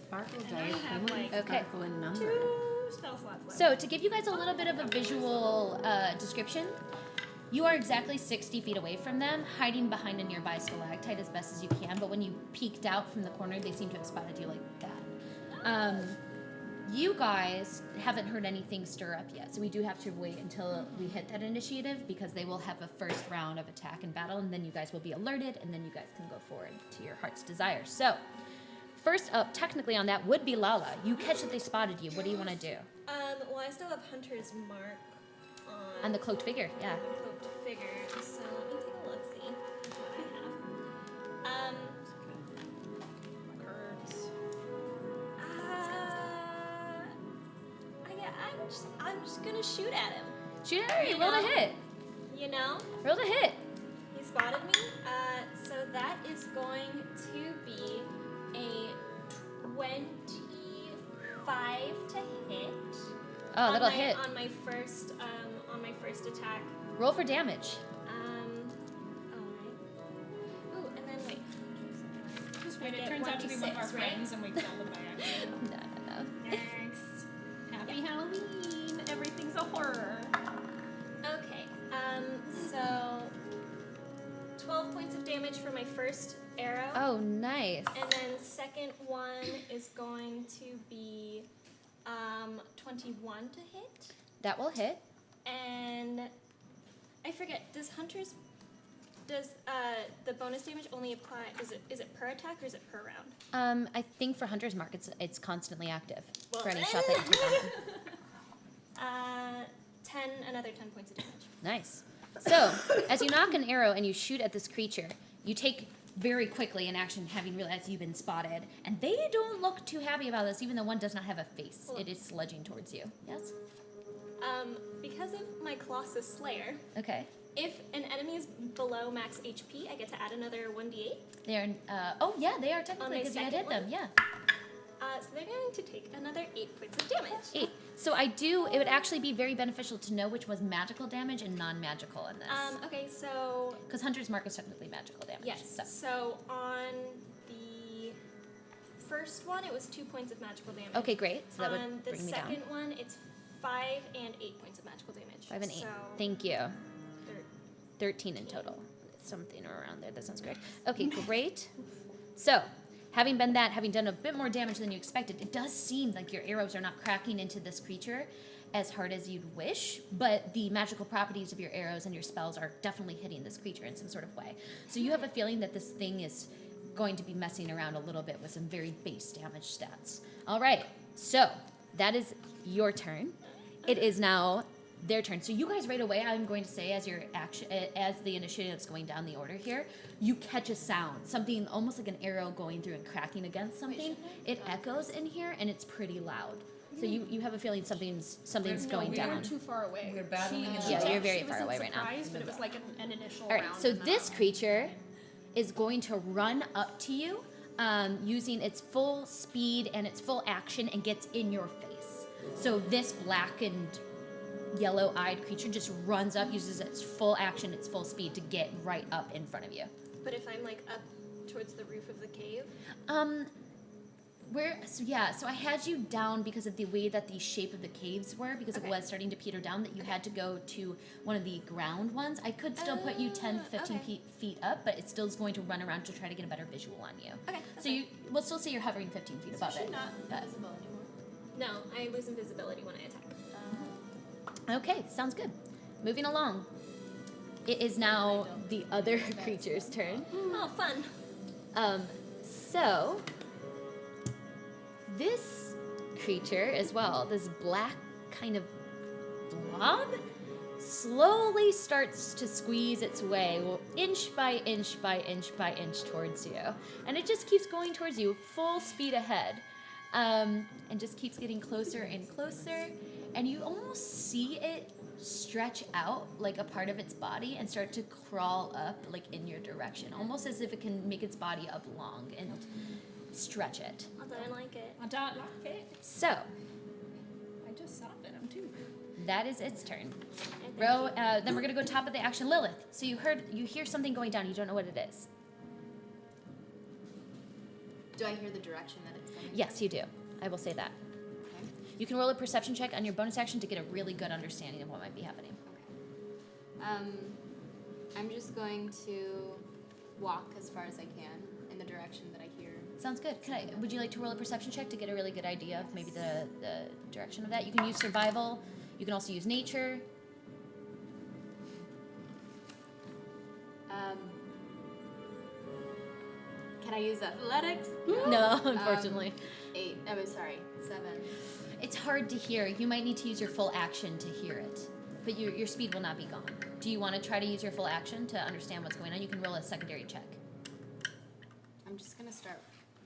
sparkle And I dice. have, want like, Okay. sparkle in number. 2 spell slots left. So to give you guys a little bit of a visual description, you are exactly 60 feet away from them, hiding behind a nearby stalactite as best as you can, but when you peeked out from the corner, they seem to have spotted you like that. You guys haven't heard anything stir up yet, so we do have to wait until we hit that initiative because they will have a first round of attack and battle, and then you guys will be alerted, and then you guys can go forward to your heart's desire. So, first up, technically on that would be Lala. You catch that they spotted you. What do you want to do? Well, I still have Hunter's mark On the cloaked figure, yeah. on the cloaked figure, so let me take a look, see what I have. I'm just gonna shoot at him. Shoot her, roll a hit. You know, Roll a hit. he spotted me. So that is going to be a 25 to hit. Oh, on that'll my, hit. on my first attack. Roll for damage. Alright. Ooh, and then wait. Just wait, I it get turns out to be one of our 1d6, right? friends and we killed them by accident. No. Thanks. Happy Halloween. Everything's a horror. Okay. So 12 points of damage for my first arrow. Oh, nice. And then second one is going to be 21 to hit. That will hit. And I forget, does the bonus damage only apply, is it per attack or is it per round? I think for Hunter's Mark, it's constantly active Well, for any shot that you take on him. another 10 points of damage. Nice. So, as you knock an arrow and you shoot at this creature, you take very quickly an action, having realized you've been spotted, and they don't look too happy about this, even though one does not have a face. Cool. It is sludging towards you. Yes? Because of my Colossus Slayer, Okay. if an enemy is below max HP, I get to add another 1d8. They are, oh yeah, they are technically, On my because you had second hit them, one? yeah. So they're going to take another 8 points of damage. 8. So it would actually be very beneficial to know which was magical damage and non-magical in this. Okay, so Because Hunter's Mark is technically magical damage. yes. So on the first one, it was 2 points of magical damage. Okay, great. So that On would the bring me down. second one, it's 5 and 8 points of magical damage. 5 and 8. So Thank you. thir- 13 in total. Something around there. That sounds great. Okay, great. So, having done a bit more damage than you expected, it does seem like your arrows are not cracking into this creature as hard as you'd wish, but the magical properties of your arrows and your spells are definitely hitting this creature in some sort of way. So you have a feeling that this thing is going to be messing around a little bit with some very base damage stats. All right, so that is your turn. It is now their turn. So you guys right away, I'm going to say as your action, as the initiative is going down the order here, you catch a sound, something almost like an arrow going through and cracking against something. It echoes in here and it's pretty loud. So you have a feeling something's going We down. were too far away. We're battling in the Yeah, dark. you're very She far wasn't away right now. surprised, but it was like an initial All right, round. so and then this creature is going to run up to you using its full speed and its full action and gets in your face. So this blackened, yellow-eyed creature just runs up, uses its full action, its full speed to get right up in front of you. But if I'm like up towards the roof of the cave, So I had you down because of the way that the shape of the caves were, because it was starting to peter down, that you had to go to one of the ground ones. I could still put you 10, 15 okay. feet up, but it still is going to run around to try to get a better visual on you. Okay, So we'll still say you're hovering 15 feet above it. but- Visible anymore. no, I lose invisibility when I attack. Okay, sounds good. Moving along. It is now the other creature's turn. Oh, fun. So this creature as well, this black kind of blob, slowly starts to squeeze its way, inch by inch by inch by inch towards you. And it just keeps going towards you, full speed ahead. And just keeps getting closer and closer. And you almost see it stretch out like a part of its body and start to crawl up like in your direction, almost as if it can make its body up long and stretch it. I don't like it. I don't like it. So I just saw venom too. that is its turn. I think Ro, then we're gonna go top of the action. Lilith. So you hear something going down. You don't know what it is. Do I hear the direction that it's coming? Yes, you do. I will say that. Okay. You can roll a perception check on your bonus action to get a really good understanding of what might be happening. I'm just going to walk as far as I can in the direction that I hear. Sounds good. Would you like to roll a perception check to get a really good idea of maybe the direction of that? You can use survival. You can also use nature. Can I use athletics? No, unfortunately. 8. Oh, sorry, 7. It's hard to hear. You might need to use your full action to hear it, but your speed will not be gone. Do you want to try to use your full action to understand what's going on? You can roll a secondary check. I'm just gonna start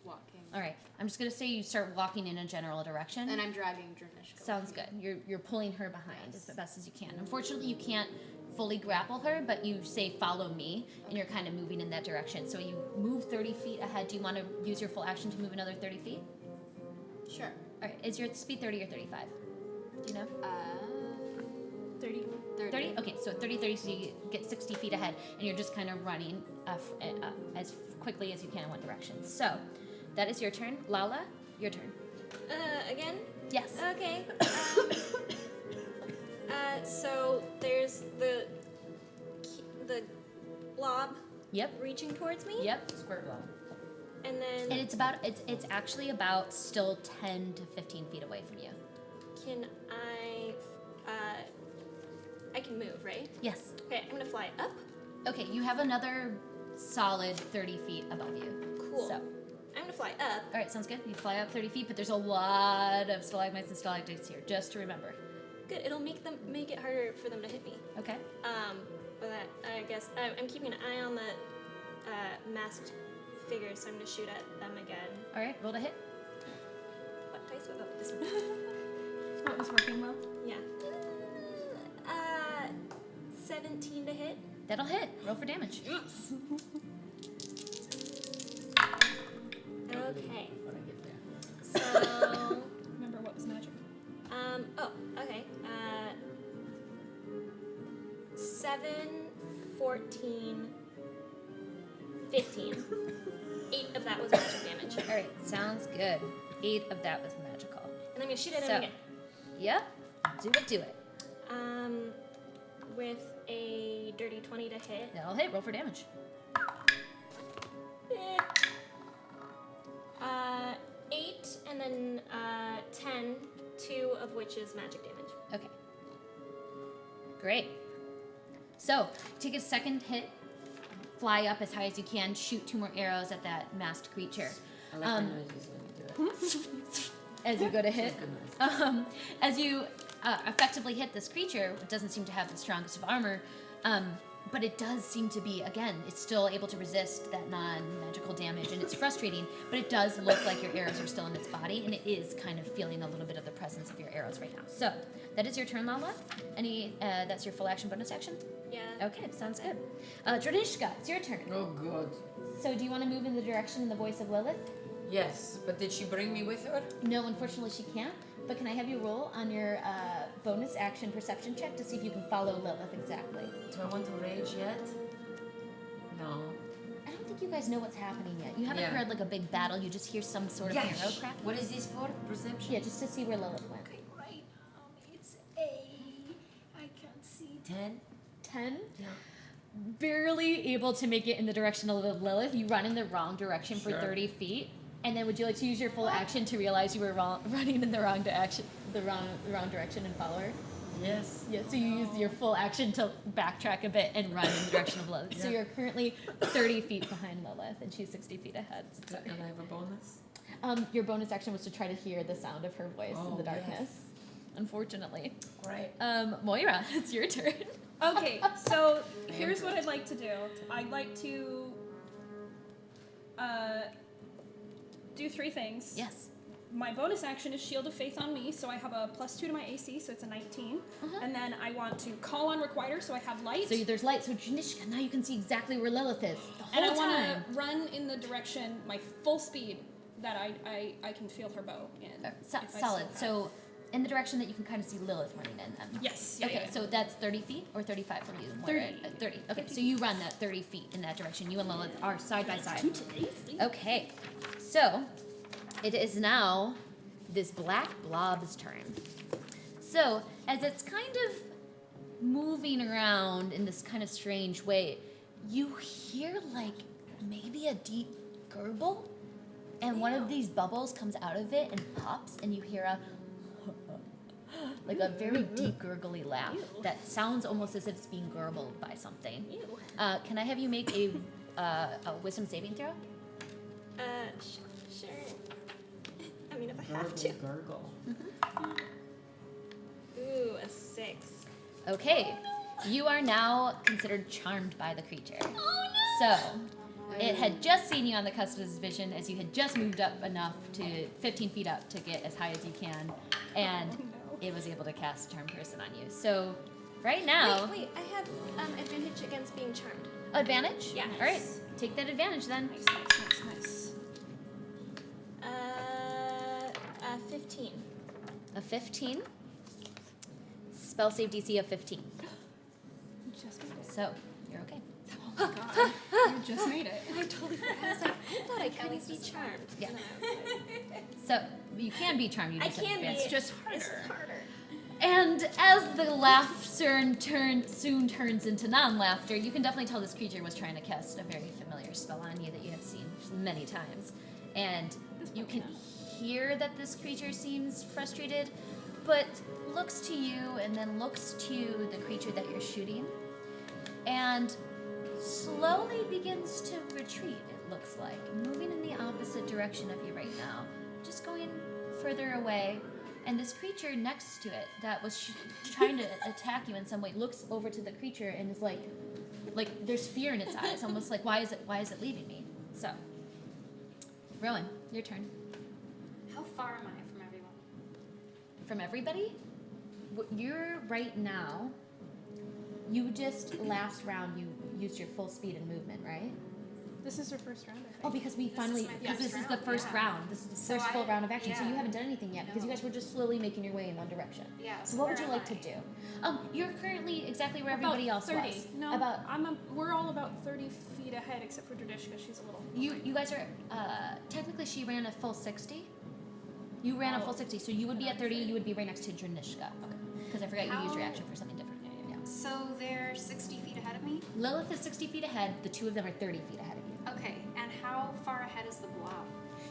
walking. All right. I'm just going to say you start walking in a general direction. And I'm dragging Dranishka. Sounds good. You're pulling her behind as best as you can. Unfortunately, you can't fully grapple her, but you say follow me, and you're kind of moving in that direction. So you move 30 feet ahead. Do you want to use your full action to move another 30 feet? Sure. All right. Is your speed 30 or 35? Do you know? 30. 30? Okay, so 30, so you get 60 feet ahead, and you're just kind of running as quickly as you can in one direction. So that is your turn. Lala, your turn. Again? Yes. Okay. So there's the blob Yep. reaching towards me. Yep. Square block. And then And it's actually about still 10 to 15 feet away from you. can I can move, right? Yes. Okay, I'm gonna fly up. Okay, you have another solid 30 feet above you. Cool. So, I'm gonna fly up. all right, sounds good. You fly up 30 feet, but there's a lot of stalagmites and stalactites here, just to remember. Good. It'll make it harder for them to hit me. Okay. But I guess I'm keeping an eye on the masked figures, so I'm gonna shoot at them again. All right, roll to hit. What dice was that? This one. What was working well? Yeah. 17 to hit. That'll hit. Roll for damage. Okay. When I get there. So, Remember what was magic? okay. 7, 14, 15. 8 of that was magic damage. All right, sounds good. 8 of that was magical. And I'm gonna shoot at him So, again. yep. Do it. With a dirty 20 to hit. That'll hit. Roll for damage. 8 and then 10, 2 of which is magic damage. Okay. Great. So, take a second hit, fly up as high as you can, shoot 2 more arrows at that masked creature. I like the noises when you do it. As you go to hit. She's good noise. As you effectively hit this creature, it doesn't seem to have the strongest of armor, but it does seem to be, again, it's still able to resist that non-magical damage, and it's frustrating, but it does look like your arrows are still in its body, and it is kind of feeling a little bit of the presence of your arrows right now. So, that is your turn, Lala. That's your full action bonus action? Yeah. Okay, sounds good. Dranishka, it's your turn. Oh, good. So, do you want to move in the direction in the voice of Lilith? Yes, but did she bring me with her? No, unfortunately she can't. But can I have you roll on your bonus action perception check to see if you can follow Lilith exactly? Do I want to rage yet? No. I don't think you guys know what's happening yet. You haven't Yeah. heard like a big battle. You just hear some sort of Yes. arrow crack. What is this for? Perception? Yeah, just to see where Lilith went. Okay, great. It's A. I can't see. 10? 10. Yeah. Barely able to make it in the direction of Lilith. You run in the wrong direction for Sure. 30 feet. And then would you like to use your full action to realize you were running in the wrong direction and follow her? Yes. Yeah, so you use your full action to backtrack a bit and run in the direction of Lilith. So Yeah. you're currently 30 feet behind Lilith, and she's 60 feet ahead. So, And I have a bonus? your bonus action was to try to hear the sound of her voice in Oh, the darkness. yes. Unfortunately. Great. Moira, it's your turn. Okay, so here's what I'd like to do. I'd like to do 3 things. Yes. My bonus action is Shield of Faith on me, so I have a +2 to my AC, so it's a 19. And then I want to call on Requiter, so I have light. So there's light. So Janishka, now you can see exactly where Lilith is the whole and I time. want to run in the direction, my full speed, that I can feel her bow in. if I Solid. still have- So in the direction that you can kind of see Lilith running in then. Yes. Yeah, Okay, yeah. so that's 30 feet or 35 from you? Moira? 30. 30. Okay, so you run that 30 feet in that direction. You and Lilith are side by side. Two today. Okay, So, it is now this black blob's turn. So, as it's kind of moving around in this kind of strange way, you hear like maybe a deep gurgle, and one of these bubbles comes out of it and pops, and you hear a like a very deep gurgly laugh that sounds almost as if it's being gurgled by something. Can I have you make a wisdom saving throw? Sure. I mean, if I have to. Gurgle. Ooh, a 6. Okay, you are now considered charmed by the creature. Oh So, it had just seen you on the cusp of its vision as you had just moved up enough to 15 feet up to get as high as you can, and it was able to cast Charm Person on you. So, right now, Wait, I have advantage against being charmed. advantage? Yes. All right, take that advantage then. Nice. 15. A 15. Spell save DC of 15. Just made it. So, you're okay. God, you just made it. I totally forgot. I was like, I thought I couldn't be charmed. Yeah. And then I was like, So, you can be charmed. You I just have can be. advantage. It's just This is harder. harder. And as the laughter soon turns into non-laughter, you can definitely tell this creature was trying to cast a very familiar spell on you that you have seen many times. And you can hear that this creature seems frustrated, but looks to you and then looks to the creature that you're shooting, and slowly begins to retreat, it looks like, moving in the opposite direction of you right now, just going further away. And this creature next to it that was trying to attack you in some way looks over to the creature and is like there's fear in its eyes, almost like why is it leaving me? So, Rowan, your turn. How far am I from everyone? From everybody, you're right now. You just last round you used your full speed and movement, right? This is her first round, I think. Oh, because we finally, my because first this is the round, first yeah. round. This is the So first full I- round of action. So yeah. you haven't done anything yet because you No. guys were just slowly making your way in one direction. Yeah. So what would you where like to am do? You're currently exactly where everybody About else 30. was. No, About we're all about 30 feet ahead, except for Dradishka. She's a little. you guys are technically she ran a full 60. You ran a full 60, so you would be at 30. You would be right next to Dranishka. Okay. Because I forgot you used your How- action for something different. Yeah. So they're 60 feet ahead of me? Lilith is 60 feet ahead. The two of them are 30 feet ahead of you. Okay, and how far ahead is the blob?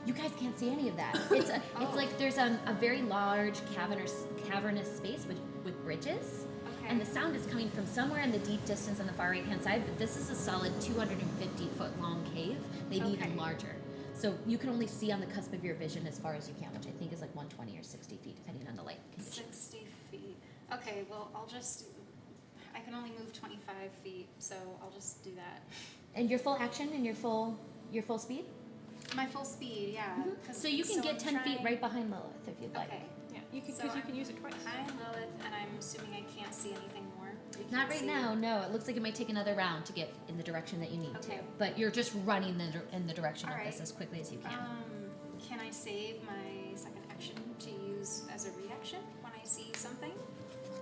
You guys can't see any of that. It's it's like there's a very large cavernous space with bridges, Okay. and the sound is coming from somewhere in the deep distance on the far right hand side. But this is a solid 250-foot long cave, maybe even Okay. larger. So you can only see on the cusp of your vision as far as you can, which I think is like 120 or 60 feet, depending on the light conditions. 60 feet. Okay, well, I can only move 25 feet, so I'll just do that. And your full action and your full speed. My full speed, yeah. 'cause- So you can get I'm 10 feet trying- right behind Lilith if you'd like. Okay. Yeah, you can So because you can use it twice. I'm Lilith, and I'm assuming I can't see anything more. We Not can't right see- now, no. It looks like it might take another round to get in the direction that you need to. Okay. But you're just running in the direction of All this right. as quickly as you can. Can I save my second action to use as a reaction when I see something?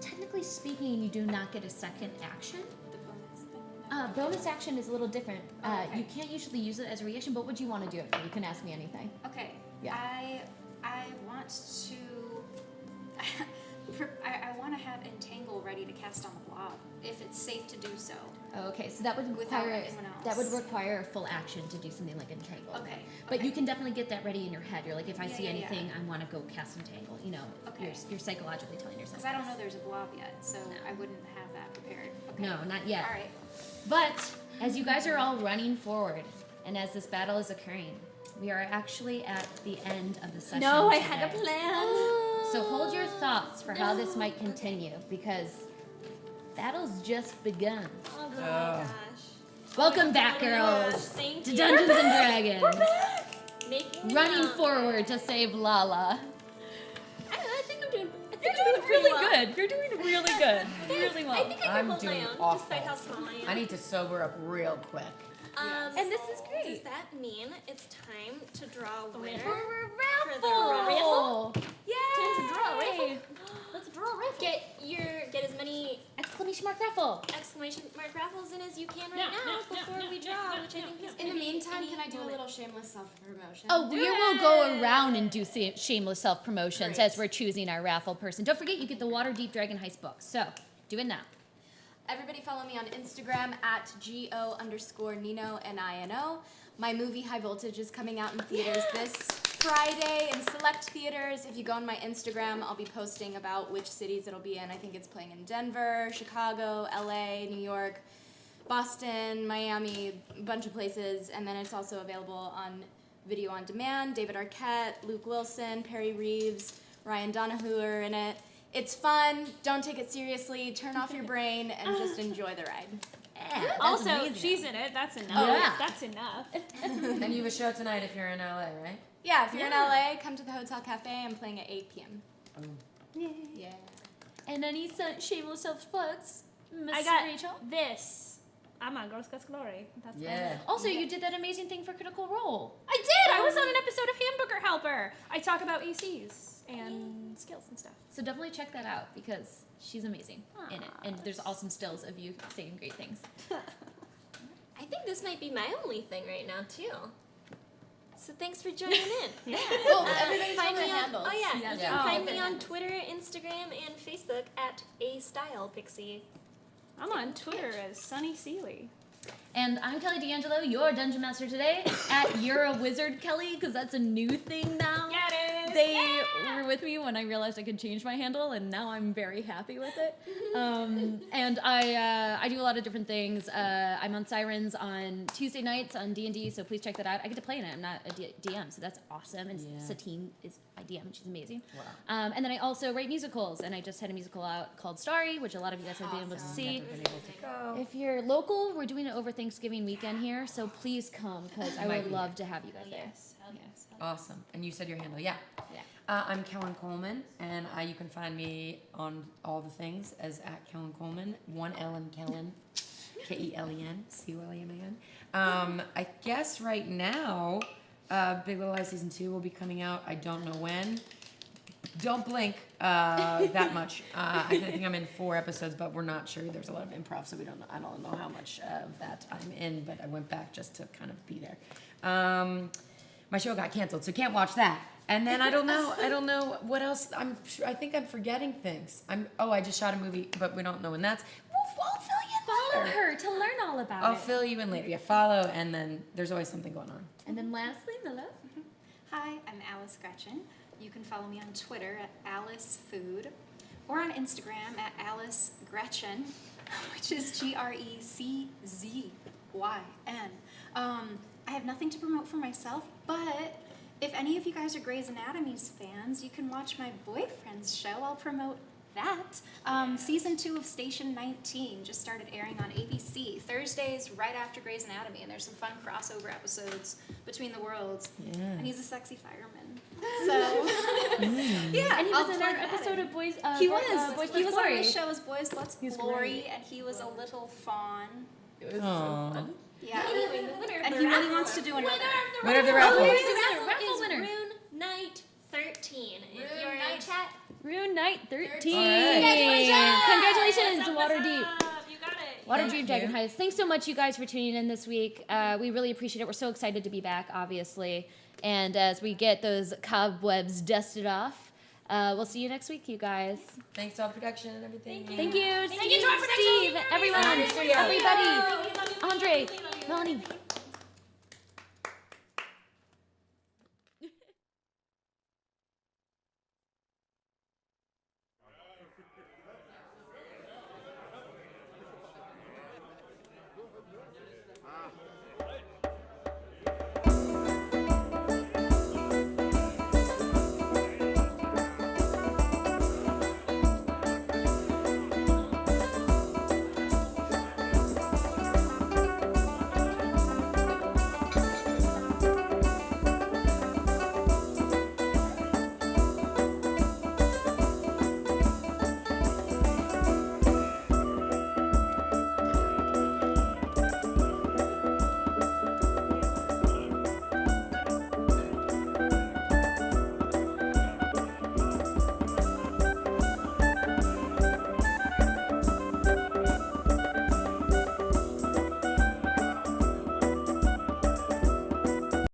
Technically speaking, you do not get a second action. The bonus thing? Bonus action is a little different. Oh, okay. You can't usually use it as a reaction, but what would you want to do it for? You can ask me anything. Okay. Yeah. I want to. I want to have Entangle ready to cast on the blob if it's safe to do so. Okay, so that would Without require anyone else. that would require a full action to do something like entangle. Okay, But okay. you can definitely get that ready in your head. You're like, if I Yeah, see yeah, yeah. anything, I want to go cast entangle. You know, Okay. you're psychologically telling yourself. Because I don't this. know there's a blob yet, so No. I wouldn't have that prepared. Okay. No, not yet. All right. But as you guys are all running forward, and as this battle is occurring, we are actually at the end of the session. No, I today. had a plan. So hold your thoughts for how this might continue, because battle's just begun. Oh my gosh. Welcome back, girls, Thank to you. Dungeons and Dragons. Making me Running young. forward to save Lala. I think I'm doing. You're doing really good. You're doing really good. Really I well. think I can I'm hold my doing own, awful. despite how small I am. I need to sober up real quick. And this is great. Does that mean it's time to draw a winner? For a For the raffle? Yay! Time to draw a raffle. Let's draw a raffle. Get as many Exclamation mark raffle. exclamation mark raffles in as you can right No, now no, before no, we no, draw, no, which I no, think no. is In the meantime, time can I do a little shameless self-promotion? Oh, we will go around and do shameless self-promotions as we're choosing our raffle person. Don't forget, you get the Waterdeep Dragon Heist book. So, do it now. Everybody follow me on Instagram at @GO_Nino, Nino. My movie High Voltage is coming out in theaters this Friday in select theaters. If you go on my Instagram, I'll be posting about which cities it'll be in. I think it's playing in Denver, Chicago, LA, New York, Boston, Miami, a bunch of places. And then it's also available on video on demand. David Arquette, Luke Wilson, Perry Reeves, Ryan Donahue are in it. It's fun. Don't take it seriously. Turn off your brain and just enjoy the ride. Yeah, Also, amazing. she's in it. That's enough. Oh, yeah. That's enough. And you have a show tonight if you're in LA, right? Yeah, if you're in LA, come to the Hotel Cafe. I'm playing at 8 p.m. Oh. Yeah. And any shameless self-plugs, Miss I got Rachel? this. I'm on Girl Scouts Glory. That's my Yeah. name. Also, you did that amazing thing for Critical Role. I did. I was on an episode of Hamburger Helper. I talk about ACs and skills and stuff. So definitely check that out because she's amazing in it. And there's awesome stills of you saying great things. I think this might be my only thing right now too. So thanks for joining in. Yeah. Well, everybody Find tell me their on, handles. oh yeah, Yes. you Yeah. can find Oh. me on Twitter, Instagram, and Facebook at @AStylePixie. I'm on Twitter as Sunny Seeley. And I'm Kelly D'Angelo, your Dungeon Master today at You're a Wizard Kelly, because that's a new thing now. Yeah, it is. They were with me when I realized I could change my handle, and now I'm very happy with it. And I do a lot of different things. I'm on Sirens on Tuesday nights on D&D, so please check that out. I get to play in it. I'm not a DM, so that's awesome. And Yeah. Satine is my DM, and she's amazing. Wow. And then I also write musicals, and I just had a musical out called Starry, which a lot of you guys have been able to see. Never been able to go. If you're local, we're doing it over Thanksgiving weekend here, so please come because I Might would be love to have you guys there. Yes. Hell yes. Awesome. And you said your handle, yeah. Yeah. I'm Kelen Coleman, and you can find me on all the things as @Kelen Coleman. 1 L in Kelen, Kelen, Coleman. I guess right now, Big Little Lies Season 2 will be coming out. I don't know when. Don't blink that much. I think I'm in 4 episodes, but we're not sure. There's a lot of improv, so I don't know how much of that I'm in, but I went back just to kind of be there. My show got canceled, so can't watch that. And then I don't know what else. I think I'm forgetting things. I just shot a movie, but we don't know when that's. I'll fill you in Follow later. her to learn all about I'll it. fill you in later. Yeah, follow, and then there's always something going on. And then lastly, Mila. Hi, I'm Alice Greczyn. You can follow me on Twitter at Alice Food or on Instagram at Alice Greczyn, which is GRECZYN. I have nothing to promote for myself, but if any of you guys are Grey's Anatomy's fans, you can watch my boyfriend's show. I'll promote that. Season 2 of Station 19 just started airing on ABC Thursdays right after Grey's Anatomy, and there's some fun crossover episodes between the worlds. Yeah. And he's a sexy fireman. So, yeah. And he I'll was in plug our that episode in. of Boys. He Boys was Plus on Glory. the show as Boys Plus He was Glory, great. and he was a little fawn. It was so fun. Yeah. Anyway, the winner of And the he really raffle- wants to do another. Winner of the raffle. Winner. The Raffle is winner. Rune Knight 13. If Rune you're in Knight. chat, Rune Knight 13. All right. Congratulations, What's Waterdeep. up? You got it. Waterdeep Thank Dragon you. Heist. Thanks so much, you guys, for tuning in this week. We really appreciate it. We're so excited to be back, obviously. And as we get those cobwebs dusted off, we'll see you next week, you guys. Thanks to all production and everything. Thank you, Thank you to our production Steve, team. everyone, Sorry, everybody, We love you. Andre, We love you. Melanie.